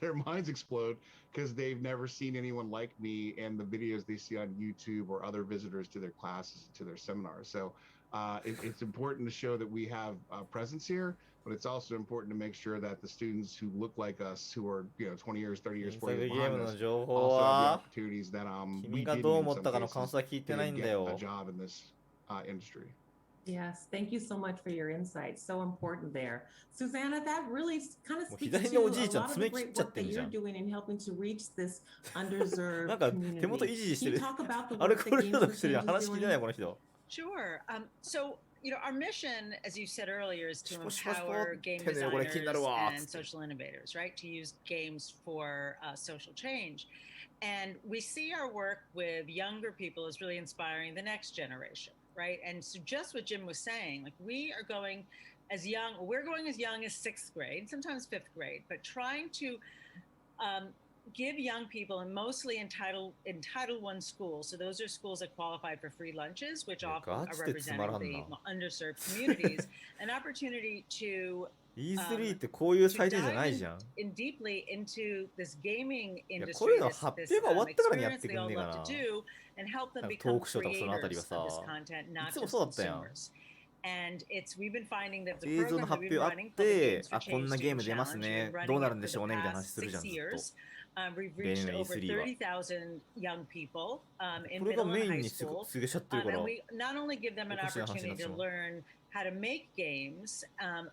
their minds explode because they've never seen anyone like me and the videos they see on YouTube or other visitors to their classes, to their seminars. So it's important to show that we have a presence here, but it's also important to make sure that the students who look like us, who are 20 years, 30 years, 40 years behind us, also have the opportunities that we didn't in some cases to get a job in this industry. Yes, thank you so much for your insights. So important there. Susanna, that really kind of speaks to a lot of the great work that you're doing in helping to reach this underserved community. Can you talk about the work that Games for Change is doing? Sure. So, our mission, as you said earlier, is to empower game designers and social innovators, right? To use games for social change. And we see our work with younger people as really inspiring the next generation, right? And so just what Jim was saying, like we're going as young as 6th grade, sometimes 5th grade, but trying to give young people, and mostly in Title I schools, so those are schools that qualify for free lunches, which often are representing the underserved communities, an opportunity to E3 ってこういう祭典じゃないじゃん。in deeply into this gaming industry, こういうの発表が終わってからにやってくんねえかな。トークショーとかそのあたりがさ、いつもそうだったやん。映像の発表あって、あ、こんなゲーム出ますね、どうなるんでしょうねみたいな話するじゃん、ずっと。We've reached over 30,000 young people in これが middle メイ and ン high に school. 告げちゃってるから。 And we not only give them an opportunity to learn how to make games,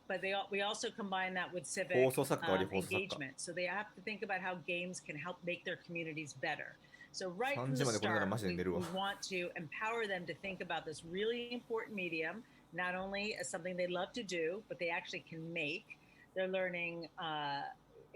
but we also combine that with civic engagement. So they have to think about how games can help make their communities better. So right from the start, we want to empower them to think about this really important medium, not only as something they love to do, but they actually can make. They're learning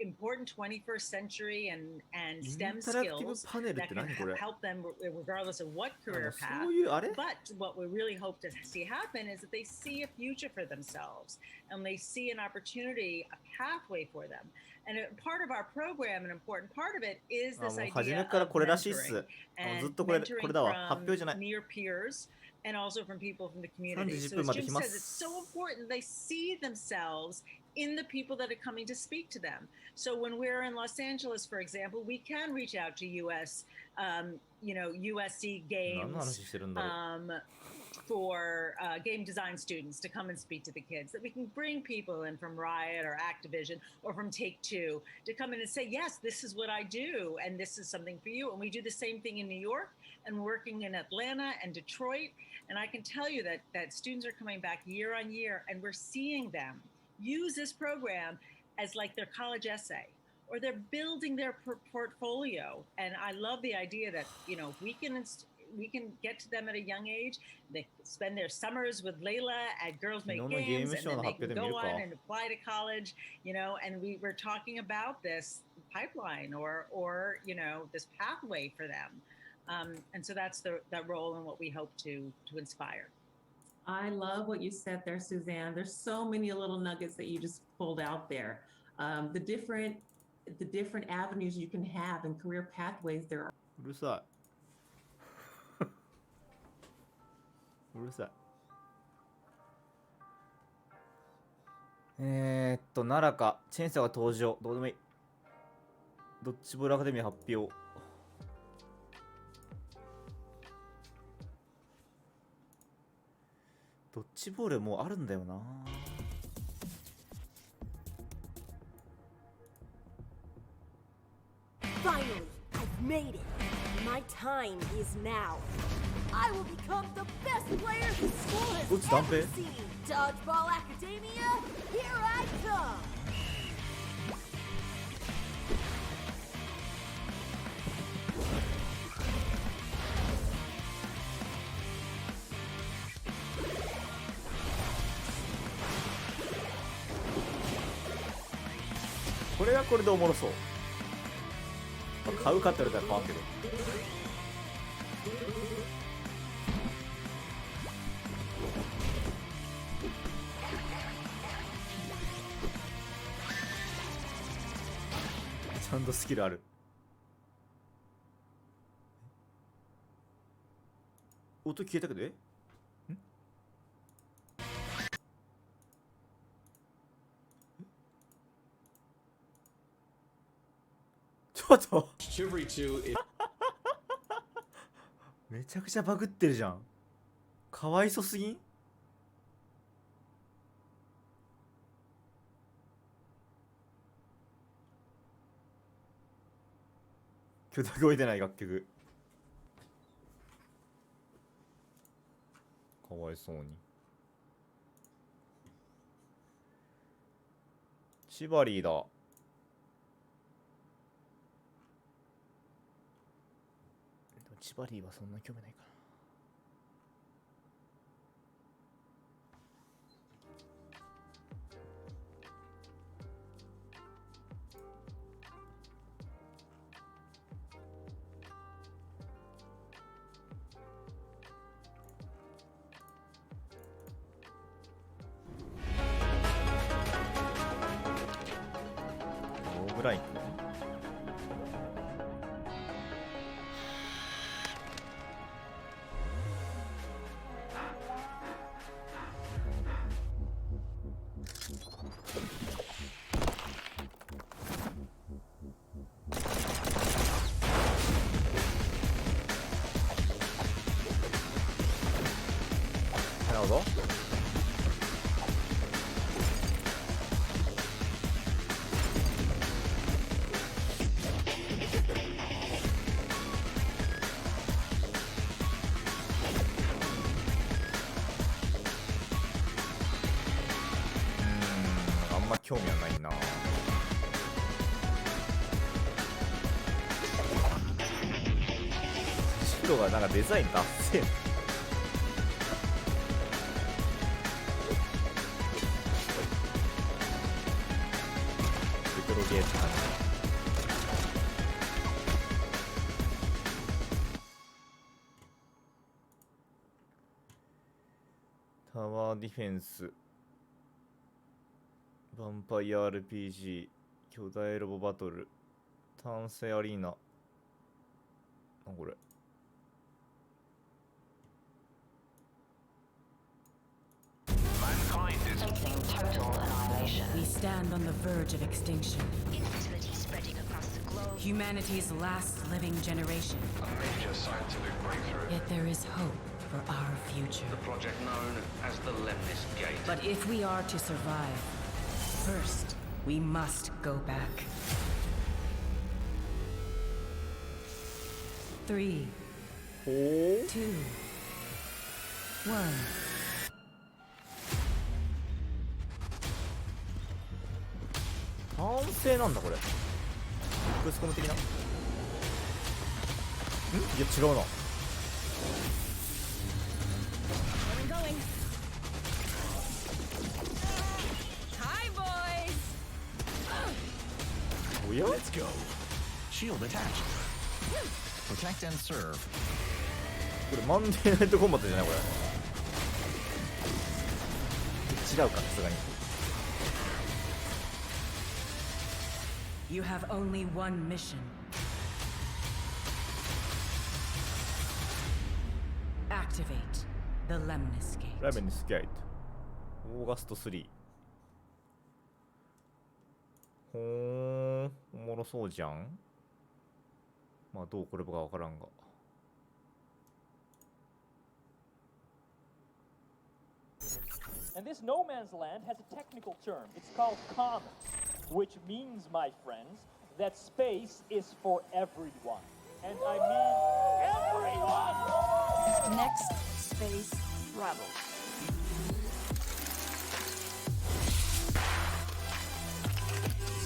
important 21st century and STEM skills that can help them regardless of what career path. But what we really hope to see happen is that they see a future for themselves and they see an opportunity, a pathway for them. And part of our program, an important part of it, is this idea of mentoring and mentoring from near peers and also from people from the community. So as Jim says, it's so important they see themselves in the people that are coming to speak to them. So when we're in Los Angeles, for example, we can reach out to USC Games for game design students to come and speak to the kids, that we can bring people in from Riot or Activision or from Take-Two to come in and say, yes, this is what I do and this is something for you. And we do the same thing in New York and working in Atlanta and Detroit. And I can tell you that students are coming back year on year and we're seeing them use this program as like their college essay or they're building their portfolio. And I love the idea that, you know, we can get to them at a young age. They spend their summers with Layla at Girls Make Games, and then they can go on and apply to college, you know, and we were talking about this pipeline or you know, this pathway for them. And so that's that role and what we hope to inspire. I love what you said there, Suzanne. There's so many little nuggets that you just pulled out there. The different avenues you can have and career pathways there are. うるさい。うるさい。奈良かチェーンソーが登場。どうでもいい。ドッジボールアカデミー発表。ドッジボールもうあるんだよな。Finally, I've made it. My time is now. I will become the best player the school has ever seen. Dodgeball Academia, here I come. This これはこれでおもろそう。買うかって言われたら買わんけど。ちゃんとスキルある。音消えたけど、ちょっとめちゃくちゃバグってるじゃん。かわいそすぎん？今日聞こえてない楽曲。かわいそうに。チバリーだ。チバリーはそんな興味ないかな。ローグライク。なるほど。あんま興味はないな。白がなんかデザインダッセーな。ゲーって感じ。タワーディフェンス、ヴァンパイア RPG、巨大ロボバトル、単性アリーナ。なんこれ。We stand on the verge of extinction. Infertility spreading across the globe. Humanity's last living generation. A major scientific breakthrough. Yet there is hope for our future. The project known as the Lemnis Gate. But if we are to survive, first we must go back. 3, 2, 1. 完成なんだこれ。クスコム的な。ん？いや違うな。おや？ Let's go. Shield attached. Protect and serve. これマンデーナイトコンバットじゃないこれ。違うかさすがに。You have only one mission. Activate the Lemnis Gate. ラメニスゲート。オーガスト3。ほーん、おもろそうじゃん。まあどうこれかわからんが。And this no man's land has a technical term. It's called common, which means, my friends, that space is for everyone. And I mean everyone! Next space rebel.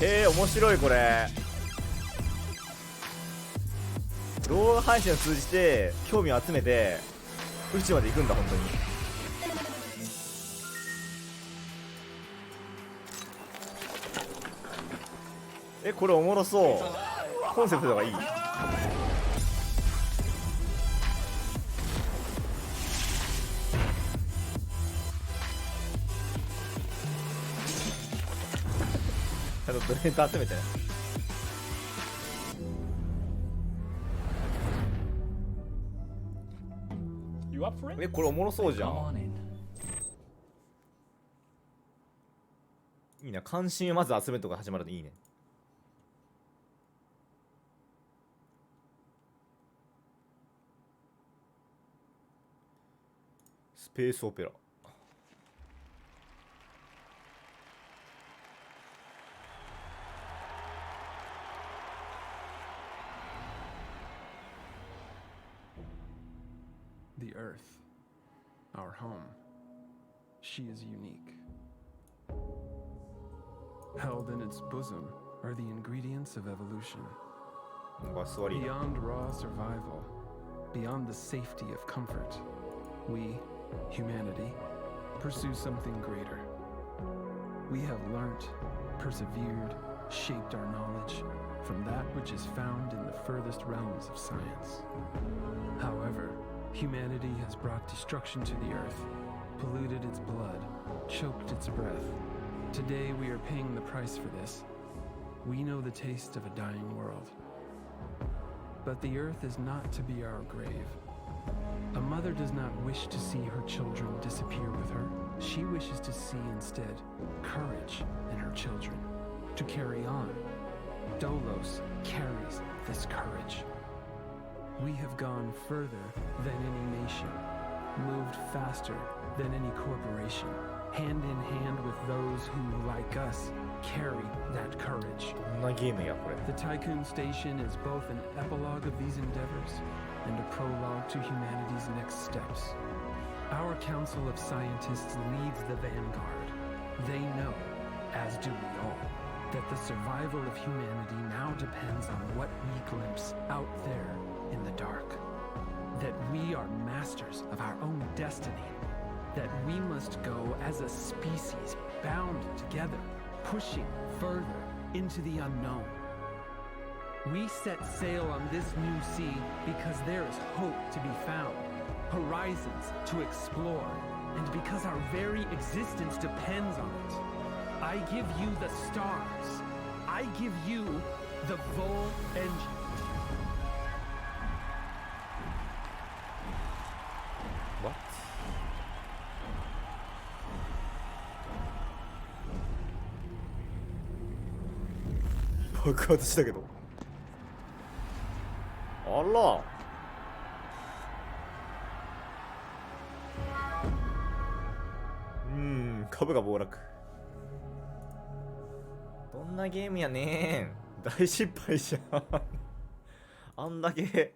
面白いこれ。動画配信を通じて興味を集めて宇宙まで行くんだ本当に。これおもろそう。コンセプトがいい。ちゃんとドレーター集めて。これおもろそうじゃん。いいな、関心をまず集めるとか始まるといいね。スペースオペラ。The Earth, our home, she is unique. Held in its bosom are the ingredients of evolution. Beyond raw survival, beyond the safety of comfort, we, humanity, pursue something greater. We have learnt, persevered, shaped our knowledge from that which is found in the furthest realms of science. However, humanity has brought destruction to the earth, polluted its blood, choked its breath. Today we are paying the price for this. We know the taste of a dying world. But the earth is not to be our grave. A mother does not wish to see her children disappear with her. She wishes to see instead courage in her children, to carry on. Dolos carries this courage. We have gone further than any nation, moved faster than any corporation, hand in hand with those who, like us, carry that courage. The Tycoon Station is both an epilogue of these endeavors and a prologue to humanity's next steps. Our Council of Scientists leads the vanguard. They know, as do we all, that the survival of humanity now depends on what we glimpse out there in the dark. That we are masters of our own destiny. That we must go as a species bound together, pushing further into the unknown. We set sail on this new sea because there is hope to be found, horizons to explore, and because our very existence depends on it. I give you the stars. I give you the Vol engine. What? 爆発したけど。あら。株が暴落。どんなゲームやねん。大失敗じゃん。あんだけ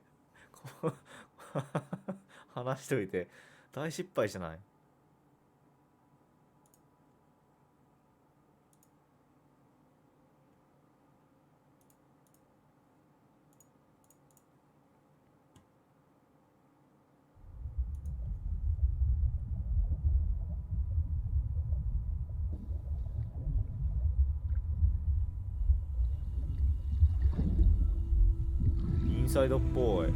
話しといて大失敗じゃない。サイドっぽい。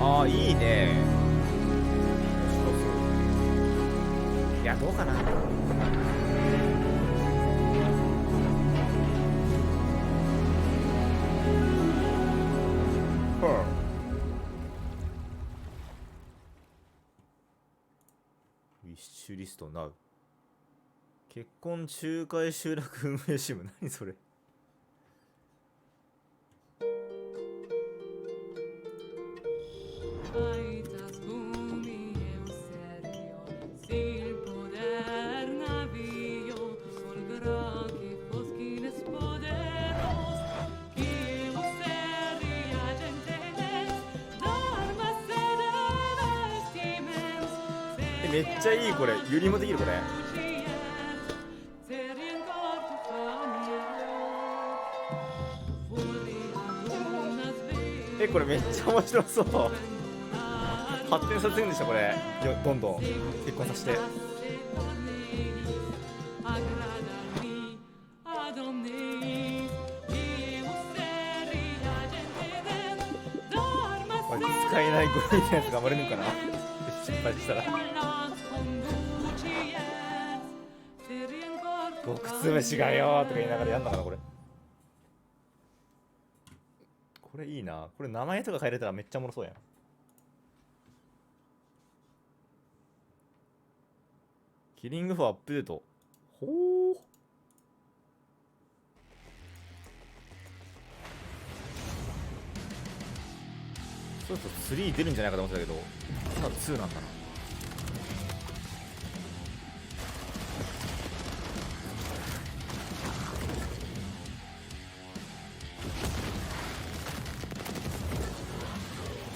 ああ、いいね。面白そう。いや、どうかな。ウィッシュリストナウ。結婚仲介集落運営支部。何それ。めっちゃいいこれ。ユリもできるこれ。これめっちゃ面白そう。発展させるんでしょこれ。どんどん結婚させて。使えないゴミのやつが生まれるんかな。失敗したら。極つ虫がよとか言いながらやんのかなこれ。これいいな。これ名前とか変えれたらめっちゃおもろそうやん。キリングフォーアップデート。ほー。そうすると3出るんじゃないかと思ってたけど、ただ2なんだな。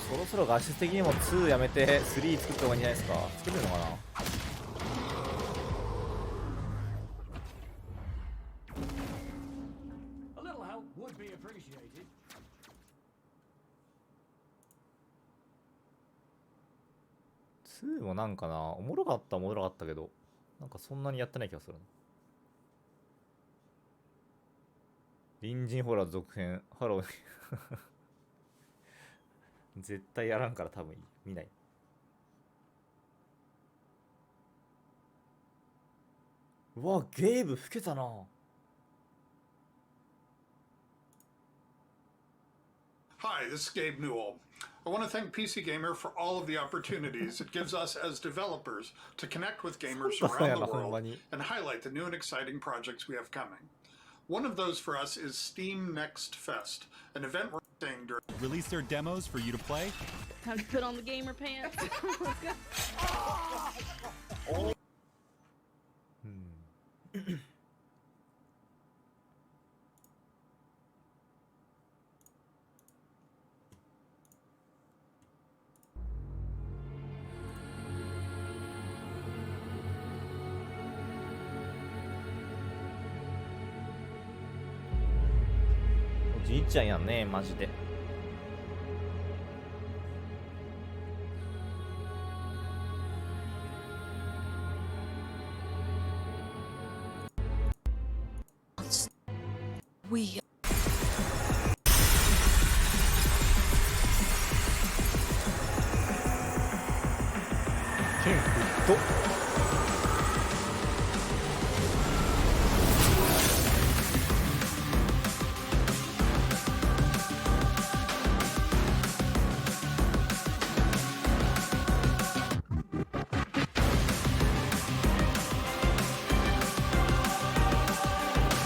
そろそろ画質的にも2やめて3作った方がいいんじゃないですか。作れるのかな。2もなんかな、おもろかったけど、なんかそんなにやってない気がするな。隣人ホラー続編、ハロー絶対やらんから多分見ない。うわ、ゲーム老けたな。Hi, this is Gabe Newell. I want to thank PC Gamer for all of the opportunities it gives us as developers to connect with gamers around the world and highlight the new and exciting projects we have coming. One of those for us is Steam Next Fest, an event we're staying during. Release their demos for you to play. Time to put on the gamer pants. Let's go.おじいちゃんやんね、マジで。We剣フット。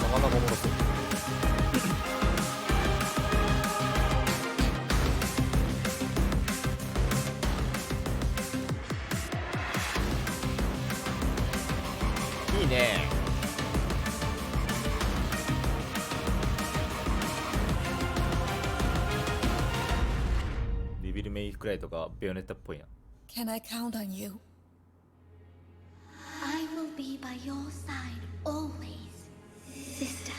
なかなかおもろそう。クライとかベヨネッタっぽいな。 Can I count on you? I will be by your side always, sister.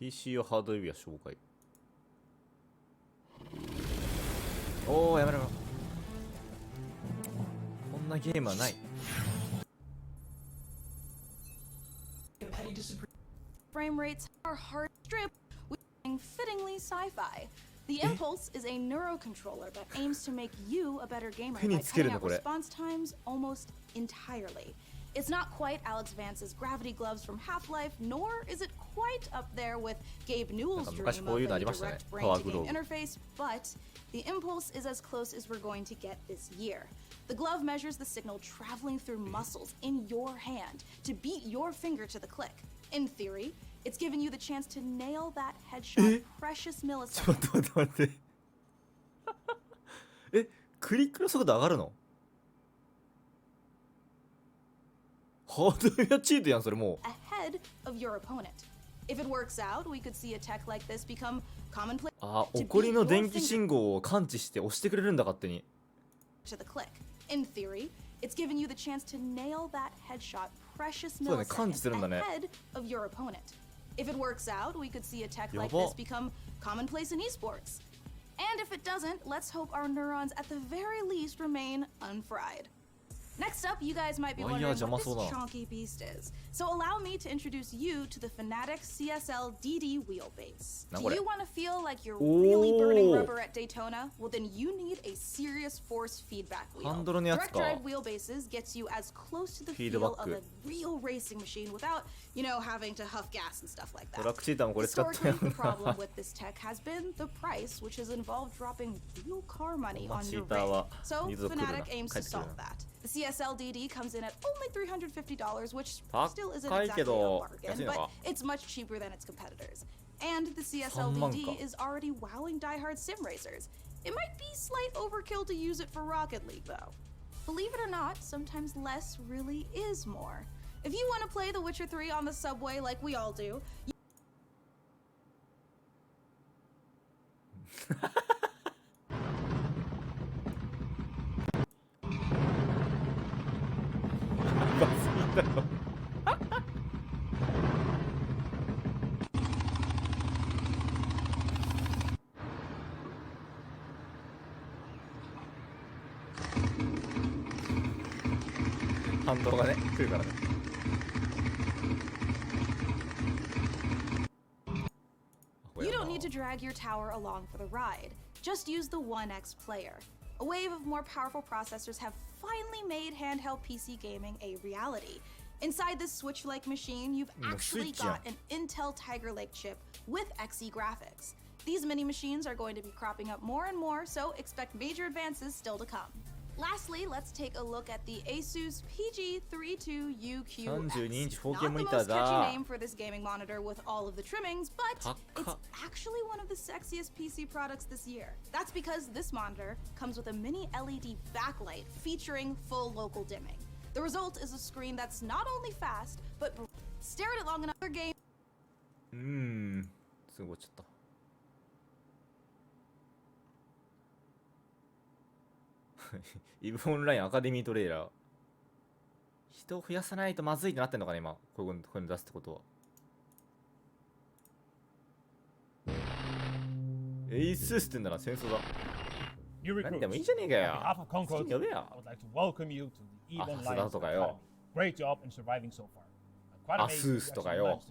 PC 用ハード指輪紹介。おお、やめろ。こんなゲームはない。 Frame rates are hard strip with fittingly sci-fi. The Impulse is a neurocontroller that aims to make you a better gamer by cutting out response times almost entirely. It's not quite Alex Vance's gravity gloves from Half-Life, nor is it quite up there with Gabe Newell's dream of a direct brain-to-game interface, but the Impulse is as close as we're going to get this year. The glove measures the signal traveling through muscles in your hand to beat your finger to the click. In theory, it's giving you the chance to nail that headshot precious milliseconds. ちょっと待って。え、クリックの速度上がるの？ハードウェアチートやんそれもう。 Ahead of your opponent. If it works out, we could see a tech like this become commonplace. あ、怒りの電気信号を感知して押してくれるんだ勝手に。To the click. In theory, it's giving you the chance to nail that headshot precious milliseconds ahead of your opponent. If it works out, we could see a tech like this become commonplace in esports. And if it doesn't, let's hope our neurons at the very least remain unfried. Next up, you guys might be wondering what this chonky beast is. So allow me to introduce you to the Fanatec CSL DD wheelbase. Do you want to feel like you're really burning rubber at Daytona? Well, then you need a serious force feedback wheel. Direct drive wheelbases gets you as close to the feel of a real racing machine without, you know, having to huff gas and stuff like that. Historically, the problem with this tech has been the price, which has involved dropping real car money on your rig. So Fanatec aims to solve that. The CSL DD comes in at only $350, which still isn't exactly a bargain, but it's much cheaper than its competitors. And the CSL DD is already wowing diehard sim racers. It might be slight overkill to use it for Rocket League, though. Believe it or not, sometimes less really is more. If you want to play The Witcher 3 on the subway like we all do, you don't need to drag your tower along for the ride. Just use the 1X player. A wave of more powerful processors have finally made handheld PC gaming a reality. Inside this Switch-like machine, you've actually got an Intel Tiger Lake chip with Xe graphics. These mini machines are going to be cropping up more and more, so expect major advances still to come. Lastly, let's take a look at the Asus PG32UQX. Not the most catchy name for this gaming monitor with all of the trimmings, but it's actually one of the sexiest PC products this year. That's because this monitor comes with a mini LED backlight featuring full local dimming. The result is a screen that's not only fast, but stare at it long enough for game. すごいちょっと。イブオンラインアカデミートレーラー。人を増やさないとまずいってなってんのかな今。こういうの出すってことは。エイスってんだな、戦争だ。何でもいいじゃねえかよ。呼べよ。アスだとかよ。アスースとかよ。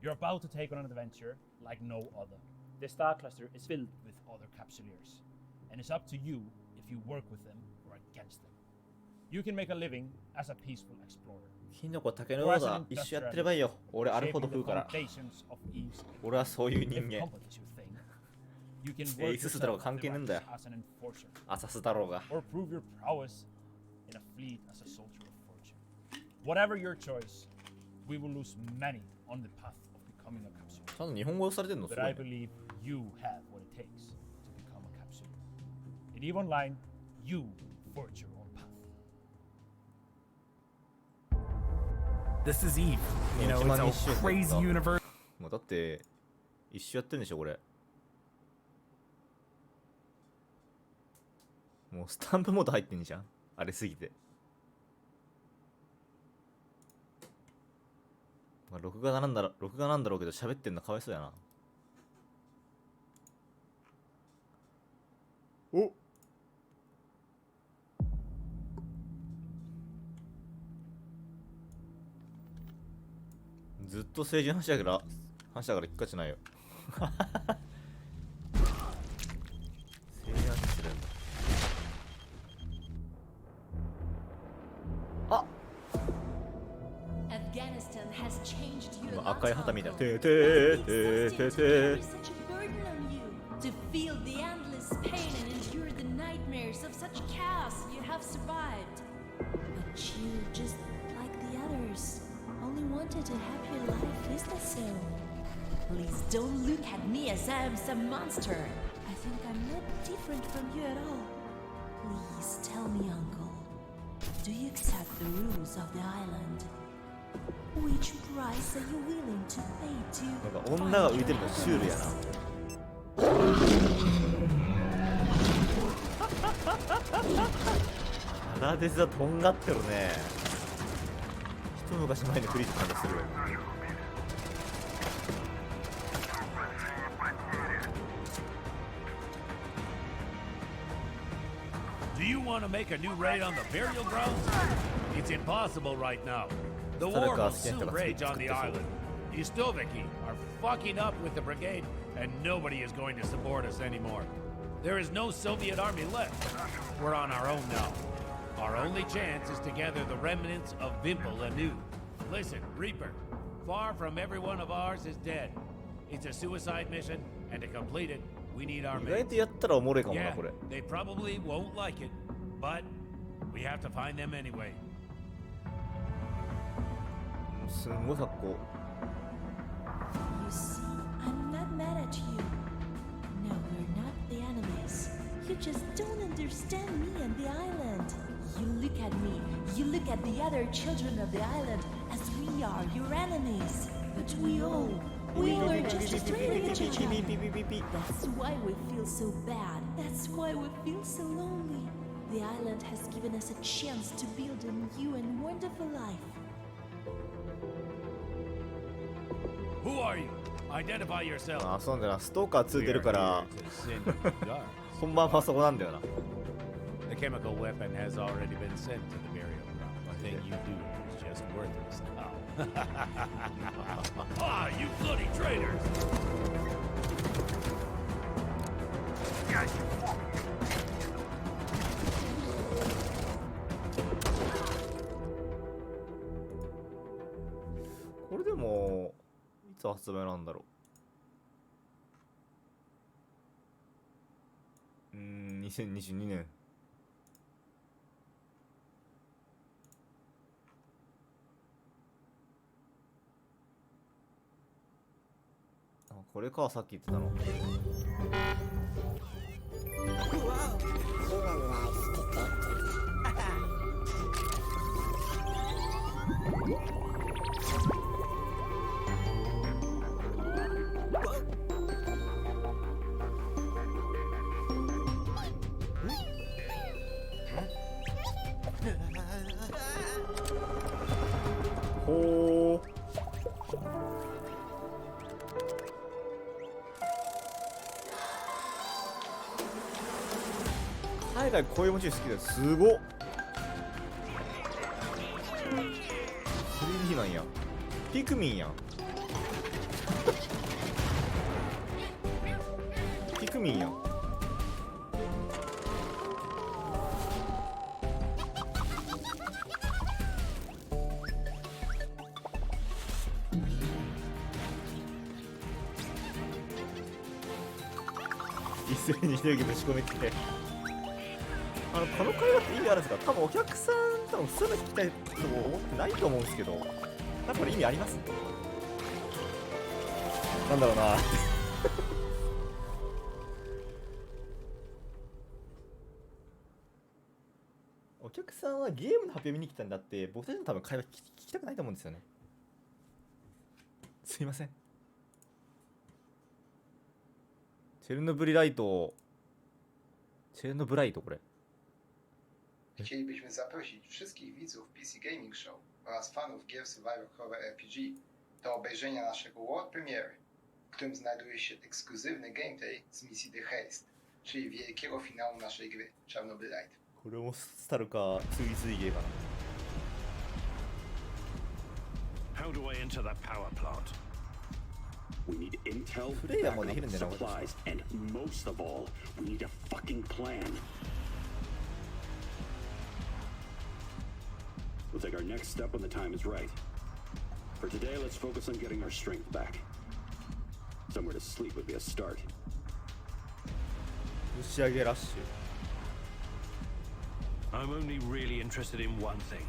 You're about to take on an adventure like no other. The star cluster is filled with other capsuleers. And it's up to you if you work with them or against them. You can make a living as a peaceful explorer. キノコタケノコが一緒やってればいいよ。俺あるほど食うから。俺はそういう人間。エイススだろうが関係ねえんだよ。アサスだろうが。Or prove your prowess in a fleet as a soldier of fortune. Whatever your choice, we will lose many on the path of becoming becoming a capsule. ちゃんと日本語されてんのす But ご I いね。 believe you have what it takes to become a capsule. In EVE Online, you forge your own path. This is EVE. You know, it's a crazy universe. もうだって一周やってるんでしょこれ。もうスタンプモード入ってんじゃん。あれすぎて。まあ、録画なんだろうけど喋ってんのかわいそうやな。おずっと政治の話だから聞かせないよ。政治の話してるんだ。あ今赤い旗みたいな。てーてーてーてーてー。To feel the endless pain and endure the nightmares of such chaos you have survived. But you, just like the others, only wanted a happier life, is that so? Please don't look at me as I am some monster. I think I'm not different from you at all. Please tell me, Uncle, do you accept the rules of the island? Which price are you willing to pay to? なんか女が浮いてるのシュールやな。鼻デスはとんがってるね。一昔前のクリーチ感がする。Do you want to make a new raid on the burial grounds? It's impossible right now. The war will soon rage on the island. Istoviki are fucking up with the brigade, and nobody is going to support us anymore. There is no Soviet army left. We're on our own now. Our only chance is to gather the remnants of Vimple anew. Listen, Reaper, far from every one of ours is dead. It's a suicide mission, and to complete it, we need our 意外とやったらおもろいかもな Yeah, これ。 they probably won't like it, but we have to find them anyway. すんごい格好。 You see, I'm not mad at you. No, we're not the enemies. You just don't understand me and the island. You look at me, you look at the other children of the island as we are your enemies. But we all are just trading each other. That's why we feel so bad. That's why we feel so lonely. The island has given us a chance to build a new and wonderful life. Who are you? Identify yourself. あ、そうなんだな。ストーカー2出るから本番はそこなんだよな。 The chemical weapon has already been sent to the burial ground. Nothing you do is just worthless now. Ah, you bloody traitors! これでもいつ発売なんだろう。2022年。あ、これか、さっき言ってたの。ほー。海外こういうモチーフ好きだよ。すごっ。 3D なんや。ピクミンやん。ピクミンやん。一斉にひろゆきぶち込みって。この会話って意味あるんですか？多分お客さん多分普通の聞きたいと思ってないと思うんですけど、多分これ意味あります？なんだろうなお客さんはゲームの発表見に来たんだって僕たちの多分会話聞きたくないと思うんですよね。すいません。チェルノブリライト、チェルノブライトこれ。Chcielibyśmy zaprosić wszystkich widzów PC Gaming Show oraz fanów gier Survivor Horror RPG do obejrzenia naszego world premiery, w którym znajduje się ekskluzywny gameplay z misji The Haste, czyli wielkiego finału naszej gry Chernobylite. これもスタルか次々ゲーかな。How do I enter that power plant? We need intel, プレイヤーもできるん backup, だよな。 supplies, and most of all, we need a fucking plan. We'll take our next step when the time is right. For today, let's focus on getting our strength back. Somewhere to sleep would be a start. 打ち上げラッシュ。I'm only really interested in one thing.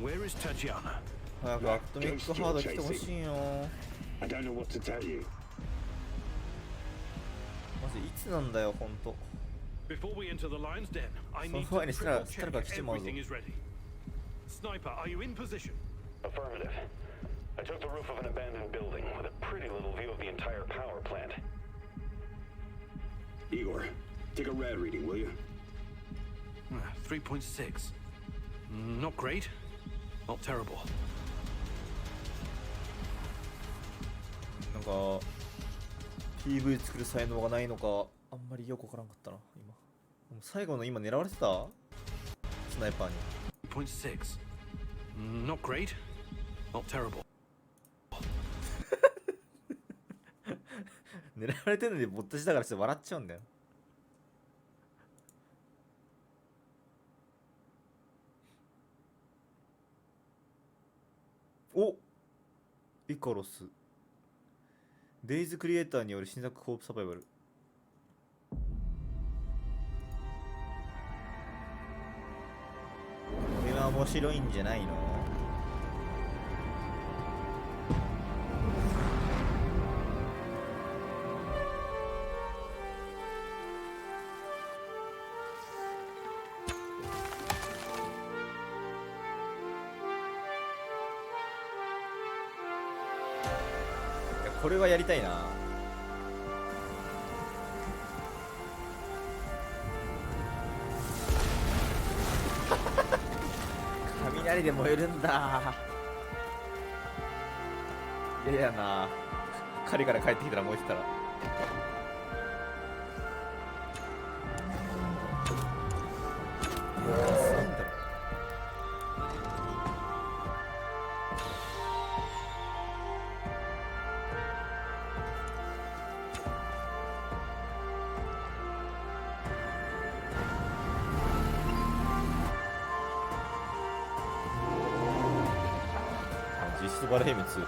Where is Tatiana? 早くアトミックハード来てほしいよ。 I don't know what to tell you. マジいつなんだよほんと。 Before we enter the lion's den, I その need 前 to にスタ triple ル check が来ちまうぞ。 everything is ready. Sniper, are you in position? Affirmative. I took the roof of an abandoned building with a pretty little view of the entire power plant. Igor, take a rad reading, will you? 3.6. Not great. Not terrible. なんか PV 作る才能がないのかあんまりよくわからんかったな今。もう最後の今狙われてたスナイパーに。0.6. Not great. Not terrible. 狙われてるのにぼったしだからちょっと笑っちゃうんだよ。おイカロスデイズクリエイターによる新作コープサバイバル。これは面白いんじゃないの？これはやりたいな。雷で燃えるんだ。嫌やな。狩りから帰ってきたら燃えてたら。実質バルヘイム2。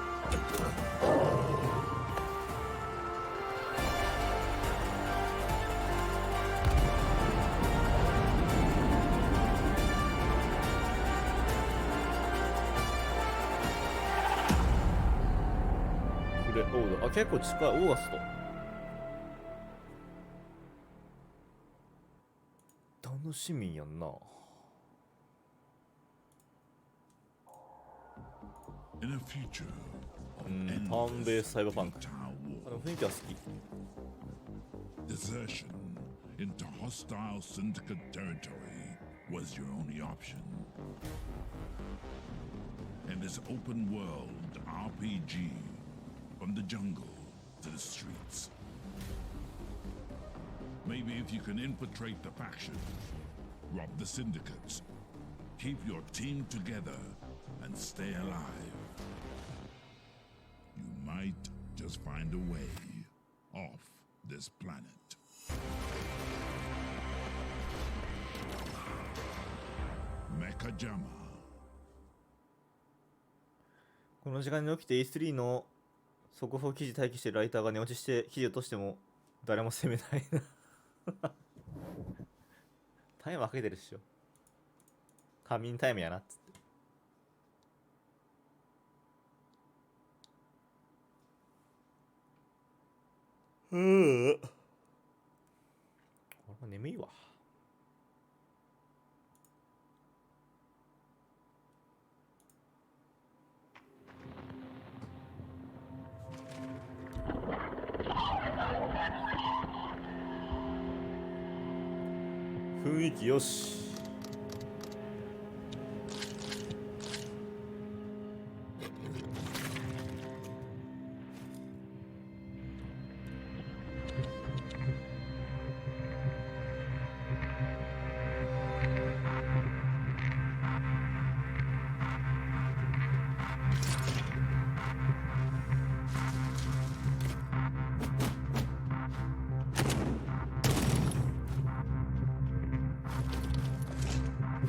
これオード、あ、結構近い。オーガスト楽しみやんな。In a future of ターンベースサイバーパンク。あの雰囲気は好き。 desertion into hostile syndicate territory was your only option. And this open world RPG from the jungle to the streets. Maybe if you can infiltrate the faction, rob the syndicates, keep your team together, and stay alive, you might just find a way off this planet. Mechajama. この時間に起きて E3 の速報記事待機してるライターが寝落ちして記事を落としても誰も責めないなタイムかけてるっしょ。仮眠タイムやなっつって。俺も眠いわ。雰囲気よし。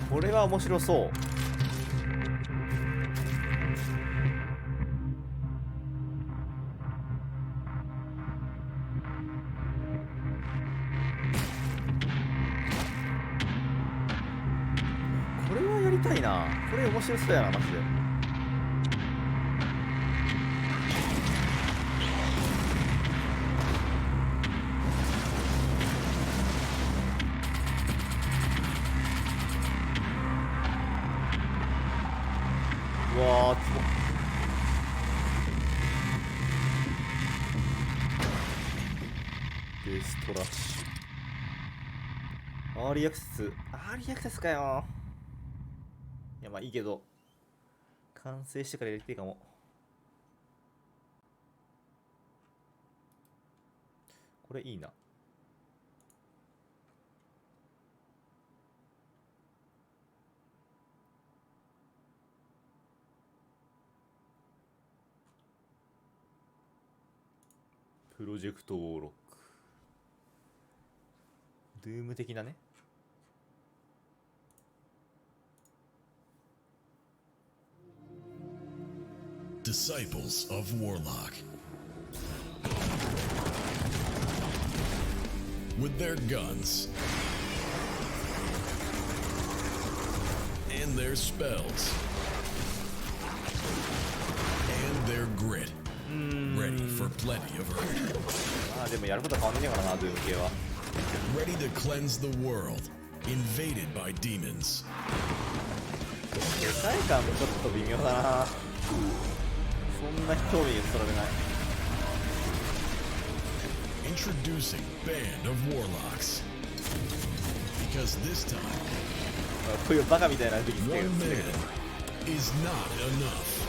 これは面白そう。これはやりたいな。これ面白そうやなマジで。うわー、デストラッシュ。アーリーアクセス。アーリーアクセスかよ。いや、まあいいけど、完成してからやりたいかも。これいいな。プロジェクトウォーロック。ドゥーム的なね。Disciples of Warlock. With their guns and their spells and their grit, ready for plenty of hurt. ああ、でもやること変わんねえからな、ドゥーム系は。Ready to cleanse the world, invaded by demons. 世界観もちょっと微妙だな。そんな興味そられない。Introducing Band of Warlocks. Because this time, こういうバカみたいな時期 one man is not enough.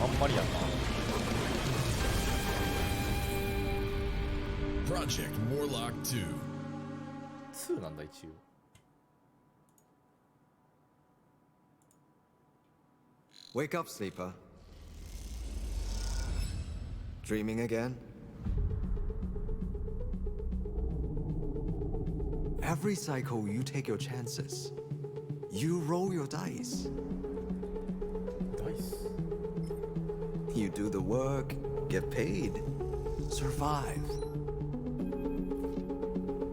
あんまりやな。Project Warlock 2. 2なんだ一応。Wake up, sleeper. Dreaming again? Every cycle, you take your chances. You roll your dice. Dice? You do the work, get paid, survive.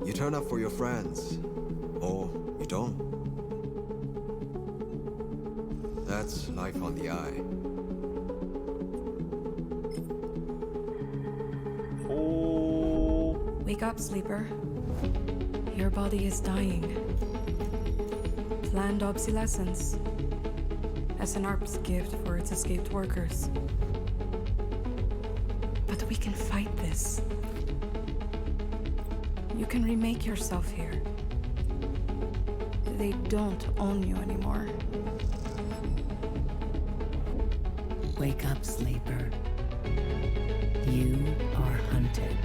You turn up for your friends, or you don't. That's life on the eye. Oh. Wake up, sleeper. Your body is dying. Planned obsolescence. As an ARP's gift for its escaped workers. But we can fight this. You can remake yourself here. They don't own you anymore. Wake up, sleeper. You are hunted.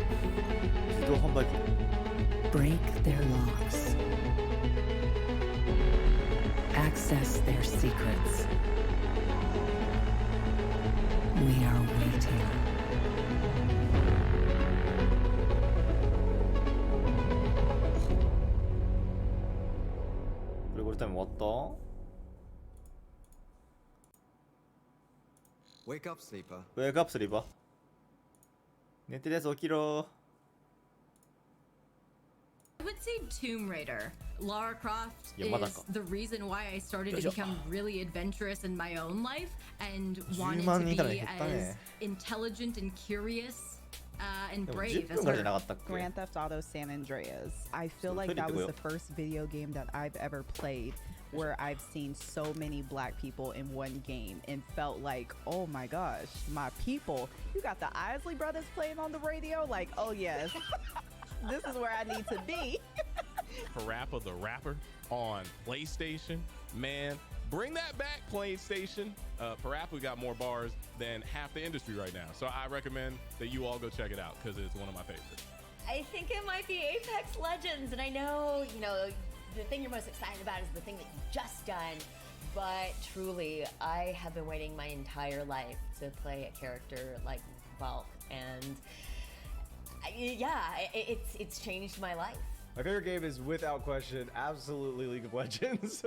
Break their locks. Access their secrets. We are waiting. Wake up, sleeper. Wake up, sleeper. 寝てるやつ起きろ。I would say Tomb Raider. Lara Croft Yeah, is the reason why I started to become really adventurous in my own life and wanted to be as intelligent and curious and brave as her. Grand Theft Auto San Andreas. I feel like that was the first video game that I've ever played where I've seen so many black people in one game and felt like, oh my gosh, my people. You got the Isley Brothers playing on the radio? Like, oh yes, this is where I need to be. Parappa the Rapper on PlayStation. Man, bring that back, PlayStation. Parappa got more bars than half the industry right now. So I recommend that you all go check it out because it's one of my favorites. I think it might be Apex Legends, and I know, the thing you're most excited about is the thing that you've just done, but truly, I have been waiting my entire life to play a character like Valk, and it's changed my life. My favorite game is, without question, absolutely League of Legends.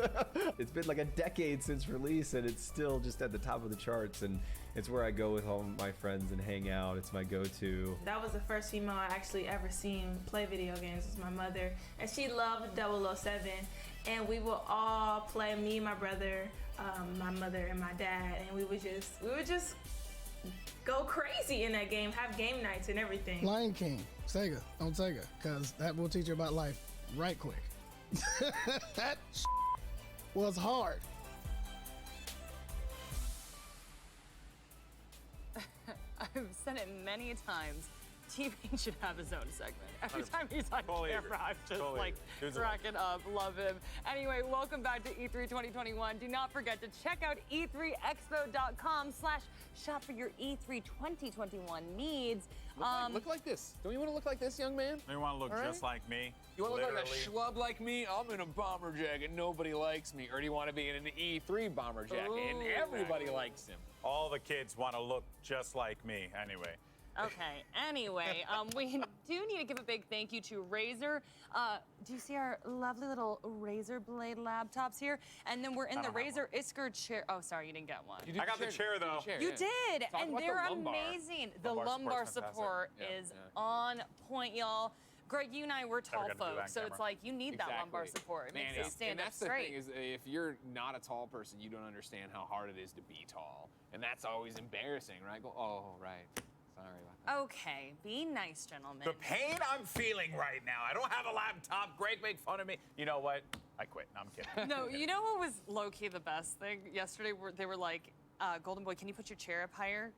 It's been like a decade since release, and it's still just at the top of the charts, and it's where I go with all my friends and hang out. It's my go-to. That was the first female I actually ever seen play video games. Was my mother, and she loved 007, and we would all play, me, my brother, my mother, and my dad, and we would just go crazy in that game, have game nights and everything. Lion King, Sega, on Sega, because that will teach you about life right quick. That was hard. I've said it many times. TV should have his own segment. Every time he's on camera, I'm just cracking up. Love him. Anyway, welcome back to E3 2021. Do not forget to check out e3expo.com/shop for your E3 2021 needs. Look like this. Don't you want to look like this, young man? You want to look just like me? You want to look like a schlub like me? I'm in a bomber jacket. Nobody likes me. Or do you want to be in an E3 bomber jacket and everybody likes him? All the kids want to look just like me, anyway. Okay, anyway, we do need to give a big thank you to Razer. Do you see our lovely little Razer Blade laptops here? And then we're in the Razer Isker chair. Oh, sorry, you didn't get one. I got the chair, though. You did, and they're amazing. The lumbar support is on point, y'all. Greg, you and I, we're tall folks, so it's like you need that lumbar support. It makes us stand up straight. And that's the thing, is if you're not a tall person, you don't understand how hard it is to be tall. And that's always embarrassing, right? Go, oh, right. Sorry about that. Okay, be nice, gentlemen. The pain I'm feeling right now. I don't have a laptop. Greg make fun of me. You know what? I quit. No, I'm kidding. No, you know what was low-key the best thing? Yesterday, they were like, Golden Boy, can you put your chair up higher?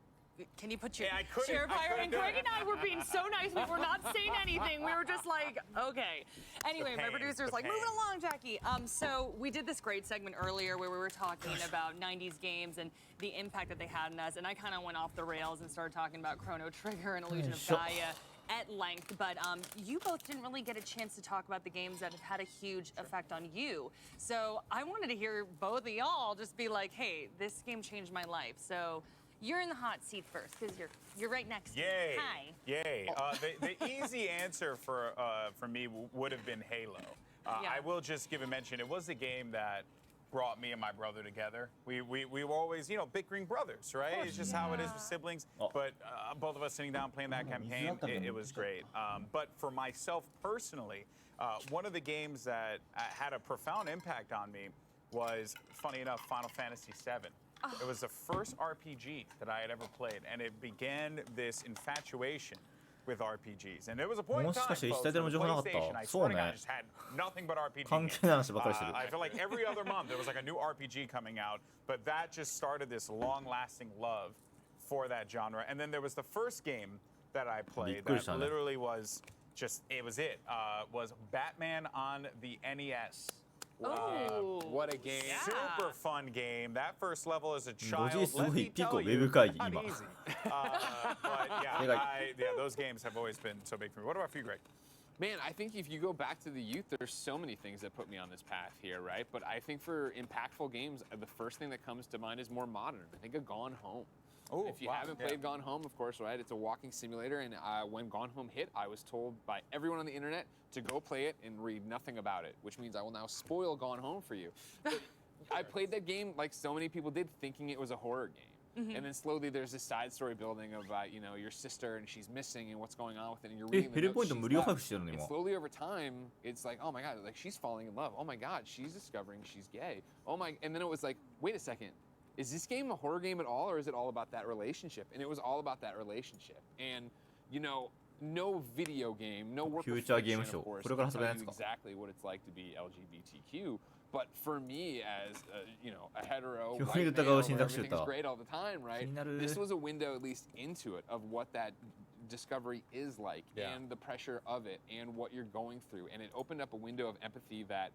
Can you put your chair up higher? And Greg and I were being so nice. We were not saying anything. We were just like, okay. Anyway, my producer's like, moving along, Jackie. So we did this great segment earlier where we were talking about 90s games and the impact that they had on us. And I kind of went off the rails and started talking about Chrono Trigger and Illusion of Gaia at length. But you both didn't really get a chance to talk about the games that have had a huge effect on you. So I wanted to hear both of y'all just be like, hey, this game changed my life. So you're in the hot seat first because you're right next to me. Hi. Yay. The easy answer for me would have been Halo. I will just give a mention. It was a game that brought me and my brother together. We were always, bickering brothers, right? It's just how it is with siblings. But both of us sitting down playing that campaign, it was great. But for myself personally, one of the games that had a profound impact on me was, funny enough, Final Fantasy VII. It was the first RPG that I had ever played, and it began this infatuation with RPGs. And there was a point in time, folks, on PlayStation, I swear to God, I just had nothing but RPG games. I feel like every other month there was like a new RPG coming out, but that just started this long-lasting love for that genre. And then there was the first game that I played that literally was just, was Batman on the NES. Wow. What a game. Super fun game. That first level as a child, let me tell you, not easy. But those games have always been so big for me. What about for you, Greg? Man, I think if you go back to the youth, there's so many things that put me on this path here, right? But I think for impactful games, the first thing that comes to mind is more modern. I think of Gone Home. Oh, if you haven't played Gone Home, of course, right? It's a walking simulator, and when Gone Home hit, I was told by everyone on the internet to go play it and read nothing about it, which means I will now spoil Gone Home for you. But I played that game like so many people did, thinking it was a horror game. And then slowly there's this side story building about, you know, your sister and she's missing and what's going on with it, and you're reading the notes she's left. And slowly over time, it's like, oh my god, like she's falling in love. Oh my god, she's discovering she's gay. Oh my, and then it was like, wait a second, is this game a horror game at all, or is it all about that relationship? And it was all about that relationship. And, you know, no video game, no work of fiction, of course, can tell you exactly what it's like to be LGBTQ. But for me, as you know, a hetero white male, where everything's great all the time, right? This was a window, at least, into it of what that discovery is like, and the pressure of it, and what you're going through. And it opened up a window of empathy that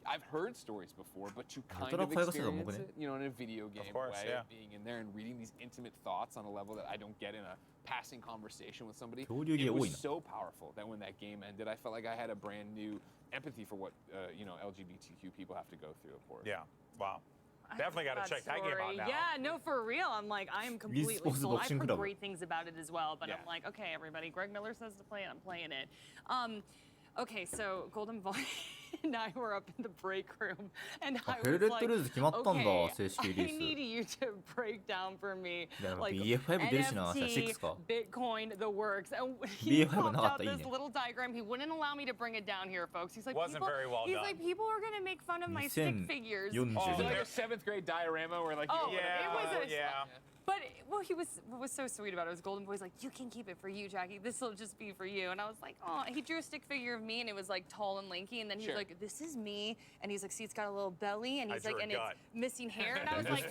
I've heard stories before, but to kind of experience it, you know, in a video game way, of being in there and reading these intimate thoughts on a level that I don't get in a passing conversation with somebody. It was so powerful that when that game ended, I felt like I had a brand new empathy for what you know, LGBTQ people have to go through, of course. Yeah. Wow. Definitely got to check that game out now. Yeah, no, for real. I'm like, I am completely sold. I've heard great things about it as well, but I'm like, okay, everybody, Greg Miller says to play it, I'm playing it. Okay, so Golden Boy and I were up in the break room, and I was like, okay, I need you to break down for me, like, NFT, Bitcoin, the works. And he popped out this little diagram. He wouldn't allow me to bring it down here, folks. He's like, very well done. Like, people are going to make fun of my stick figures. Oh, like a 7th grade diorama where, like, But what was so sweet about it was Golden Boy's like, you can keep it for you, Jackie. This will just be for you. And I was like, oh, he drew a stick figure of me, and it was like tall and lanky. And then he was like, this is me. And he's like, see, it's got a little belly, and he's like, and it's missing hair. And I was like,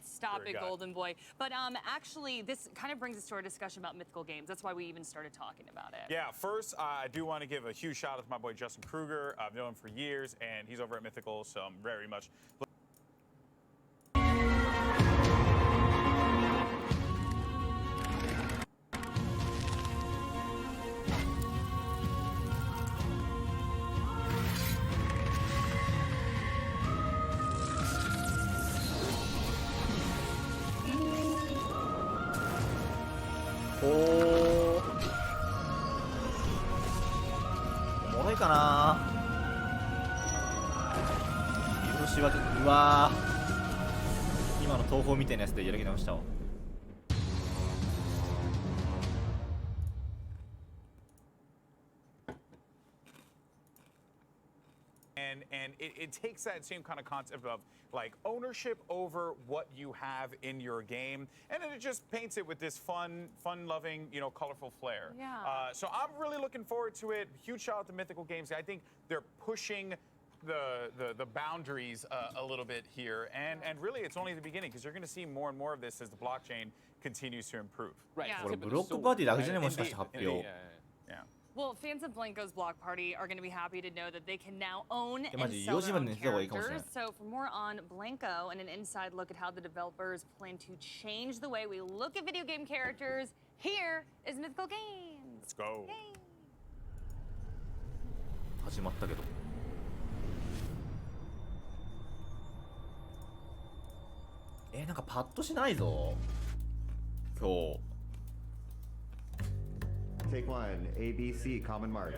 stop it, Golden Boy. But actually, this kind of brings us to our discussion about mythical games. That's why we even started talking about it. Yeah, first, I do want to give a huge shout out to my boy Justin Kruger. I've known him for years, and he's over at Mythical, so I'm very much. And it takes that same kind of concept of like ownership over what you have in your game, and then it just paints it with this fun-loving, you know, colorful flair. Yeah. So I'm really looking forward to it. Huge shout out to Mythical Games. I think they're pushing the boundaries a little bit here, and really it's only the beginning, because you're going to see more and more of this as the blockchain continues to improve. Right. Well, fans of Blanco's Block Party are going to be happy to know that they can now own and sell their own characters. So for more on Blanco and an inside look at how the developers plan to change the way we look at video game characters, here is Mythical Games. Let's go. Yay. 始まったけど。なんかパッとしないぞ。今日。Take one, ABC, common mark.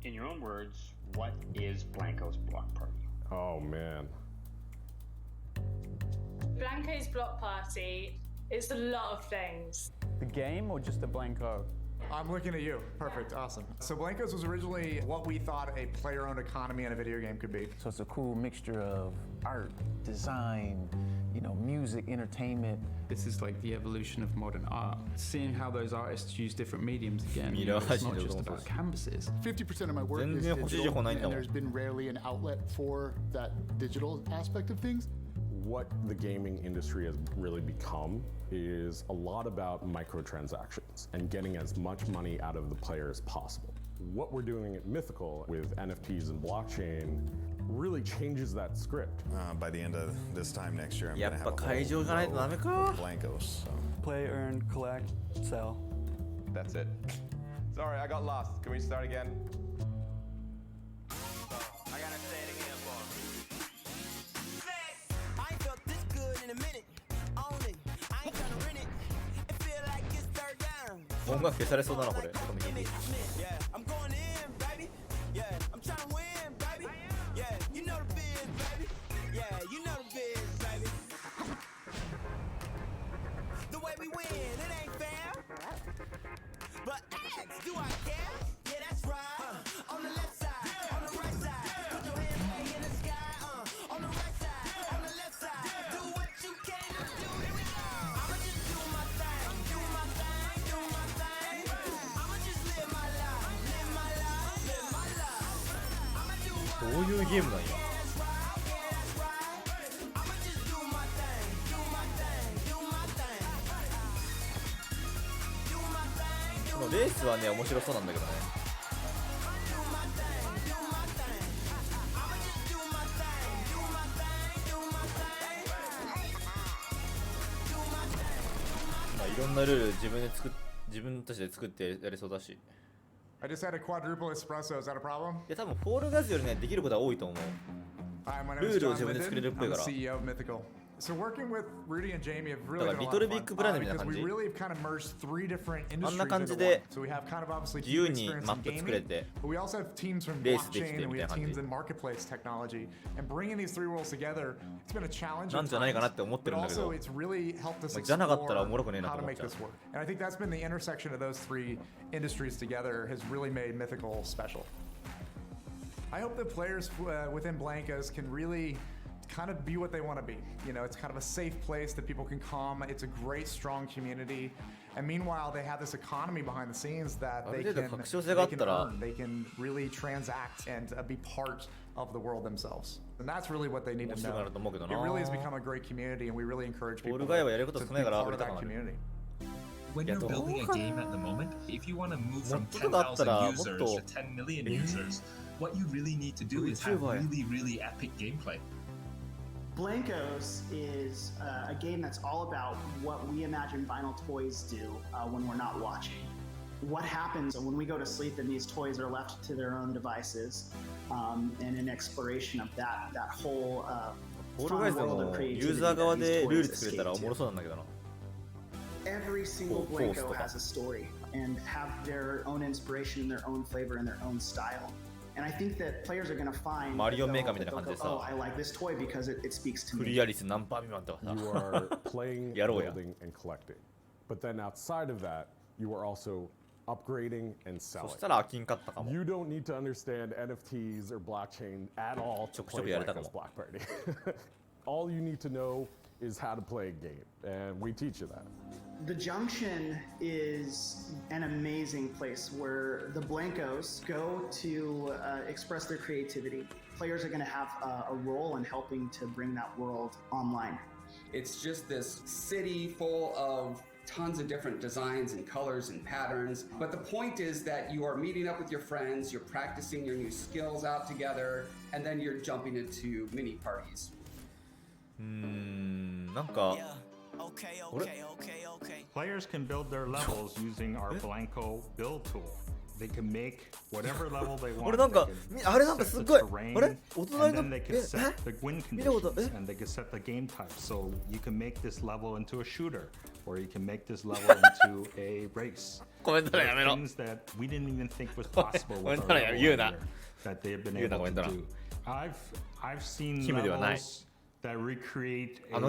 In your own words, what is Blanco's Block Party? Oh, man. Blanco's Block Party is a lot of things. The game or just the Blanco? I'm looking at you. Perfect. Awesome. So Blancos was originally what we thought a player-owned economy in a video game could be. So it's a cool mixture of art, design, you know, music, entertainment. This is like the evolution of modern art. Seeing how those artists use different mediums again. You know, it's not just about canvases. 50% of my work is digital, and there's been rarely an outlet for that digital aspect of things. What the gaming industry has really become is a lot about microtransactions and getting as much money out of the player as possible. What we're doing at Mythical with NFTs and blockchain really changes that script. By the end of this time next year, I'm going to have a whole of Blancos. So. Play, earn, collect, sell. That's it. Sorry, I got lost. Can we start again?音楽消されそうだなこれ。you know the biz, baby. The way we win, it ain't fair. But ask, do I care? Yeah, that's right. On the left side, on the right side. Put your hands way in the sky. On the right side, on the left side. Do what you can to do. Here we go. I'ma just do my thing, do my thing, do my thing. I'ma just live my life, live my life, live my life. I'ma do what どういうゲームなんや。レースはね面白そうなんだけどね。まあいろんなルール自分たちで作ってやれそうだし。I just had a quadruple espresso. Is that a problem? いや多分フォールガズよりねできることは多いと思う。ルールを自分で作れるっぽいから。So working with Rudy and Jamie have really だからリトルビッグブランドみたいな感じ。あんな感じで自由にマップ作れてレースできてみたいな感じなんじゃないかなって思ってるんだけど、じゃなかったらおもろくねえなと思っちゃう。And I think that's been the intersection of those three industries together has really made Mythical special. I hope the players within Blankos can really kind of be what they want to be. You know, it's kind of a safe place that people can come. It's a great, strong community. And meanwhile, they have this economy behind the scenes that they can earn. They can really transact and be part of the world themselves. And that's really what they need to know. It really has become a great community, and we really encourage people to be part of that community. When you're building a game at the moment, if you want to move from 10,000 users to 10 million users, what you really need to do is have really, really epic gameplay. Blankos is a game that's all about what we imagine vinyl toys do when we're not watching. What happens when we go to sleep and these toys are left to their own devices, and an exploration of that whole fun world of creativity that these toys escape to. Every single Blanko has a story and have their own inspiration and their own flavor and their own style. And I think that players are going to find oh, I like this toy because it speaks to me. You are playing, building, and collecting. But then outside of that, you are also upgrading and selling. You don't need to understand NFTs or blockchain at all to play Blankos Block Party. All you need to know is how to play a game, and we teach you that. The Junction is an amazing place where the Blankos go to express their creativity. Players are going to have a role in helping to bring that world online. It's just this city full of tons of different designs and colors and patterns. But the point is that you are meeting up with your friends, you're practicing your new skills out together, and then you're jumping into mini parties. なんか Players can build their levels using our Blanko build tool. They can make whatever level they want. 俺なんかあれなんかすごいあれお隣の and then they can set the win conditions and they can set the game type. So you can make this level into a shooter, or you can make this level into a race. Things that we didn't even think was possible with our level that they have been able to do. I've seen levels that recreate a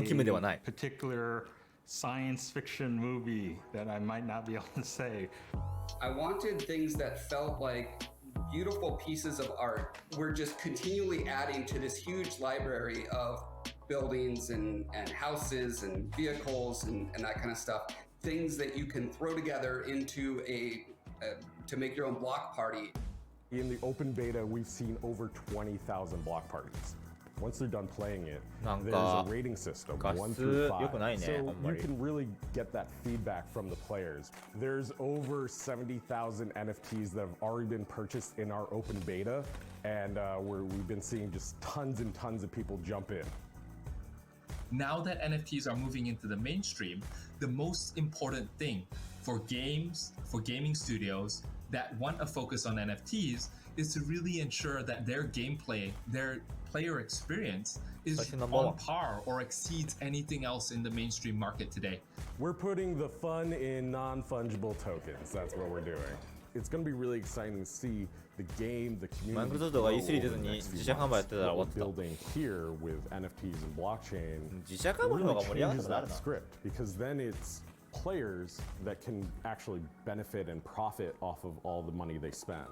particular science fiction movie that I might not be able to say. I wanted things that felt like beautiful pieces of art. We're just continually adding to this huge library of buildings and houses and vehicles and that kind of stuff. Things that you can throw together into to make your own block party. In the open beta, we've seen over 20,000 block parties. Once they're done playing it, there's a rating system, 1 through 5. So you can really get that feedback from the players. There's over 70,000 NFTs that have already been purchased in our open beta, and we've been seeing just tons and tons of people jump in. Now that NFTs are moving into the mainstream, the most important thing for games, for gaming studios that want to focus on NFTs is to really ensure that their gameplay, their player experience is on par or exceeds anything else in the mainstream market today. We're putting the fun in non-fungible tokens. That's what we're doing. it's going to be really exciting to see the game, the community. マイクロソフトが E3 出ずに自社販売やってたら終わってた。 Building here with NFTs and blockchain 自社販売の方が盛り上がった changes らある that な。 script because then it's players that can actually benefit and profit off of all the money they spend.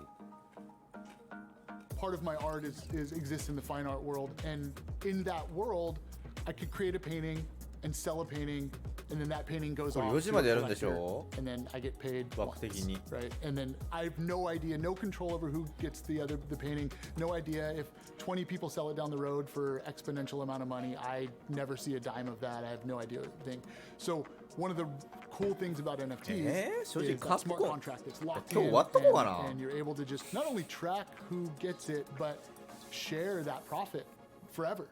Part of my art exists in the fine art world, and in that world, I could create a painting and sell a painting, and then that painting goes これ off 4時 to ま a でやるんでし collector, ょ and then I get paid 枠的 once, に。 right? And then I have no idea, no control over who gets the painting, no idea if 20 people sell it down the road for exponential amount of money. I never see a dime of that. I have no idea what thing. So one of the cool things about NFTs 正直 is that smart contract that's locked 今日 in, 終わっとこうかな。 and you're able to just not only track who gets it, but share that profit forever.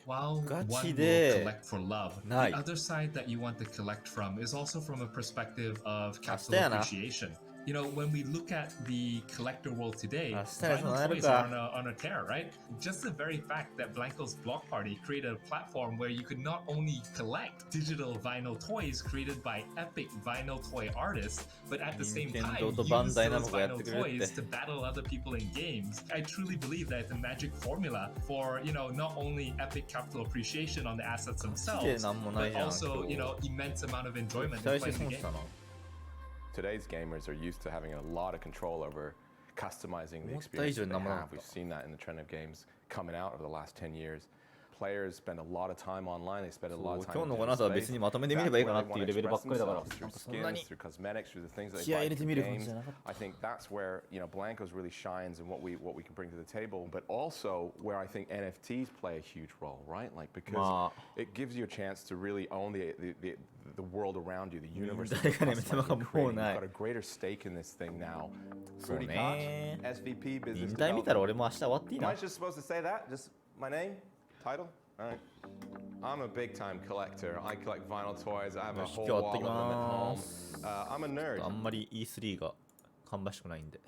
While one ガチ will で collect for love, ない。 the other side that you want to collect from is also from a perspective of 明日 capital やな。 appreciation. You know, when we look at the collector world today, 明日に vinyl 備える toys か。 are on a tear, right? Just the very fact that Blanco's Block Party created a platform where you could not only collect digital vinyl toys created by epic vinyl toy artists, but at the same time 任天堂と use バンダイナ those ムコやって vinyl くれるって。 toys to battle other people in games. I truly believe that it's a magic formula for, you know, not only epic capital appreciation on the assets で themselves, なんもない but じゃん。 also, 今日 you know, immense amount of enjoyment 期 in 待して playing 損 the し game. たな。 Today's gamers are used to having a lot of control over customizing the 思った以 experience 上 that に they なんもなか have. った We've seen that in the trend of games coming out over the last 10 years. Players spend a lot of time online. They spend a そ lot う of time 今日の in この digital 後は別 space. にまとめてみ That's ればいい where かな they っていう want レベ to ルばっ express かりだから、 themselves なん through かそんなに skins, through cosmetics, through the things that 気 they 合い入 buy れて through みる感じじゃ games. なかった。 I think that's where, you know, Blanco's really shines and what we can bring to the table, but also where I think NFTs play a huge role, right? Like because まあ it gives you a chance to really own the world around you, the universe. 誰かに見せ場がもう You've ない got a greater stake in this thing now. そう Rudy ね Koch, SVP 引 Business 退見たら Development. 俺も明日終わっていい Am な I just supposed to say that? Just my name? Title? All right. I'm a big time collector. I collect vinyl toys. I have a よし whole 今日会って wall き of them ま at ー home. す I'm a nerd. あんまり E3 が芳しくないんで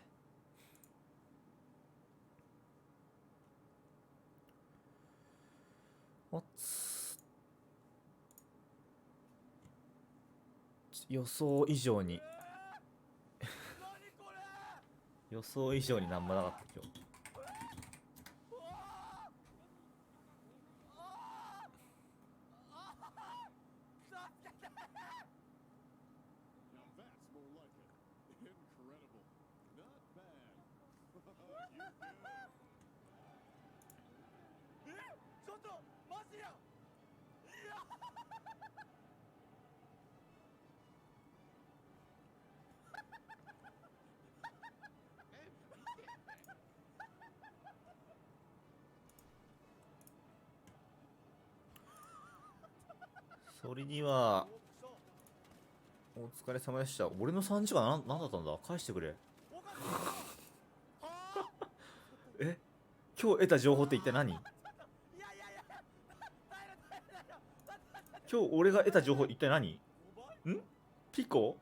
予想以上に予想以上になんもなかった今日それにはお疲れ様でした。俺の3時間何だったんだ。返してくれ。え、今日得た情報って一体何？今日俺が得た情報一体何？ん？ピコ？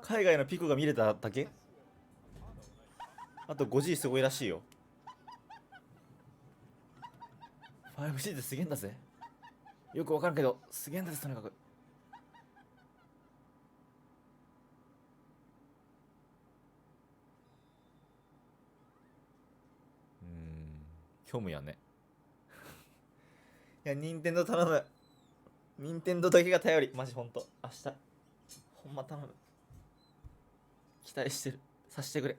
海外のピコが見れただけ？あと 5G すごいらしいよ。5G ってすげえんだぜ。よくわかるけど、すげえんだぜ、とにかく。虚無やね。いや、任天堂頼む。任天堂だけが頼り。マジほんと。明日。ほんま頼む。期待してる。さしてくれ。